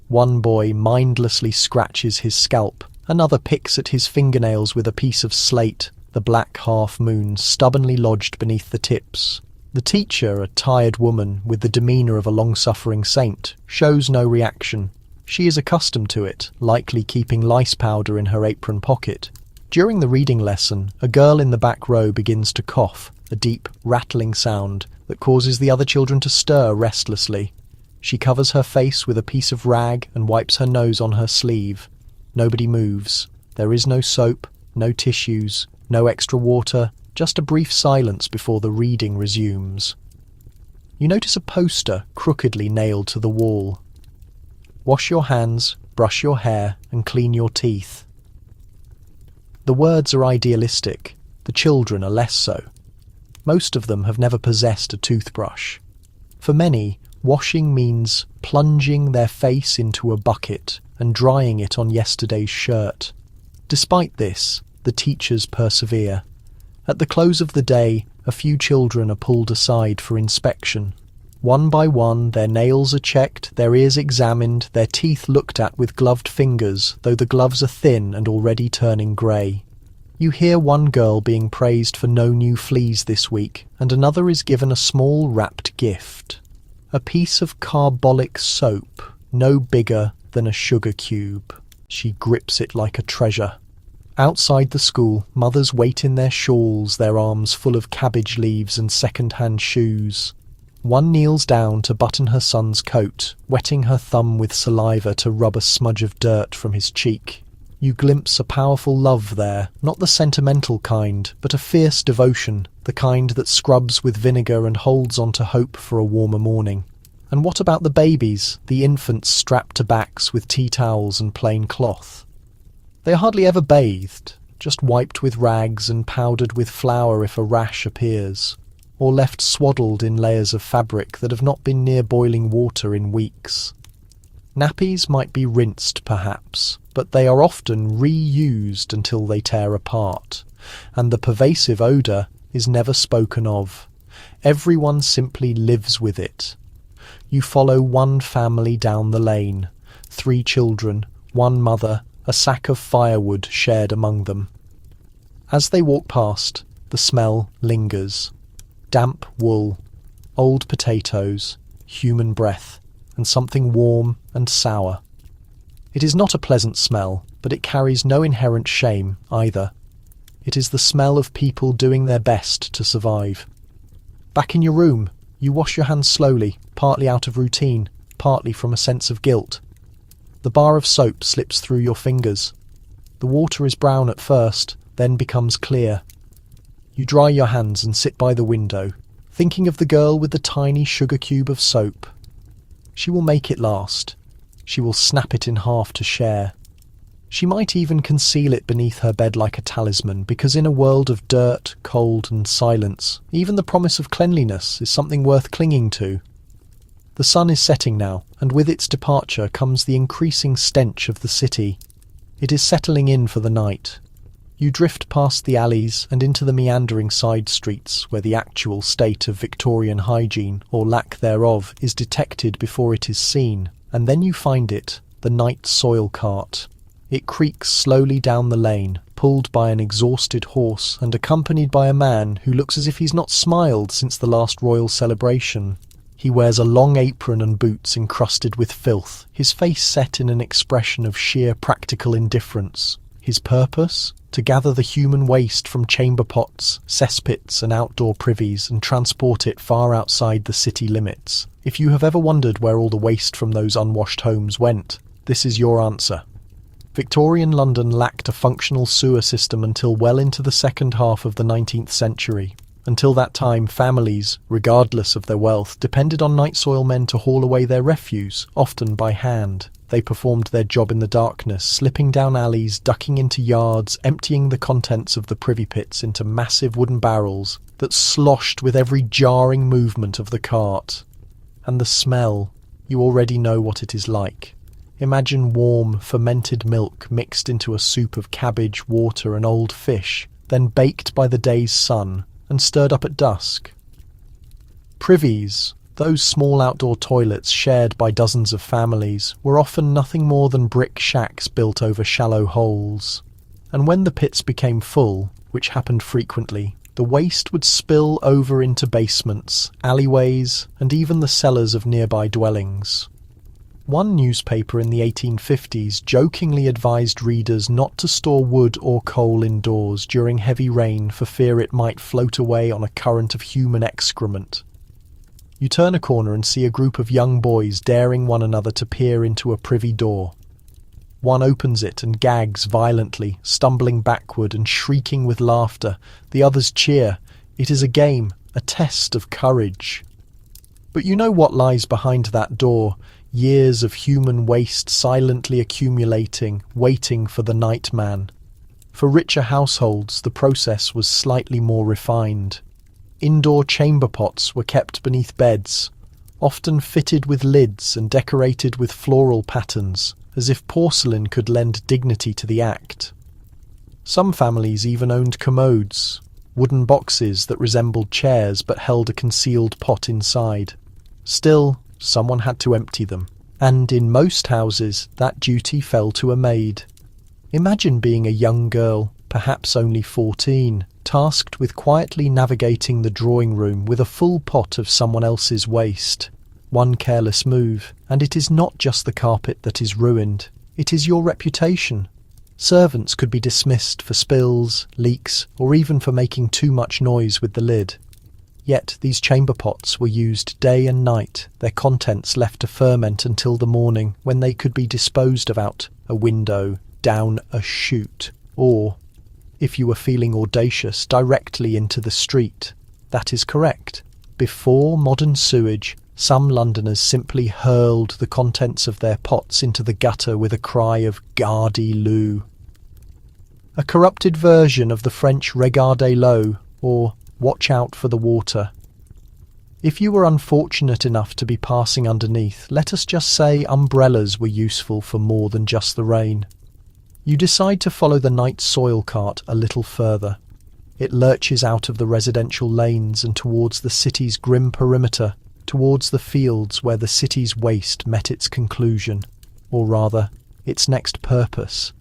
One boy mindlessly scratches his scalp, another picks at his fingernails with a piece of slate, the black half-moon stubbornly lodged beneath the tips. The teacher, a tired woman with the demeanour of a long-suffering saint, shows no reaction. She is accustomed to it, likely keeping lice powder in her apron pocket. During the reading lesson, a girl in the back row begins to cough, a deep, rattling sound that causes the other children to stir restlessly. She covers her face with a piece of rag and wipes her nose on her sleeve. Nobody moves. There is no soap, no tissues, no extra water, just a brief silence before the reading resumes. You notice a poster crookedly nailed to the wall. Wash your hands, brush your hair, and clean your teeth. The words are idealistic, the children are less so. Most of them have never possessed a toothbrush. For many, washing means plunging their face into a bucket and drying it on yesterday's shirt. Despite this, the teachers persevere. At the close of the day, a few children are pulled aside for inspection. One by one, their nails are checked, their ears examined, their teeth looked at with gloved fingers, though the gloves are thin and already turning grey. You hear one girl being praised for no new fleas this week, and another is given a small wrapped gift. A piece of carbolic soap, no bigger than a sugar cube. She grips it like a treasure. Outside the school, mothers wait in their shawls, their arms full of cabbage leaves and second-hand shoes. One kneels down to button her son's coat, wetting her thumb with saliva to rub a smudge of dirt from his cheek. You glimpse a powerful love there, not the sentimental kind, but a fierce devotion, the kind that scrubs with vinegar and holds on to hope for a warmer morning. And what about the babies, the infants strapped to backs with tea towels and plain cloth? They are hardly ever bathed, just wiped with rags and powdered with flour if a rash appears, or left swaddled in layers of fabric that have not been near boiling water in weeks. Nappies might be rinsed, perhaps, but they are often reused until they tear apart, and the pervasive odour is never spoken of. Everyone simply lives with it. You follow one family down the lane, 3 children, one mother, a sack of firewood shared among them. As they walk past, the smell lingers. Damp wool, old potatoes, human breath, and something warm and sour. It is not a pleasant smell, but it carries no inherent shame either. It is the smell of people doing their best to survive. Back in your room, you wash your hands slowly, partly out of routine, partly from a sense of guilt. The bar of soap slips through your fingers. The water is brown at first, then becomes clear. You dry your hands and sit by the window, thinking of the girl with the tiny sugar cube of soap. She will make it last. She will snap it in half to share. She might even conceal it beneath her bed like a talisman, because in a world of dirt, cold and silence, even the promise of cleanliness is something worth clinging to. The sun is setting now, and with its departure comes the increasing stench of the city. It is settling in for the night. You drift past the alleys and into the meandering side streets where the actual state of Victorian hygiene, or lack thereof, is detected before it is seen, and then you find it, the night soil cart. It creaks slowly down the lane, pulled by an exhausted horse and accompanied by a man who looks as if he's not smiled since the last royal celebration. He wears a long apron and boots encrusted with filth, his face set in an expression of sheer practical indifference. His purpose? To gather the human waste from chamber pots, cesspits and outdoor privies and transport it far outside the city limits. If you have ever wondered where all the waste from those unwashed homes went, this is your answer. Victorian London lacked a functional sewer system until well into the second half of the 19th century. Until that time, families, regardless of their wealth, depended on night soil men to haul away their refuse, often by hand. They performed their job in the darkness, slipping down alleys, ducking into yards, emptying the contents of the privy pits into massive wooden barrels that sloshed with every jarring movement of the cart. And the smell, you already know what it is like. Imagine warm, fermented milk mixed into a soup of cabbage, water and old fish, then baked by the day's sun and stirred up at dusk. Privies, those small outdoor toilets shared by dozens of families, were often nothing more than brick shacks built over shallow holes. And when the pits became full, which happened frequently, the waste would spill over into basements, alleyways, and even the cellars of nearby dwellings. One newspaper in the 1850s jokingly advised readers not to store wood or coal indoors during heavy rain for fear it might float away on a current of human excrement. You turn a corner and see a group of young boys daring one another to peer into a privy door. One opens it and gags violently, stumbling backward and shrieking with laughter. The others cheer. It is a game, a test of courage. But you know what lies behind that door. Years of human waste silently accumulating, waiting for the nightman. For richer households, the process was slightly more refined. Indoor chamber pots were kept beneath beds, often fitted with lids and decorated with floral patterns, as if porcelain could lend dignity to the act. Some families even owned commodes, wooden boxes that resembled chairs but held a concealed pot inside. Still, someone had to empty them, and in most houses that duty fell to a maid. Imagine being a young girl, perhaps only 14, tasked with quietly navigating the drawing room with a full pot of someone else's waste. One careless move, and it is not just the carpet that is ruined, it is your reputation. Servants could be dismissed for spills, leaks, or even for making too much noise with the lid. Yet these chamber pots were used day and night, their contents left to ferment until the morning, when they could be disposed of out a window, down a chute, or, if you were feeling audacious, directly into the street. That is correct. Before modern sewage, some Londoners simply hurled the contents of their pots into the gutter with a cry of "Gardez-l'eau." A corrupted version of the French "Regardez-l'eau," or "Watch out for the water." If you were unfortunate enough to be passing underneath, let us just say umbrellas were useful for more than just the rain. You decide to follow the night soil cart a little further. It lurches out of the residential lanes and towards the city's grim perimeter, towards the fields where the city's waste met its conclusion, or rather, its next purpose.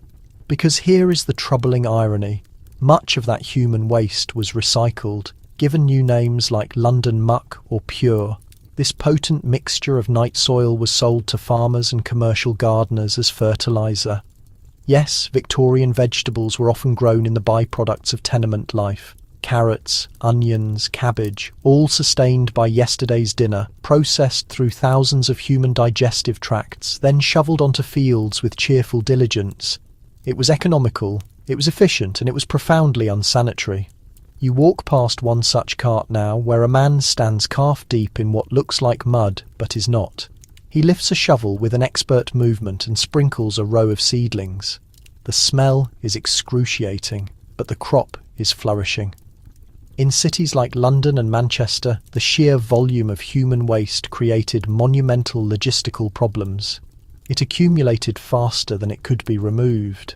Because here is the troubling irony. Much of that human waste was recycled, given new names like London muck or pure. This potent mixture of night soil was sold to farmers and commercial gardeners as fertiliser. Yes, Victorian vegetables were often grown in the byproducts of tenement life. Carrots, onions, cabbage, all sustained by yesterday's dinner, processed through thousands of human digestive tracts, then shovelled onto fields with cheerful diligence. It was economical, it was efficient, and it was profoundly unsanitary. You walk past one such cart now, where a man stands calf-deep in what looks like mud, but is not. He lifts a shovel with an expert movement and sprinkles a row of seedlings. The smell is excruciating, but the crop is flourishing. In cities like London and Manchester, the sheer volume of human waste created monumental logistical problems. It accumulated faster than it could be removed.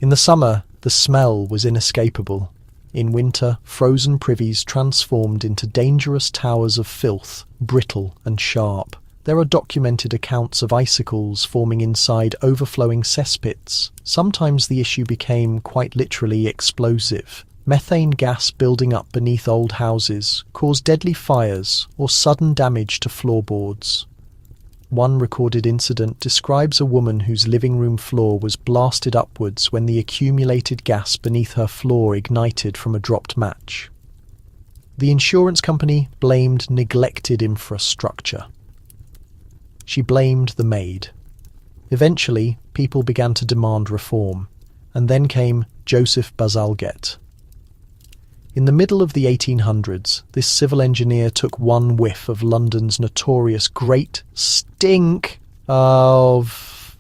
In the summer, the smell was inescapable. In winter, frozen privies transformed into dangerous towers of filth, brittle and sharp. There are documented accounts of icicles forming inside overflowing cesspits. Sometimes the issue became quite literally explosive. Methane gas building up beneath old houses caused deadly fires or sudden damage to floorboards. One recorded incident describes a woman whose living room floor was blasted upwards when the accumulated gas beneath her floor ignited from a dropped match. The insurance company blamed neglected infrastructure. She blamed the maid. Eventually, people began to demand reform, and then came Joseph Bazalgette. In the middle of the 1800s, this civil engineer took one whiff of London's notorious Great Stink of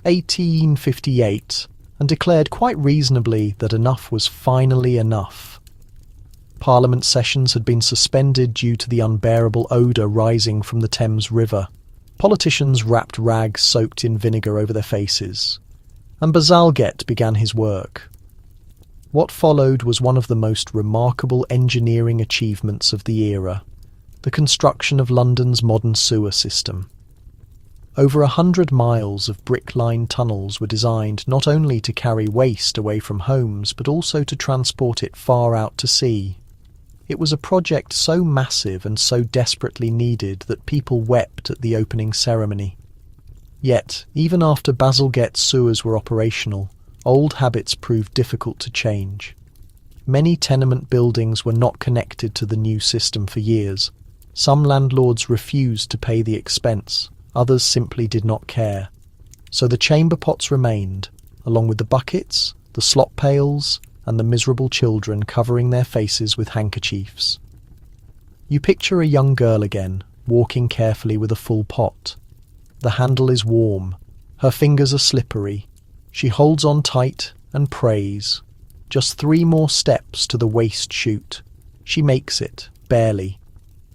1858 and declared quite reasonably that enough was finally enough. Parliament sessions had been suspended due to the unbearable odour rising from the Thames River. Politicians wrapped rags soaked in vinegar over their faces, and Bazalgette began his work. What followed was one of the most remarkable engineering achievements of the era, the construction of London's modern sewer system. Over 100 miles of brick-lined tunnels were designed not only to carry waste away from homes, but also to transport it far out to sea. It was a project so massive and so desperately needed that people wept at the opening ceremony. Yet, even after Bazalgette's sewers were operational, old habits proved difficult to change. Many tenement buildings were not connected to the new system for years. Some landlords refused to pay the expense, others simply did not care. So the chamber pots remained, along with the buckets, the slop pails, and the miserable children covering their faces with handkerchiefs. You picture a young girl again, walking carefully with a full pot. The handle is warm, her fingers are slippery. She holds on tight and prays. Just 3 more steps to the waste chute. She makes it, barely.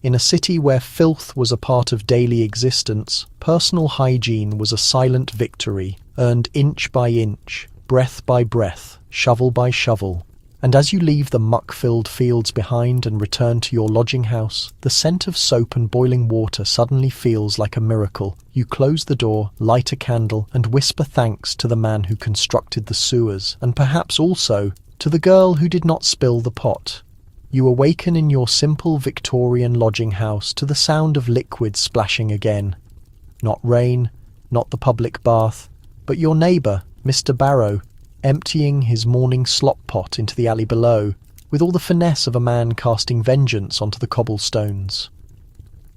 In a city where filth was a part of daily existence, personal hygiene was a silent victory, earned inch by inch, breath by breath, shovel by shovel. And as you leave the muck-filled fields behind and return to your lodging house, the scent of soap and boiling water suddenly feels like a miracle. You close the door, light a candle, and whisper thanks to the man who constructed the sewers, and perhaps also to the girl who did not spill the pot. You awaken in your simple Victorian lodging house to the sound of liquid splashing again. Not rain, not the public bath, but your neighbour, Mr. Barrow, emptying his morning slop pot into the alley below, with all the finesse of a man casting vengeance onto the cobblestones.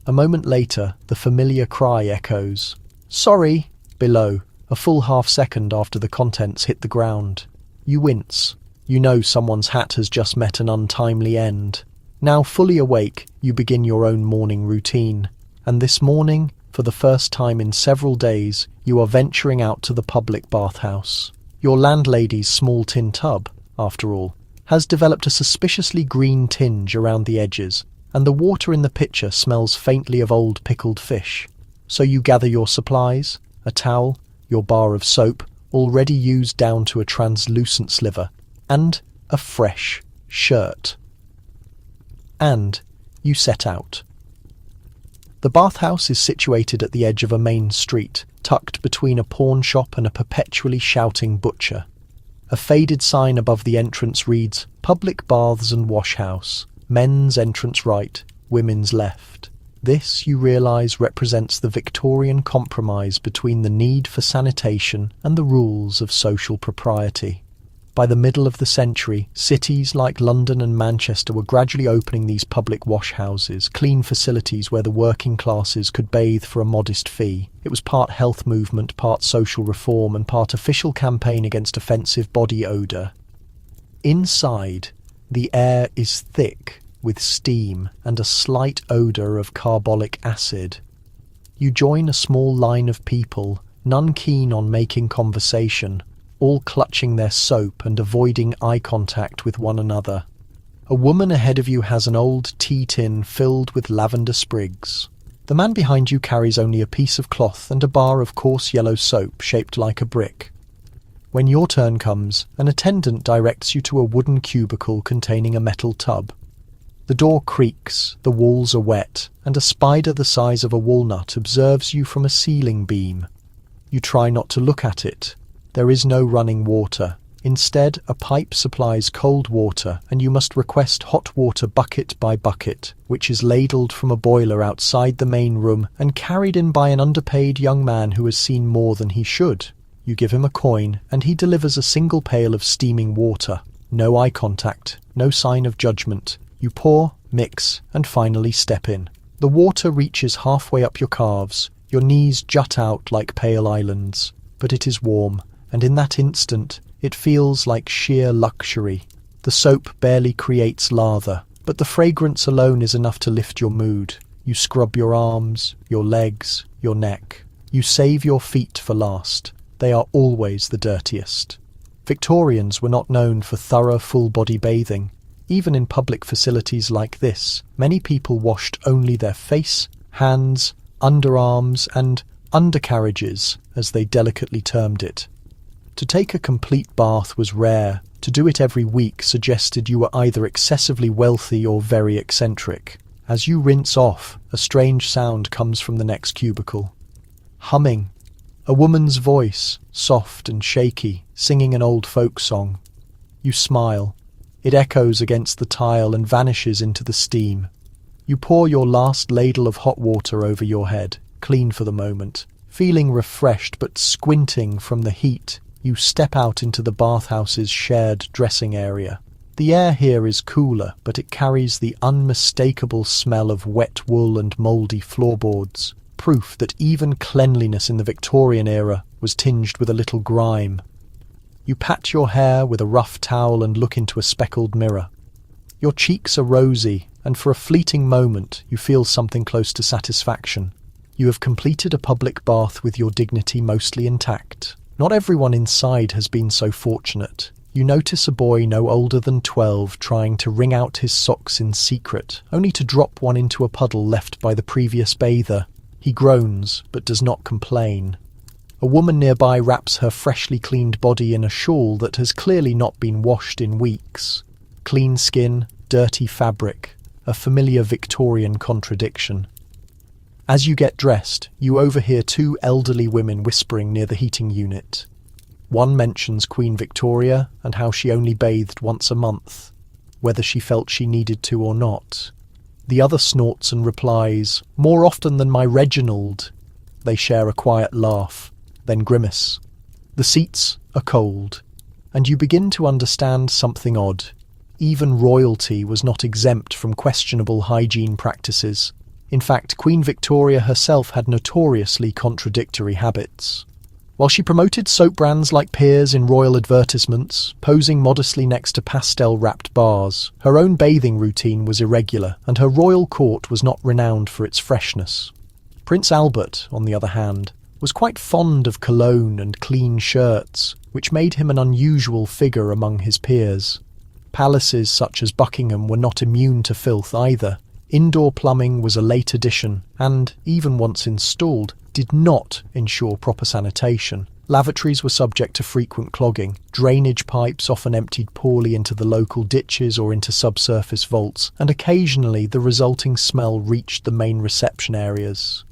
A moment later, the familiar cry echoes, "Sorry!" below, a full half-second after the contents hit the ground. You wince. You know someone's hat has just met an untimely end. Now fully awake, you begin your own morning routine. And this morning, for the first time in several days, you are venturing out to the public bathhouse. Your landlady's small tin tub, after all, has developed a suspiciously green tinge around the edges, and the water in the pitcher smells faintly of old pickled fish. So you gather your supplies, a towel, your bar of soap, already used down to a translucent sliver, and a fresh shirt. And you set out. The bathhouse is situated at the edge of a main street, tucked between a pawn shop and a perpetually shouting butcher. A faded sign above the entrance reads, "Public Baths and Wash House. Men's entrance right, women's left." This, you realise, represents the Victorian compromise between the need for sanitation and the rules of social propriety. By the middle of the century, cities like London and Manchester were gradually opening these public wash houses, clean facilities where the working classes could bathe for a modest fee. It was part health movement, part social reform, and part official campaign against offensive body odour. Inside, the air is thick with steam and a slight odour of carbolic acid. You join a small line of people, none keen on making conversation, all clutching their soap and avoiding eye contact with one another. A woman ahead of you has an old tea tin filled with lavender sprigs. The man behind you carries only a piece of cloth and a bar of coarse yellow soap shaped like a brick. When your turn comes, an attendant directs you to a wooden cubicle containing a metal tub. The door creaks, the walls are wet, and a spider the size of a walnut observes you from a ceiling beam. You try not to look at it. There is no running water. Instead, a pipe supplies cold water, and you must request hot water bucket by bucket, which is ladled from a boiler outside the main room and carried in by an underpaid young man who has seen more than he should. You give him a coin, and he delivers a single pail of steaming water. No eye contact, no sign of judgment. You pour, mix, and finally step in. The water reaches halfway up your calves. Your knees jut out like pale islands, but it is warm. And in that instant, it feels like sheer luxury. The soap barely creates lather, but the fragrance alone is enough to lift your mood. You scrub your arms, your legs, your neck. You save your feet for last. They are always the dirtiest. Victorians were not known for thorough full-body bathing. Even in public facilities like this, many people washed only their face, hands, underarms, and undercarriages, as they delicately termed it. To take a complete bath was rare. To do it every week suggested you were either excessively wealthy or very eccentric. As you rinse off, a strange sound comes from the next cubicle. Humming. A woman's voice, soft and shaky, singing an old folk song. You smile. It echoes against the tile and vanishes into the steam. You pour your last ladle of hot water over your head, clean for the moment. Feeling refreshed but squinting from the heat, you step out into the bathhouse's shared dressing area. The air here is cooler, but it carries the unmistakable smell of wet wool and mouldy floorboards, proof that even cleanliness in the Victorian era was tinged with a little grime. You pat your hair with a rough towel and look into a speckled mirror. Your cheeks are rosy, and for a fleeting moment you feel something close to satisfaction. You have completed a public bath with your dignity mostly intact. Not everyone inside has been so fortunate. You notice a boy no older than 12 trying to wring out his socks in secret, only to drop one into a puddle left by the previous bather. He groans, but does not complain. A woman nearby wraps her freshly cleaned body in a shawl that has clearly not been washed in weeks. Clean skin, dirty fabric, a familiar Victorian contradiction. As you get dressed, you overhear two elderly women whispering near the heating unit. One mentions Queen Victoria and how she only bathed once a month, whether she felt she needed to or not. The other snorts and replies, "More often than my Reginald." They share a quiet laugh, then grimace. The seats are cold, and you begin to understand something odd. Even royalty was not exempt from questionable hygiene practices. In fact, Queen Victoria herself had notoriously contradictory habits. While she promoted soap brands like Pears in royal advertisements, posing modestly next to pastel-wrapped bars, her own bathing routine was irregular, and her royal court was not renowned for its freshness. Prince Albert, on the other hand, was quite fond of cologne and clean shirts, which made him an unusual figure among his peers. Palaces such as Buckingham were not immune to filth either. Indoor plumbing was a late addition and, even once installed, did not ensure proper sanitation. Lavatories were subject to frequent clogging. Drainage pipes often emptied poorly into the local ditches or into subsurface vaults, and occasionally the resulting smell reached the main reception areas.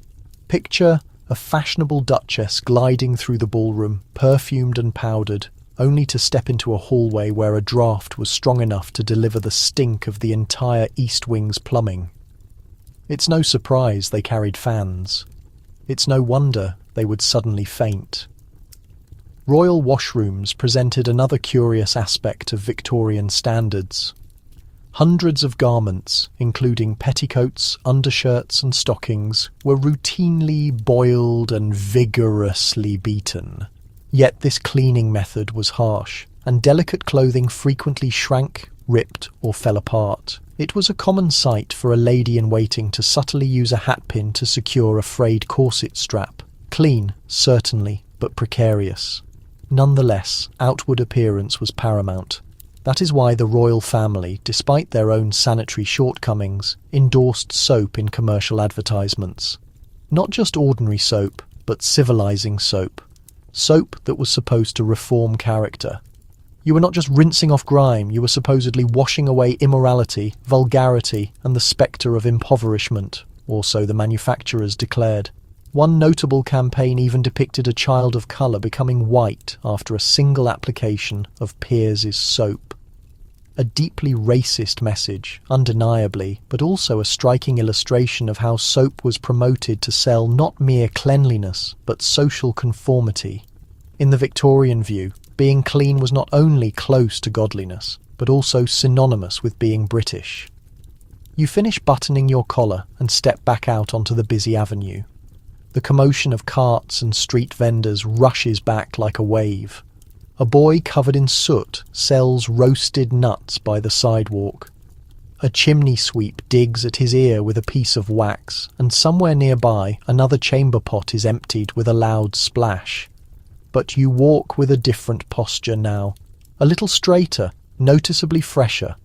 Picture a fashionable duchess gliding through the ballroom, perfumed and powdered, only to step into a hallway where a draught was strong enough to deliver the stink of the entire East Wing's plumbing. It's no surprise they carried fans. It's no wonder they would suddenly faint. Royal washrooms presented another curious aspect of Victorian standards. Hundreds of garments, including petticoats, undershirts and stockings, were routinely boiled and vigorously beaten. Yet this cleaning method was harsh, and delicate clothing frequently shrank, ripped, or fell apart. It was a common sight for a lady-in-waiting to subtly use a hatpin to secure a frayed corset strap. Clean, certainly, but precarious. Nonetheless, outward appearance was paramount. That is why the royal family, despite their own sanitary shortcomings, endorsed soap in commercial advertisements. Not just ordinary soap, but civilizing soap. Soap that was supposed to reform character. You were not just rinsing off grime, you were supposedly washing away immorality, vulgarity, and the spectre of impoverishment, or so the manufacturers declared. One notable campaign even depicted a child of colour becoming white after a single application of Pears' soap. A deeply racist message, undeniably, but also a striking illustration of how soap was promoted to sell not mere cleanliness, but social conformity. In the Victorian view, being clean was not only close to godliness, but also synonymous with being British. You finish buttoning your collar and step back out onto the busy avenue. The commotion of carts and street vendors rushes back like a wave. A boy covered in soot sells roasted nuts by the sidewalk. A chimney sweep digs at his ear with a piece of wax, and somewhere nearby another chamber pot is emptied with a loud splash. But you walk with a different posture now, a little straighter, noticeably fresher.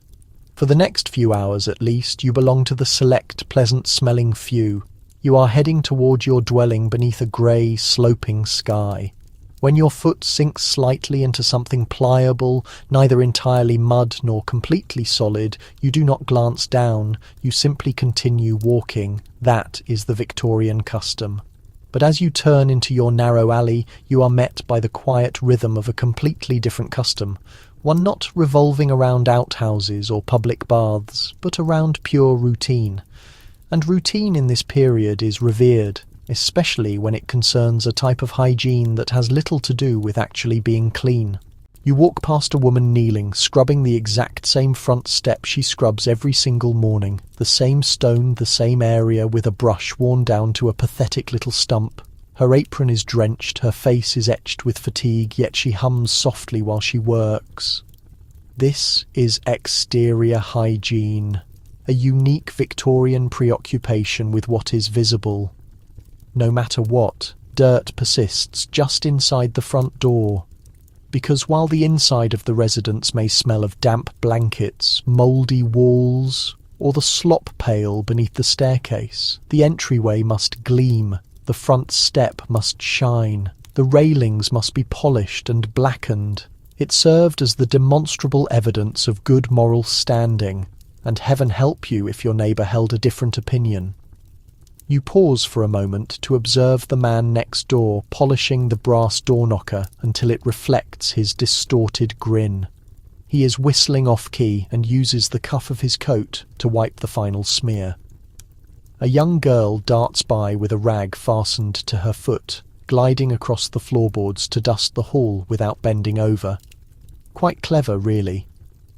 For the next few hours at least, you belong to the select, pleasant-smelling few. You are heading toward your dwelling beneath a grey, sloping sky. When your foot sinks slightly into something pliable, neither entirely mud nor completely solid, you do not glance down, you simply continue walking. That is the Victorian custom. But as you turn into your narrow alley, you are met by the quiet rhythm of a completely different custom, one not revolving around outhouses or public baths, but around pure routine. And routine in this period is revered, especially when it concerns a type of hygiene that has little to do with actually being clean. You walk past a woman kneeling, scrubbing the exact same front step she scrubs every single morning, the same stone, the same area, with a brush worn down to a pathetic little stump. Her apron is drenched, her face is etched with fatigue, yet she hums softly while she works. This is exterior hygiene, a unique Victorian preoccupation with what is visible. No matter what, dirt persists just inside the front door. Because while the inside of the residence may smell of damp blankets, mouldy walls, or the slop pail beneath the staircase, the entryway must gleam, the front step must shine, the railings must be polished and blackened. It served as the demonstrable evidence of good moral standing, and heaven help you if your neighbour held a different opinion. You pause for a moment to observe the man next door polishing the brass door knocker until it reflects his distorted grin. He is whistling off-key and uses the cuff of his coat to wipe the final smear. A young girl darts by with a rag fastened to her foot, gliding across the floorboards to dust the hall without bending over. Quite clever, really.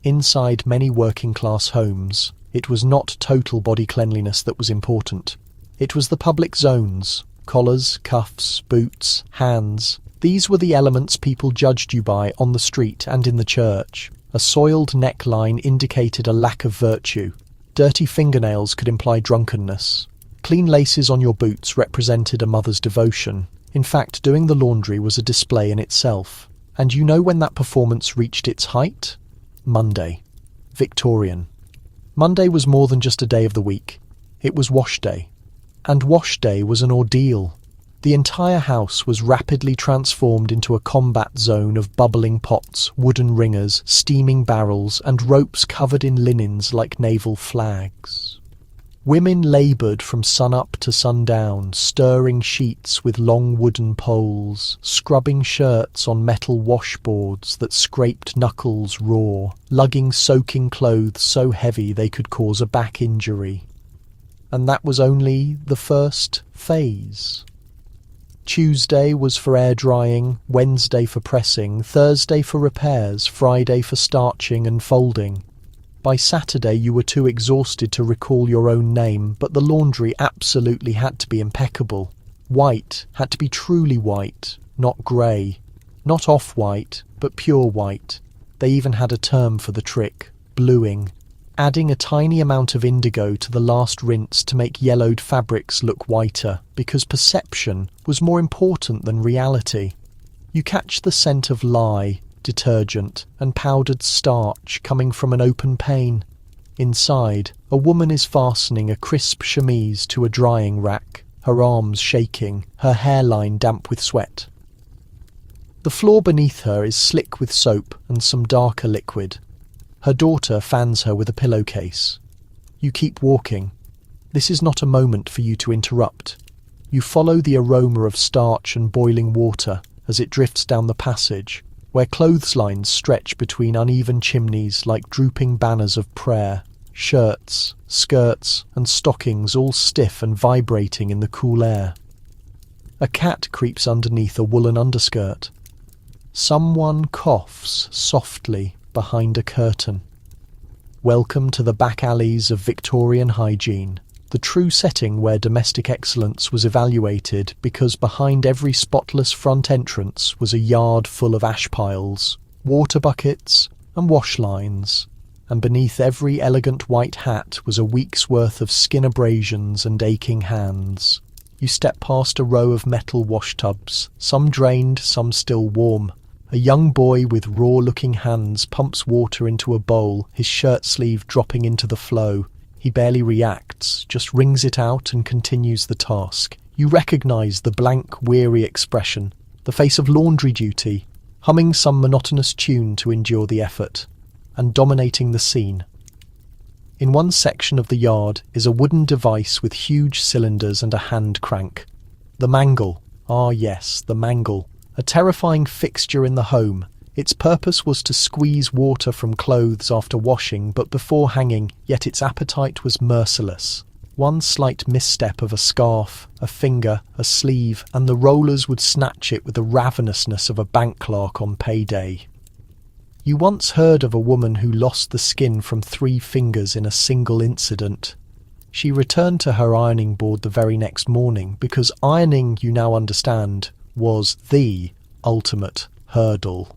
Inside many working-class homes, it was not total body cleanliness that was important. It was the public zones, collars, cuffs, boots, hands. These were the elements people judged you by on the street and in the church. A soiled neckline indicated a lack of virtue. Dirty fingernails could imply drunkenness. Clean laces on your boots represented a mother's devotion. In fact, doing the laundry was a display in itself. And you know when that performance reached its height? Monday. Victorian. Monday was more than just a day of the week. It was wash day. And wash day was an ordeal. The entire house was rapidly transformed into a combat zone of bubbling pots, wooden ringers, steaming barrels, and ropes covered in linens like naval flags. Women laboured from sun-up to sundown, stirring sheets with long wooden poles, scrubbing shirts on metal washboards that scraped knuckles raw, lugging soaking clothes so heavy they could cause a back injury. And that was only the first phase. Tuesday was for air drying, Wednesday for pressing, Thursday for repairs, Friday for starching and folding. By Saturday you were too exhausted to recall your own name, but the laundry absolutely had to be impeccable. White had to be truly white, not grey. Not off-white, but pure white. They even had a term for the trick, bluing. Adding a tiny amount of indigo to the last rinse to make yellowed fabrics look whiter, because perception was more important than reality. You catch the scent of lye, detergent, and powdered starch coming from an open pane. Inside, a woman is fastening a crisp chemise to a drying rack, her arms shaking, her hairline damp with sweat. The floor beneath her is slick with soap and some darker liquid. Her daughter fans her with a pillowcase. You keep walking. This is not a moment for you to interrupt. You follow the aroma of starch and boiling water as it drifts down the passage, where clotheslines stretch between uneven chimneys like drooping banners of prayer, shirts, skirts, and stockings all stiff and vibrating in the cool air. A cat creeps underneath a woolen underskirt. Someone coughs softly behind a curtain. Welcome to the back alleys of Victorian Hygiene, the true setting where domestic excellence was evaluated, because behind every spotless front entrance was a yard full of ash piles, water buckets, and wash lines, and beneath every elegant white hat was a week's worth of skin abrasions and aching hands. You step past a row of metal wash tubs, some drained, some still warm. A young boy with raw-looking hands pumps water into a bowl, his shirt sleeve dropping into the flow. He barely reacts, just wrings it out and continues the task. You recognise the blank, weary expression, the face of laundry duty, humming some monotonous tune to endure the effort, and dominating the scene. In one section of the yard is a wooden device with huge cylinders and a hand crank. The mangle. Ah yes, the mangle. A terrifying fixture in the home. Its purpose was to squeeze water from clothes after washing, but before hanging, yet its appetite was merciless. One slight misstep of a scarf, a finger, a sleeve, and the rollers would snatch it with the ravenousness of a bank clerk on payday. You once heard of a woman who lost the skin from 3 fingers in a single incident. She returned to her ironing board the very next morning because ironing, you now understand, was the ultimate hurdle.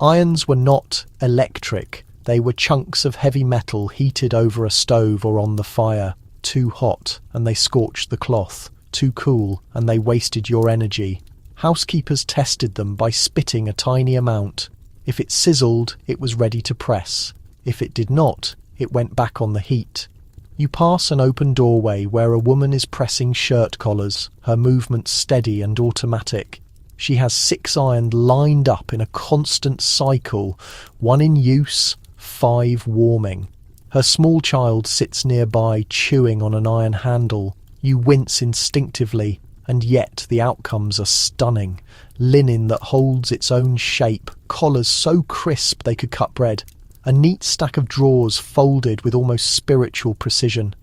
Irons were not electric, they were chunks of heavy metal heated over a stove or on the fire. Too hot, and they scorched the cloth. Too cool, and they wasted your energy. Housekeepers tested them by spitting a tiny amount. If it sizzled, it was ready to press. If it did not, it went back on the heat. You pass an open doorway where a woman is pressing shirt collars, her movements steady and automatic. She has 6 ironed lined up in a constant cycle, 1 in use, 5 warming. Her small child sits nearby chewing on an iron handle. You wince instinctively, and yet the outcomes are stunning. Linen that holds its own shape, collars so crisp they could cut bread. A neat stack of drawers folded with almost spiritual precision.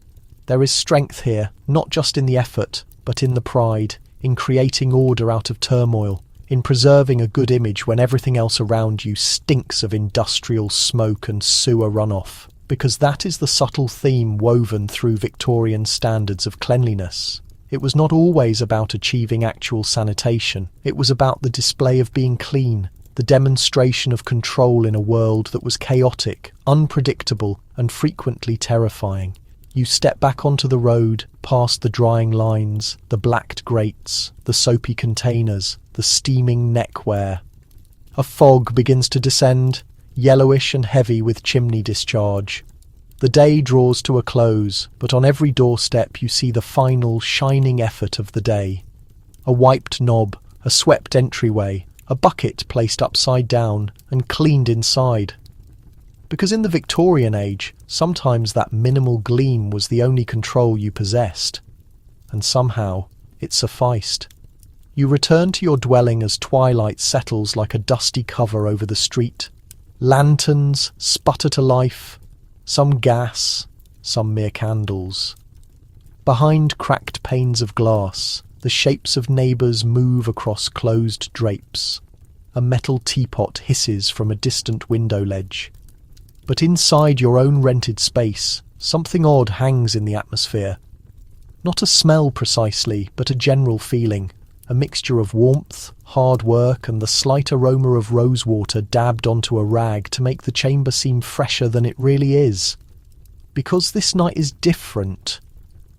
There is strength here, not just in the effort, but in the pride, in creating order out of turmoil, in preserving a good image when everything else around you stinks of industrial smoke and sewer runoff. Because that is the subtle theme woven through Victorian standards of cleanliness. It was not always about achieving actual sanitation. It was about the display of being clean, the demonstration of control in a world that was chaotic, unpredictable, and frequently terrifying. You step back onto the road, past the drying lines, the blacked grates, the soapy containers, the steaming neckwear. A fog begins to descend, yellowish and heavy with chimney discharge. The day draws to a close, but on every doorstep you see the final shining effort of the day. A wiped knob, a swept entryway, a bucket placed upside down and cleaned inside. Because in the Victorian age, sometimes that minimal gleam was the only control you possessed. And somehow, it sufficed. You return to your dwelling as twilight settles like a dusty cover over the street. Lanterns sputter to life, some gas, some mere candles. Behind cracked panes of glass, the shapes of neighbours move across closed drapes. A metal teapot hisses from a distant window ledge. But inside your own rented space, something odd hangs in the atmosphere. Not a smell precisely, but a general feeling. A mixture of warmth, hard work, and the slight aroma of rosewater dabbed onto a rag to make the chamber seem fresher than it really is. Because this night is different.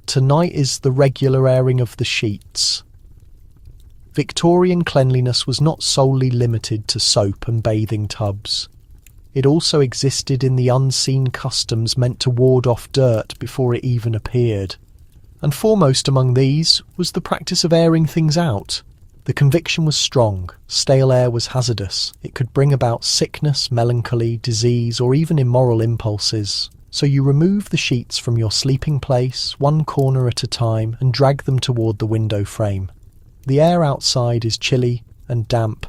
Tonight is the regular airing of the sheets. Victorian cleanliness was not solely limited to soap and bathing tubs. It also existed in the unseen customs meant to ward off dirt before it even appeared. And foremost among these was the practice of airing things out. The conviction was strong. Stale air was hazardous. It could bring about sickness, melancholy, disease, or even immoral impulses. So you remove the sheets from your sleeping place, one corner at a time, and drag them toward the window frame. The air outside is chilly and damp,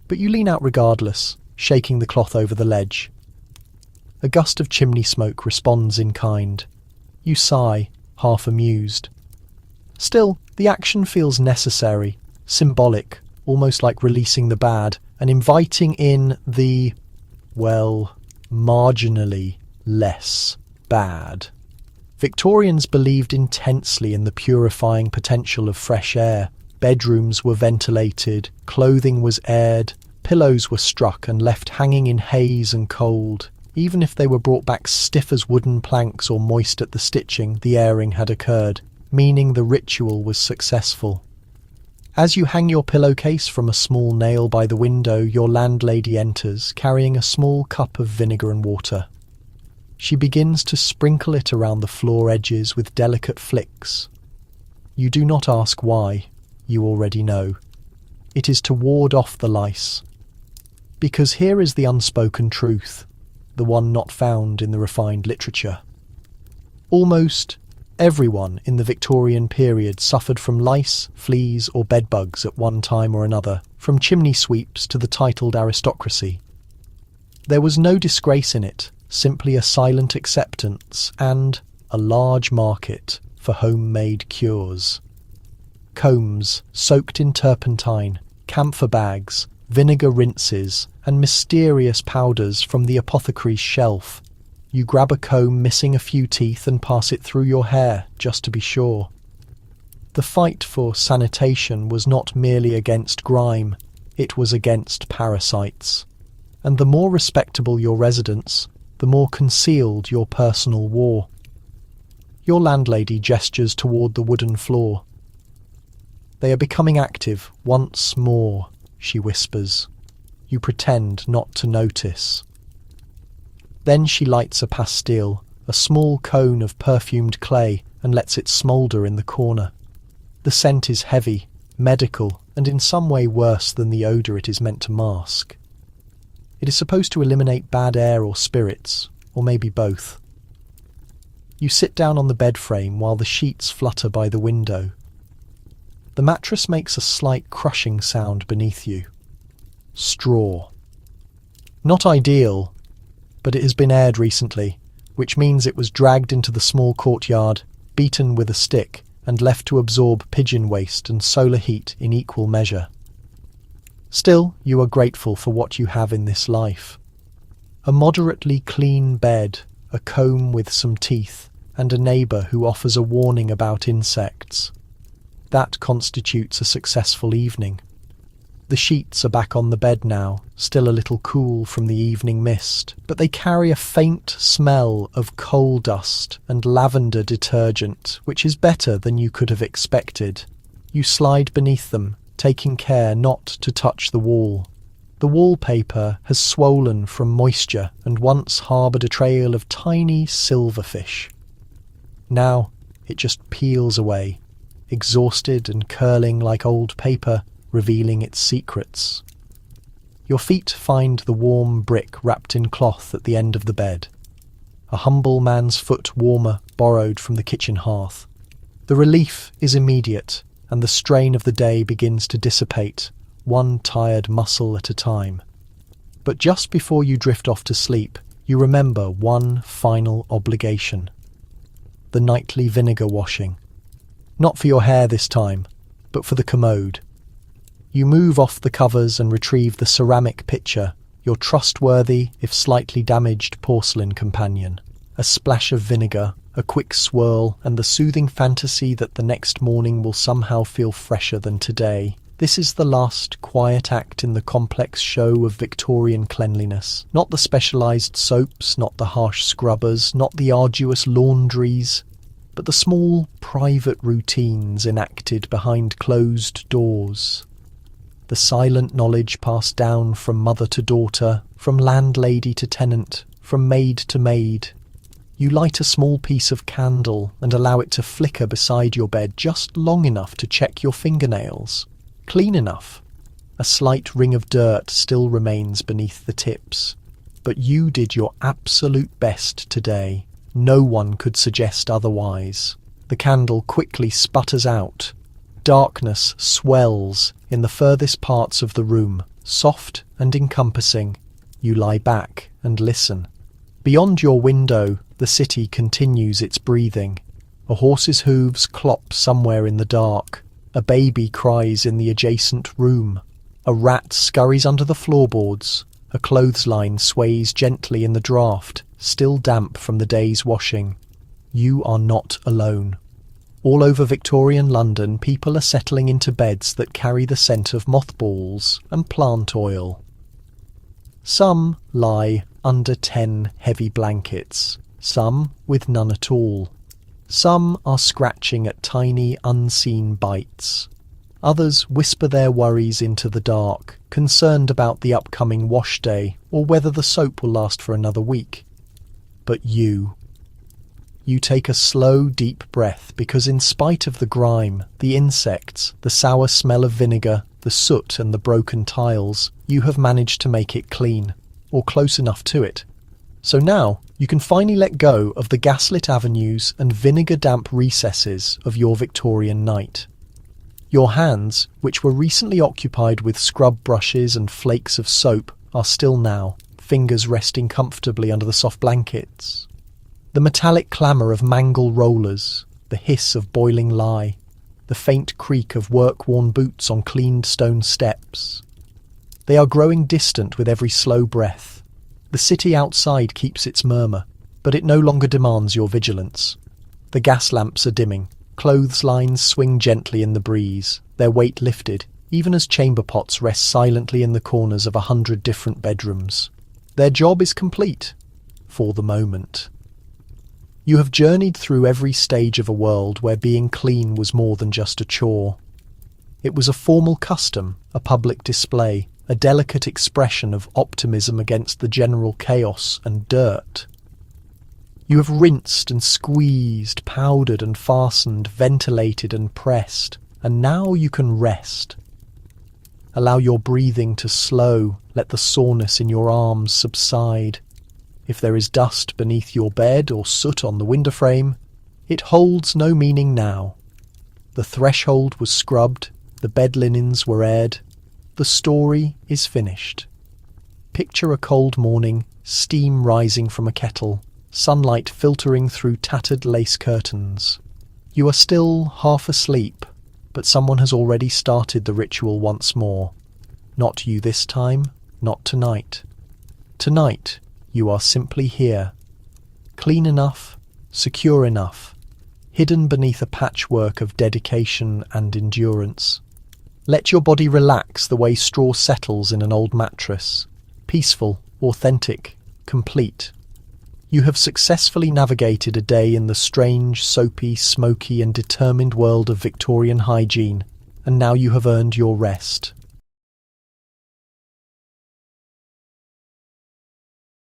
but you lean out regardless, shaking the cloth over the ledge. A gust of chimney smoke responds in kind. You sigh, half amused. Still, the action feels necessary, symbolic, almost like releasing the bad, and inviting in the, well, marginally less bad. Victorians believed intensely in the purifying potential of fresh air. Bedrooms were ventilated, clothing was aired, pillows were struck and left hanging in haze and cold. Even if they were brought back stiff as wooden planks or moist at the stitching, the airing had occurred, meaning the ritual was successful. As you hang your pillowcase from a small nail by the window, your landlady enters, carrying a small cup of vinegar and water. She begins to sprinkle it around the floor edges with delicate flicks. You do not ask why, you already know. It is to ward off the lice. Because here is the unspoken truth, the one not found in the refined literature. Almost everyone in the Victorian period suffered from lice, fleas or bedbugs at one time or another, from chimney sweeps to the titled aristocracy. There was no disgrace in it, simply a silent acceptance and a large market for homemade cures. Combs soaked in turpentine, camphor bags, vinegar rinses and mysterious powders from the apothecary's shelf. You grab a comb missing a few teeth and pass it through your hair, just to be sure. The fight for sanitation was not merely against grime, it was against parasites. And the more respectable your residence, the more concealed your personal war. Your landlady gestures toward the wooden floor. They are becoming active once more, she whispers. You pretend not to notice. Then she lights a pastille, a small cone of perfumed clay, and lets it smoulder in the corner. The scent is heavy, medical, and in some way worse than the odour it is meant to mask. It is supposed to eliminate bad air or spirits, or maybe both. You sit down on the bed frame while the sheets flutter by the window. The mattress makes a slight crushing sound beneath you. Straw. Not ideal, but it has been aired recently, which means it was dragged into the small courtyard, beaten with a stick, and left to absorb pigeon waste and solar heat in equal measure. Still, you are grateful for what you have in this life. A moderately clean bed, a comb with some teeth, and a neighbour who offers a warning about insects. That constitutes a successful evening. The sheets are back on the bed now, still a little cool from the evening mist, but they carry a faint smell of coal dust and lavender detergent, which is better than you could have expected. You slide beneath them, taking care not to touch the wall. The wallpaper has swollen from moisture and once harboured a trail of tiny silverfish. Now it just peels away, exhausted and curling like old paper, revealing its secrets. Your feet find the warm brick wrapped in cloth at the end of the bed. A humble man's foot warmer borrowed from the kitchen hearth. The relief is immediate, and the strain of the day begins to dissipate, one tired muscle at a time. But just before you drift off to sleep, you remember one final obligation. The nightly vinegar washing. Not for your hair this time, but for the commode. You move off the covers and retrieve the ceramic pitcher, your trustworthy, if slightly damaged, porcelain companion. A splash of vinegar, a quick swirl, and the soothing fantasy that the next morning will somehow feel fresher than today. This is the last quiet act in the complex show of Victorian cleanliness. Not the specialised soaps, not the harsh scrubbers, not the arduous laundries, but the small, private routines enacted behind closed doors. The silent knowledge passed down from mother to daughter, from landlady to tenant, from maid to maid. You light a small piece of candle and allow it to flicker beside your bed just long enough to check your fingernails. Clean enough. A slight ring of dirt still remains beneath the tips. But you did your absolute best today. No one could suggest otherwise. The candle quickly sputters out. Darkness swells in the furthest parts of the room, soft and encompassing. You lie back and listen. Beyond your window, the city continues its breathing. A horse's hooves clop somewhere in the dark. A baby cries in the adjacent room. A rat scurries under the floorboards. A clothesline sways gently in the draught, still damp from the day's washing. You are not alone. All over Victorian London, people are settling into beds that carry the scent of mothballs and plant oil. Some lie under 10 heavy blankets, some with none at all. Some are scratching at tiny, unseen bites. Others whisper their worries into the dark, concerned about the upcoming wash day or whether the soap will last for another week. but you. You take a slow, deep breath because in spite of the grime, the insects, the sour smell of vinegar, the soot and the broken tiles, you have managed to make it clean, or close enough to it. So now, you can finally let go of the gaslit avenues and vinegar-damp recesses of your Victorian night. Your hands, which were recently occupied with scrub brushes and flakes of soap, are still now, fingers resting comfortably under the soft blankets. The metallic clamour of mangle rollers, the hiss of boiling lye, the faint creak of work-worn boots on cleaned stone steps. They are growing distant with every slow breath. The city outside keeps its murmur, but it no longer demands your vigilance. The gas lamps are dimming, clothes lines swing gently in the breeze, their weight lifted, even as chamber pots rest silently in the corners of 100 different bedrooms. Their job is complete, for the moment. You have journeyed through every stage of a world where being clean was more than just a chore. It was a formal custom, a public display, a delicate expression of optimism against the general chaos and dirt. You have rinsed and squeezed, powdered and fastened, ventilated and pressed, and now you can rest. Allow your breathing to slow, let the soreness in your arms subside. If there is dust beneath your bed or soot on the window frame, it holds no meaning now. The threshold was scrubbed, the bed linens were aired. The story is finished. Picture a cold morning, steam rising from a kettle, sunlight filtering through tattered lace curtains. You are still half asleep, but someone has already started the ritual once more. Not you this time, not tonight. Tonight, you are simply here. Clean enough, secure enough, hidden beneath a patchwork of dedication and endurance. Let your body relax the way straw settles in an old mattress. Peaceful, authentic, complete. You have successfully navigated a day in the strange, soapy, smoky and determined world of Victorian hygiene, and now you have earned your rest.